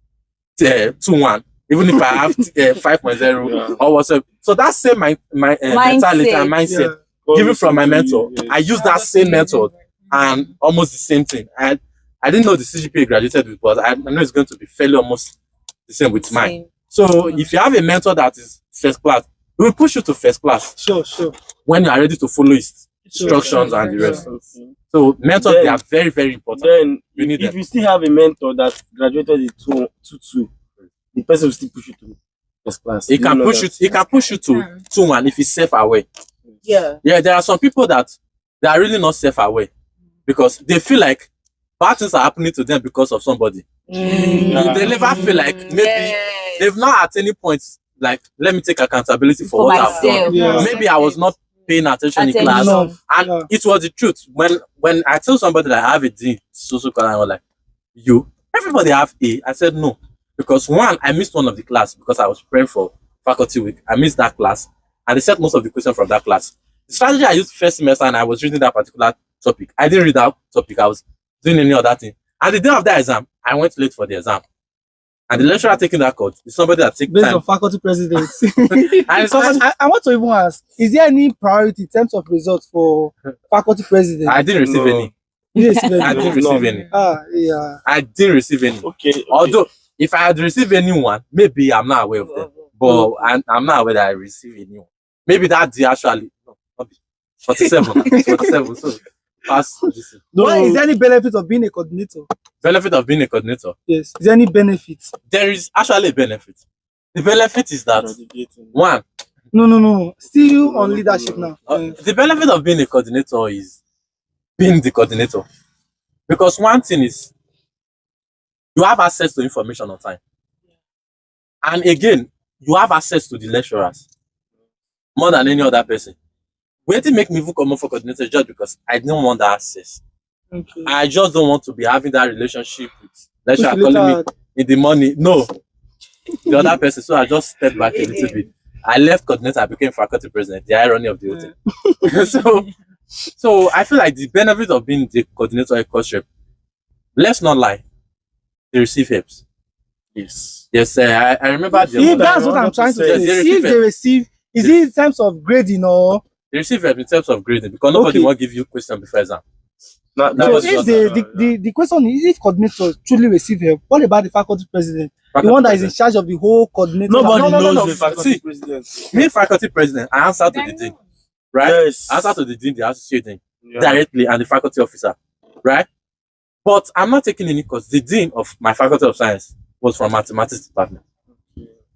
2-1, even if I have 5.0 or whatever. So that same my mentality and mindset given from my mentor, I use that same method and almost the same thing. And I didn't know the CGPA graduated with, but I know it's going to be fairly almost the same with mine. So if you have a mentor that is first class, he will push you to first class. Sure. When you are ready to follow his instructions and the rest. So mentors, they are very, very important. Then You need if them. you still have a mentor that graduated in 2-2, the person will still push you through. First class. He Do can you know push that? you. He can push you to Can. 2-1 if he's self-aware. Yeah. Yeah, there are some people that they are really not self-aware because they feel like bad things are happening to them because of somebody. They never feel like maybe they've not at any point like, let me take accountability for For what I've done. myself. Yeah. Maybe I was not paying attention in class, Attention. and Yeah. it was the truth. When I tell somebody that I have a D social color, I was like, you, everybody have A. I said no, because one, I missed one of the class because I was preparing for faculty week. I missed that class, and they set most of the questions from that class. The strategy I used first semester, and I was reading that particular topic. I didn't read that topic. I was doing any other thing. And the day of that exam, I went late for the exam. And the lecturer taking that course is somebody that takes Based time. on faculty presidents. And it's somebody, I want to even ask, is there any priority in terms of results for faculty president? I didn't receive No. any. You didn't receive any? I didn't receive any. Yeah. I didn't receive any. Okay. Although, if I had received anyone, maybe I'm not aware of them. But I'm not aware that I received anyone. Maybe that day actually, no, not be 47. 47. So, pass this. Why is there any benefit of being a coordinator? Benefit of being a coordinator. Yes. Is there any benefit? There is actually a benefit. The benefit is that, one, No. Still on leadership now. the benefit of being a coordinator is being the coordinator. Because one thing is, you have access to information on time. And again, you have access to the lecturers more than any other person. Waiting make me even come for coordinator just because I don't want that access. Okay. I just don't want to be having that relationship with lecturer Push calling me later. in the morning. No, the other person. So I just stepped back a little bit. I left coordinator, I became faculty president. The irony of the whole thing. so I feel like the benefit of being the coordinator at course rep, let's not lie, they receive helps. Yes, I remember If that's what I'm trying to say. Yes, If they receive, is it in terms of grading or? they receive help in terms of grading because nobody Okay. won't give you question before exam. That So was if just the question is, if coordinators truly receive help, what about the faculty president? The Faculty one that is in president. charge of the whole coordinator. nobody No. knows the faculty See, president. me faculty president, I answer to the dean, right? Yes. I answer to the dean, the associate dean, Yeah. directly, and the faculty officer, right? But I'm not taking any course. The dean of my faculty of science was from mathematics department,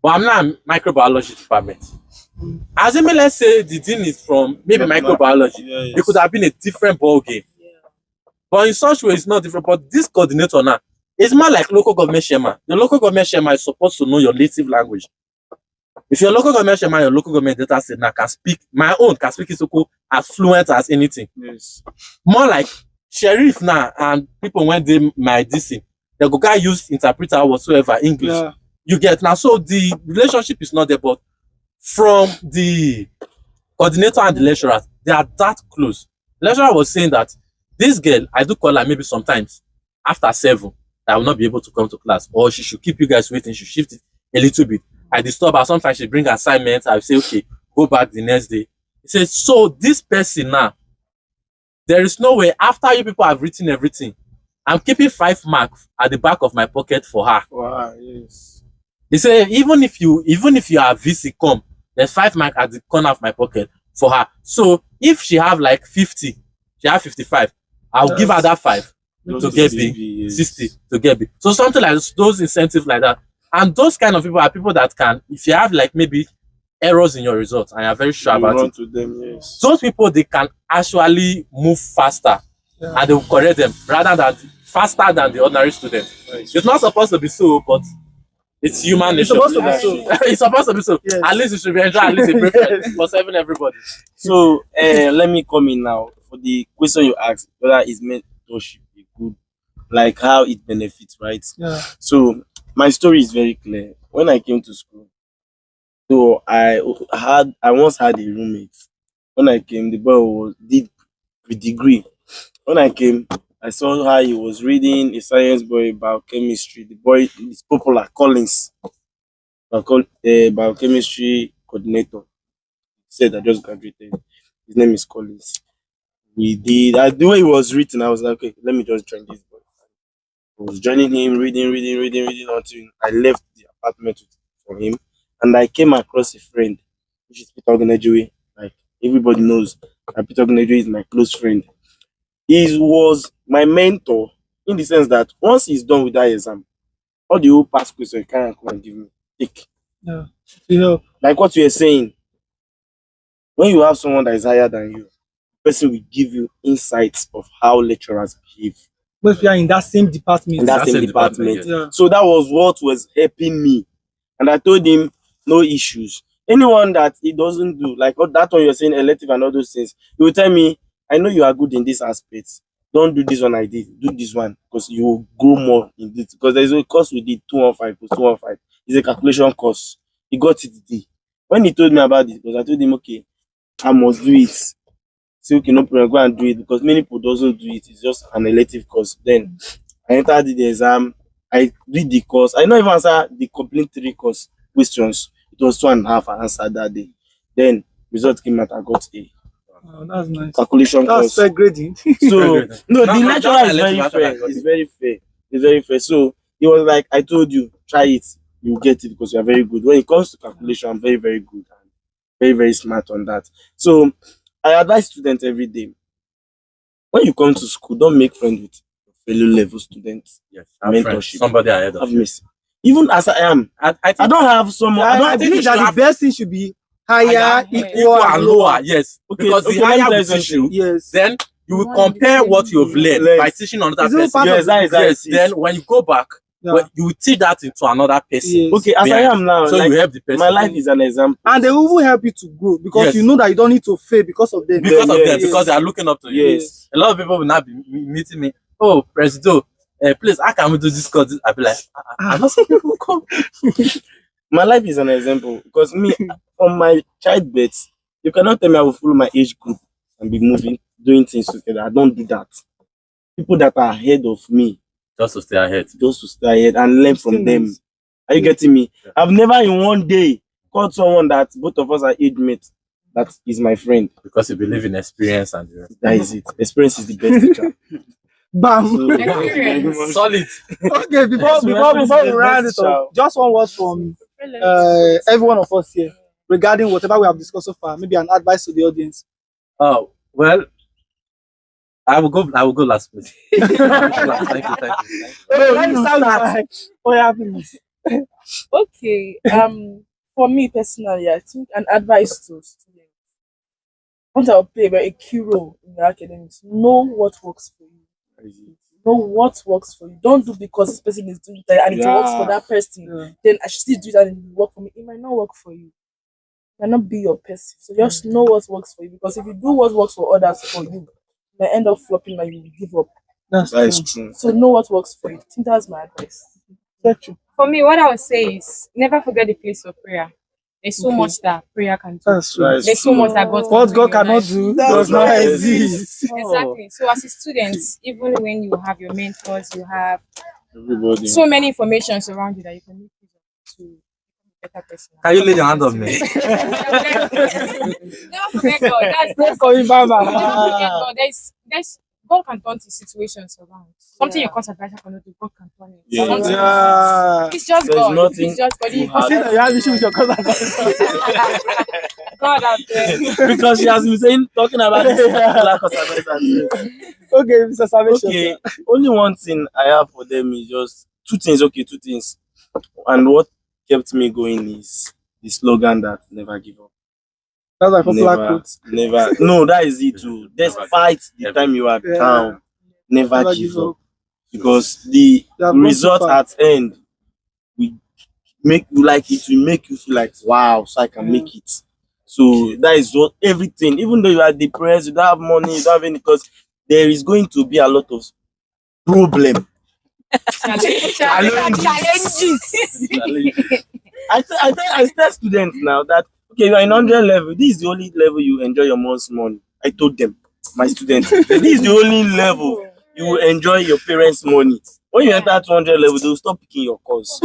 but I'm not a microbiology department. Assuming, let's say the dean is from maybe microbiology, Yes. it could have been a different ball game. But in such way, it's not different. But this coordinator now, it's more like local government chairman. The local government chairman is supposed to know your native language. If your local government chairman, your local government data set now can speak, my own can speak Isoko as fluent as anything. Yes. More like sheriff now and people when they my DC, they go guy use interpreter or whatsoever English. Yeah. You get now. So the relationship is not there, but from the coordinator and the lecturers, they are that close. The lecturer was saying that this girl, I do call her maybe sometimes after 7, I will not be able to come to class, or she should keep you guys waiting. She shift it a little bit. I disturb her. Sometimes she bring assignments. I say, okay, go back the next day. He says, so this person now, there is no way after you people have written everything, I'm keeping 5 marks at the back of my pocket for her. Wow. Yes. He said, even if you are VC come, there's 5 marks at the corner of my pocket for her. So if she have like 50, she have 55, I'll give her that 5 to get B, 60 to get B. So something like those incentives like that. And those kind of people are people that can, if you have like maybe errors in your results and you're very sure You about run it, to them. Yes. those people, they can actually move faster and they will correct them rather than faster than the ordinary student. It's not supposed to be so, but it's human nature. It's supposed to be so. It's supposed to be so. Yes. At least it should be enjoyed, at least a preference for serving everybody. So let me come in now for the question you asked, whether is mentorship a good, like how it benefits, right? Yeah. So my story is very clear. When I came to school, so I once had a roommate. When I came, the boy did pre-degree. When I came, I saw how he was reading a science boy biochemistry. The boy is popular, Collins, biochemistry coordinator. He said I just graduated. His name is Collins. We did the way it was written, I was like, okay, let me just join this boy. I was joining him, reading until I left the apartment for him, and I came across a friend, which is Peter Oghenevwogaga. Like everybody knows, that Peter Oghenevwogaga is my close friend. He was my mentor in the sense that once he's done with that exam, all the whole past questions he can come and give me. Take. Yeah. You know, Like what you were saying, when you have someone that is higher than you, the person will give you insights of how lecturers behave but if you are in that same department. in that That same same department. department, Yeah. So that was what was helping me. And I told him, no issues. Anyone that he doesn't do, like that one you're saying, elective and all those things, he will tell me, I know you are good in this aspect. Don't do this one I did. Do this one because you will grow more in this. Because there is a course we did 215 plus 215. It's a calculation course. He got it today. When he told me about it, because I told him, okay, I must do it. Say, okay, no problem, go and do it because many people doesn't do it. It's just an elective course. Then I entered the exam. I did the course. I not even answer the complete 3 course questions. It was 2.5 I answered that day. Then result came out. I got a Oh, that's nice. calculation That's course. fair grading. So no, the No, lecturer is that's very my fair. elective It's very fair. It's very fair. So he was like, I told you, try it. You get it because you are very good. When it comes to calculation, I'm very, very good and very, very smart on that. So I advise students every day. When you come to school, don't make friends with fellow level students. yes, have friends, Mentorship. somebody ahead of Have you. mercy. Even as I am, I I think don't have someone. I I don't believe think we that should the have- best thing should be higher, Higher, equal, and lower, yes. Okay, Because okay, the let me higher tell we you teach something. you, Yes. then you will You want the compare same what you've learned learn. by teaching another Is it person. part Yes, of that is how Yes, it then is. when you go back, Yeah. well, you will teach that into another person. Yes. Okay, as I behind. am now, So like, you help the person. my life is an example. And they will help you to grow because Yes. you know that you don't need to fail because of them. because of them, Yes. because they are looking up to you. Yes. A lot of people will not be meeting me. Oh, Presido, please, how can we do this course? I'll be like, I know some people come. My life is an example because me, from my childbirth, you cannot tell me I will follow my age group and be moving, doing things together. I don't do that. People that are ahead of me, Just to stay ahead. just to stay ahead and learn from Still them. nice. Are you Yeah. getting me? Yeah. I've never in one day called someone that both of us are age mates that is my friend. Because you believe in experience and the rest. That is it. Experience is the best teacher. Bam. So, Experience. Solid. Okay, before Yes, before reference before is we the round best it up, just one word from every one of us here regarding whatever we have discussed so far. Maybe an advice to the audience. Oh, well, I will go last, please. Thank you. Let me start with what happens. Okay. For me personally, I think an advice to students. Want to play a very key role in your academics. Know what works for you. Know what works for you. Don't do because this person is doing that and it works for that person. Yeah. Then I should still do that and it will work for me. It might not work for you. It might not be your person. So just know what works for you. Because if you do what works for others for you, you might end up flopping and you will give up. That's that is true. true. So know what works for you. I think that's my advice. That's true. For me, what I would say is never forget the place of prayer. There's so Okay. much that prayer can do. That's true. That is There's so true. much that God What can do God in your cannot life. do Does does not not exist. Exactly. So as a student, even when you have your mentors, you have Everybody. so many information around you that you can make use of to become a better person. Can you lay your hand on me? Never forget God. That's Going never Baba. forget God. There's God can turn to situations around. Something your course advisor cannot do, God can turn it. Yeah. Something- Yeah. It's just There's God. nothing It's just God. too If hard. See that you have issue with your cousin. God out there. Because she has been saying, talking about this particular course advisor. Okay, Mr. Salvation. Okay, only one thing I have for them is just two things. Okay, two things. And what kept me going is the slogan that never give up. That's my popular Never, quote. never. No, that is it too. Despite the time you are Yeah. down, never Never give give up. up. Because the You have gone result too far. at end will make you like it will make you feel like wow, so I can Yeah. make it. So that is what everything. Even though you are depressed, you don't have money, you don't have any, because there is going to be a lot of problem. Challenges. I tell students now that okay, you are in 100 level. This is the only level you enjoy your month's money. I told them, my students, this is the only level you will enjoy your parents' money. When you enter 200 level, they will stop picking your calls.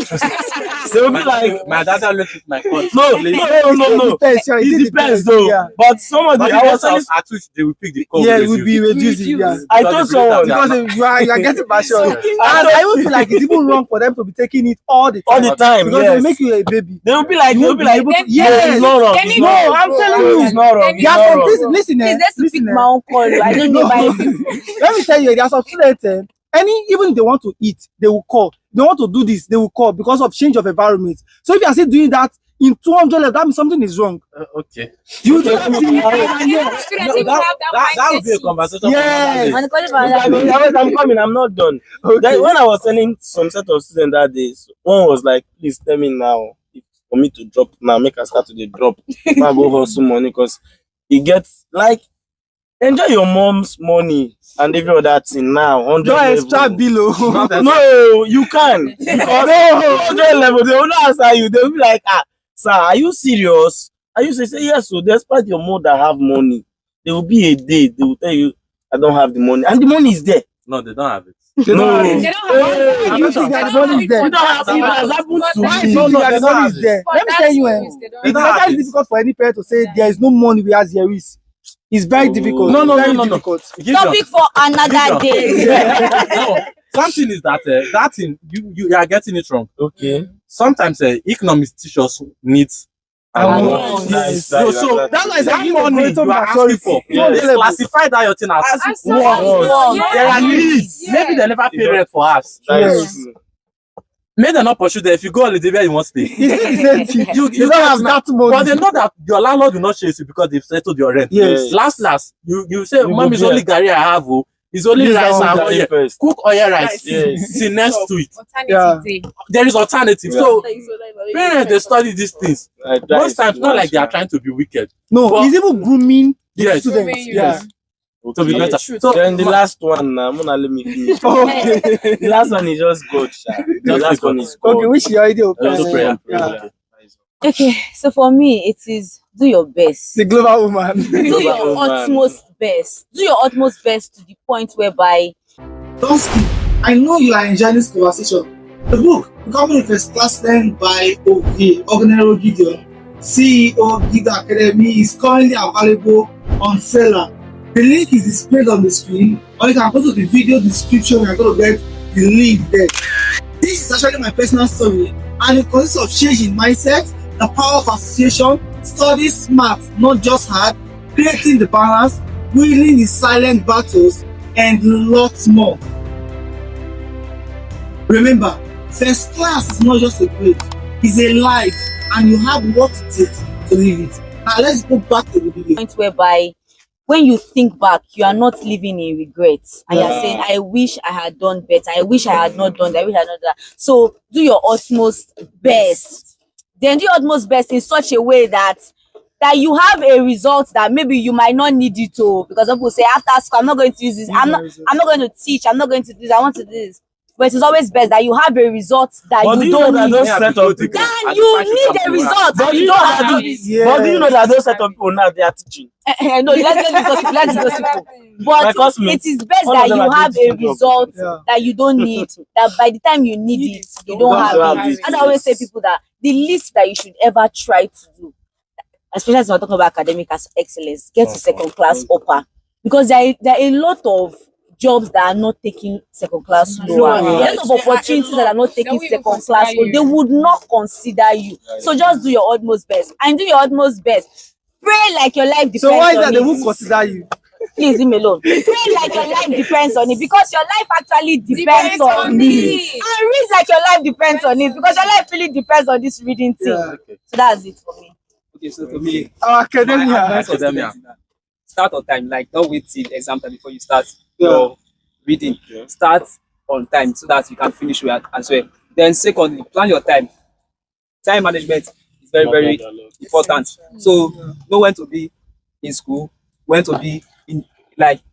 They will be like, My dad always took my course. no. Depends, yeah, It depends though. Yeah. But somebody, But I was telling telling, at which they will pick the call. Yeah, it would be reduced. Yeah. I told someone Because you are getting passion. Yes. And I even feel like it's even wrong for them to be taking it all the all time. the time, Because yes. they make you a baby. They will be like, You won't be able to. Then- Yes, it's not wrong. Then It's you no, not know, wrong. I'm telling you, It's not wrong. Then It's there are not some wrong. things. Listen, Please, let's listen. pick my own call. I don't know why. Let me tell you, there are some students. Even if they want to eat, they will call. They want to do this, they will call because of change of environment. So if you are still doing that in 200 levels, that means something is wrong. Okay. You do that thing. Students even have That would be a conversation. Yes. And the college for another day. I'm coming. I'm not done. Then when I was telling some set of students that day, one was like, "Please tell me now if for me to drop now. Make us start to the drop. Now go hustle money because you get like enjoy your mom's money and every other thing now. 100 No level. extra below. No, you can. Because 100 level, they will not answer you. They will be like, sir, are you serious? Are you serious? Say yes. So despite your mother have money, there will be a day they will tell you, I don't have the money, and the money is there. No, they don't have it. They don't have They it. don't have You think that the money is there? You don't have it. It has happened to Why me. do you think that they the don't money have is it. there? Let me tell you, it's very difficult for any parent to say there is no money whereas there is. It's very difficult. No. Very difficult. Topic for another day. No, something is that that thing you are getting it wrong. Okay. Sometimes economics teach us needs and wants. Yes. So That's why I that said money you are asking for, Yes. they classify that your thing as wants. there are needs. Yes. Maybe they never pay rent for us. That is Yes. true. May they not pursue them. If you go holiday where you want to stay, It's still the same thing. you You don't have that money. but they know that your landlord will not chase you because they've settled your rent. Yes. Last, you say, You Mom, go it's there. only Gary I have. Oh. It's only This rice is and our oil. first. Cook oil rice. Yes. See next to it. Alternative day. There is alternative. Yeah. So parents they study these things. Like, that Most is times, true. not like they are trying to be wicked. No, But- it's even grooming the Yes. students. Grooming you. Yeah. To be Okay. better. True. So Then the last one, Mona, let me finish. Okay. The last one is just God, sha. The last one is God. Okay, which you already open. Also prayer. Yeah. Okay, so for me, it is do your best. The global woman. Do your Global woman. utmost best. Do your utmost best to the point whereby Don't skip. I know you are enjoying this conversation. The book, Becoming a First Class Student by Oweyu Onome, CEO Gido Academy, is currently available on seller. The link is displayed on the screen, or you can go to the video description. You are going to get the link there. This is actually my personal story, and it consists of changing mindset, the power of association, study smart, not just hard, creating the balance, winning the silent battles, and lots more. Remember, first class is not just a grade, it's a life, and you have what it takes to live it. Now let's go back to the video. point whereby when you think back, you are not living in regrets. And you're saying, I wish I had done better. I wish I had not done that. I wish I had not done that. So do your utmost best. Then do your utmost best in such a way that you have a result that maybe you might not need it to, because people say after school, I'm not going to use this. I'm not going to teach. I'm not going to do this. I want to do this. But it's always best that you have a result that But do you you know don't that need. those set of people? Then you need a result But and do you you know don't that have those- it. but do you know that those set of people now they are teaching? No, let's go people. My But classmates, it is best all that of them you are have doing a teaching job. result Yeah. that you don't need. That by the time you need it, you don't have it. As I always say, people, that the least that you should ever try to do, especially as we're talking about academic excellence, get to second class upper, because there are a lot of jobs that are not taking second class lower. Lower. A lot of opportunities that are not taking They won't even second class, consider they you. would not consider you. So just do your utmost best, and do your utmost best. Pray like your life depends So why is on that they it. won't consider you? Please leave me alone. Pray like your life depends on it, because your life actually depends on it. And read like your life depends on it, because your life really depends on this reading thing. Yeah. So that's it for me. Okay, so to me, Our my academia. advice for Academia. students is that start on time. Like, don't wait till exam time before you start Yeah. your reading. Start on time so that you can finish well as well. Then secondly, plan your time. Time management is very, very important. So know when to be in school, when to be in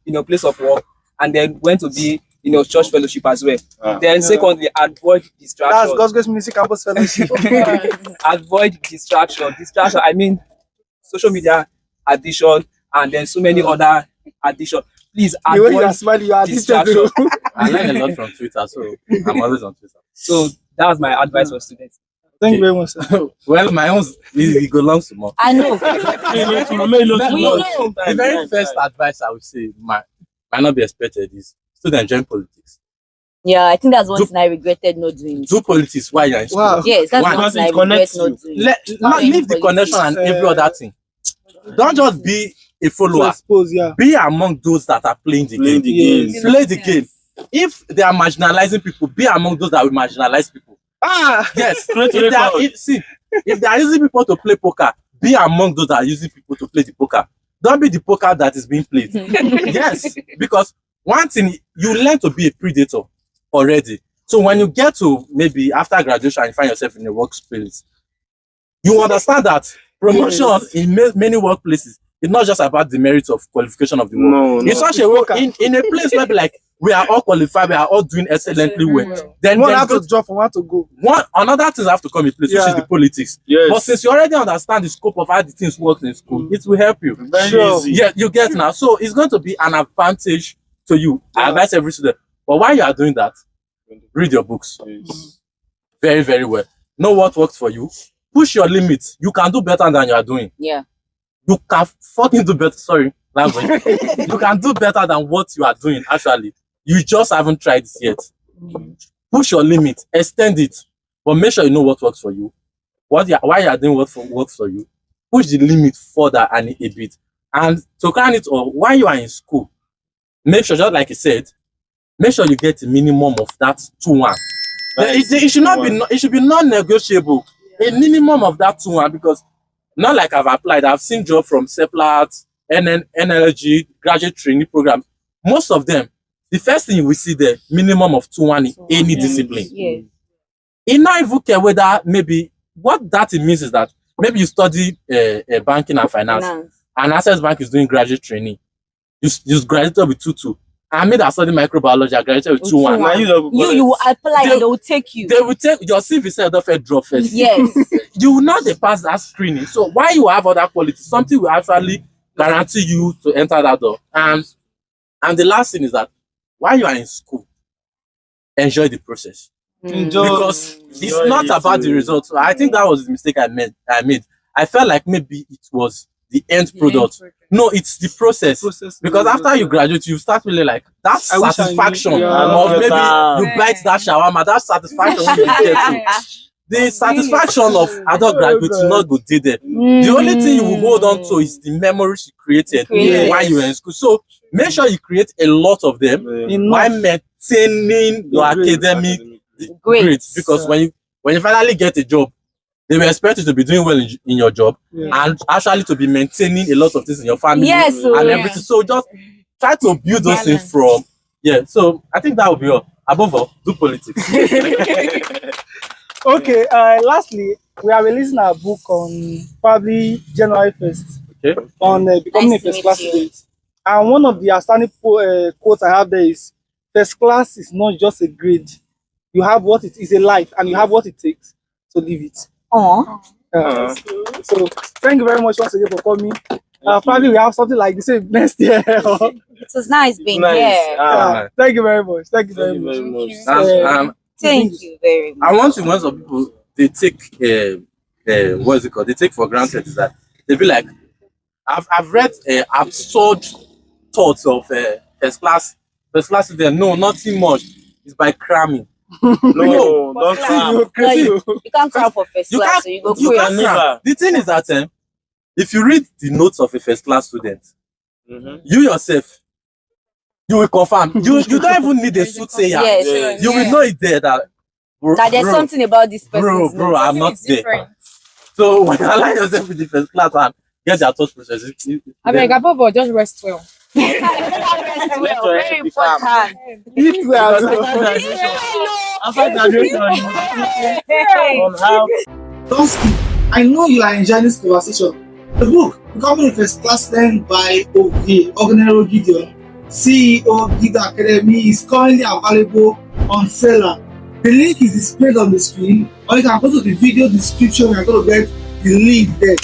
your place of work, and then when to be in your church fellowship as well. Then secondly, avoid That's distraction. God's Grace Ministry Campus Fellowship. Avoid distraction. Distraction, I mean social media addiction, and then so many other addiction. Please The way you are avoid smiling, you are addicted distraction. to. I learn a lot from Twitter, so I'm always on Twitter. So that was my advice for students. Thank you very much, sir. Well, my own it goes long to more. I know. We know. The very first advice I would say might not be expected is students join politics. Yeah, I think that's one thing I regretted not doing. Do politics while you're in school. Wow. Yes, that's Why? one Because thing I it regret connects not you. doing. Not Doing leave the politics. connection and every other thing. Don't just be a To follower. expose, yeah. Be among those that are playing the Playing game. the game. Play the game. If they are marginalizing people, be among those that will marginalize people. Ah! Yes. Create If they are, record. see, if they are using people to play poker, be among those that are using people to play the poker. Don't be the poker that is being played. Yes, because one thing, you learn to be a predator already. So when you get to maybe after graduation and you find yourself in a workspace, you understand that promotion in many workplaces is not just about the merit of qualification of the work. No, It's such a work in a place where like we are all qualified, we are all doing excellently well. Then One have to drop from one to go. Another things have to come in place, which is the politics. Yes. But since you already understand the scope of how the things work in school, it will help you. Very easy. Yeah, you get now. So it's going to be an advantage to you. I advise every student. But while you are doing that, read your books. Yes. Very, very well. Know what works for you. Push your limits. You can do better than you are doing. Yeah. You can fucking do better. Sorry, language. You can do better than what you are doing, actually. You just haven't tried it yet. Push your limit. Extend it. But make sure you know what works for you. Why you are doing what works for you. Push the limit further and a bit. And to crown it all, while you are in school, make sure, just like you said, make sure you get a minimum of that 2-1. It should not be. It should be non-negotiable. A minimum of that 2-1, because not like I've applied. I've seen jobs from CEPLAT, NLG, graduate training programs. Most of them, the first thing you will see there, minimum of 2-1 in any discipline. Yes. In not even care whether maybe what that it means is that maybe you study banking and finance, and Access Bank is doing graduate training. You graduated with 2-2. I made a study microbiology. I graduated with 2-1. Now You will apply and they will take you. They will take your CV said drop first. Yes. You will not pass that screening. So why you have other qualities, something will actually guarantee you to enter that door. And the last thing is that while you are in school, enjoy the process. Because it's not about the results. So I think that was the mistake I made. I felt like maybe it was the end product. No, it's the process. Because after you graduate, you start feeling like that satisfaction of maybe you bite that shawarma, that satisfaction when you get to. The satisfaction of adult graduate will not go there. The only thing you will hold on to is the memories you created while you were in school. So make sure you create a lot of them while maintaining your academic grades. Because when you finally get a job, they will expect you to be doing well in your job and actually to be maintaining a lot of things in your family and everything. So just try to build those things from. So I think that will be all. Above all, do politics. Okay, lastly, we are releasing our book on probably January 1st on becoming a first class student. And one of the outstanding quotes I have there is, first class is not just a grade. You have what it is, a life, and you have what it takes to live it. So thank you very much once again for coming. Probably we have something like the same next year. It was nice being here. Thank you very much. Thank you very much. Thank you very much. I want to know some people they take what is it called? They take for granted is that they be like, I've read absurd thoughts of first class student. No, nothing much. It's by cramming. No, don't cram. You can't cram for first class, so you go you can't cram. The thing is that if you read the notes of a first class student, you yourself, you will confirm. You don't even need a soothsayer. Yes. You will know it there that there's something about this person. Bro, I'm not there. So when you align yourself with the first class and get your thought process, I mean, above all, just rest well. Very important. Eat well. After graduation, on how. Don't skip. I know you are enjoying this conversation. The book, Becoming a First Class Student by Oweyu Onome, CEO Gido Academy, is currently available on seller. The link is displayed on the screen, or you can go to the video description. We are going to get the link there.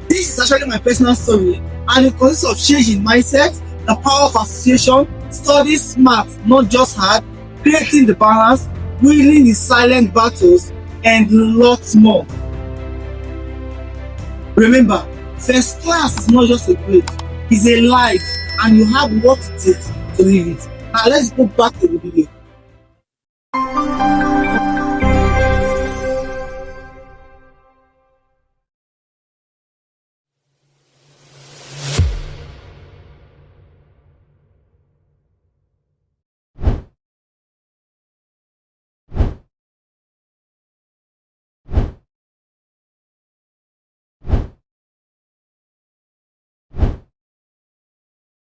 This is actually my personal story, and it consists of changing mindset, the power of association, study smart, not just hard, creating the balance, winning the silent battles, and lots more. Remember, first class is not just a grade, it's a life, and you have what it takes to live it. Now let's go back to the video.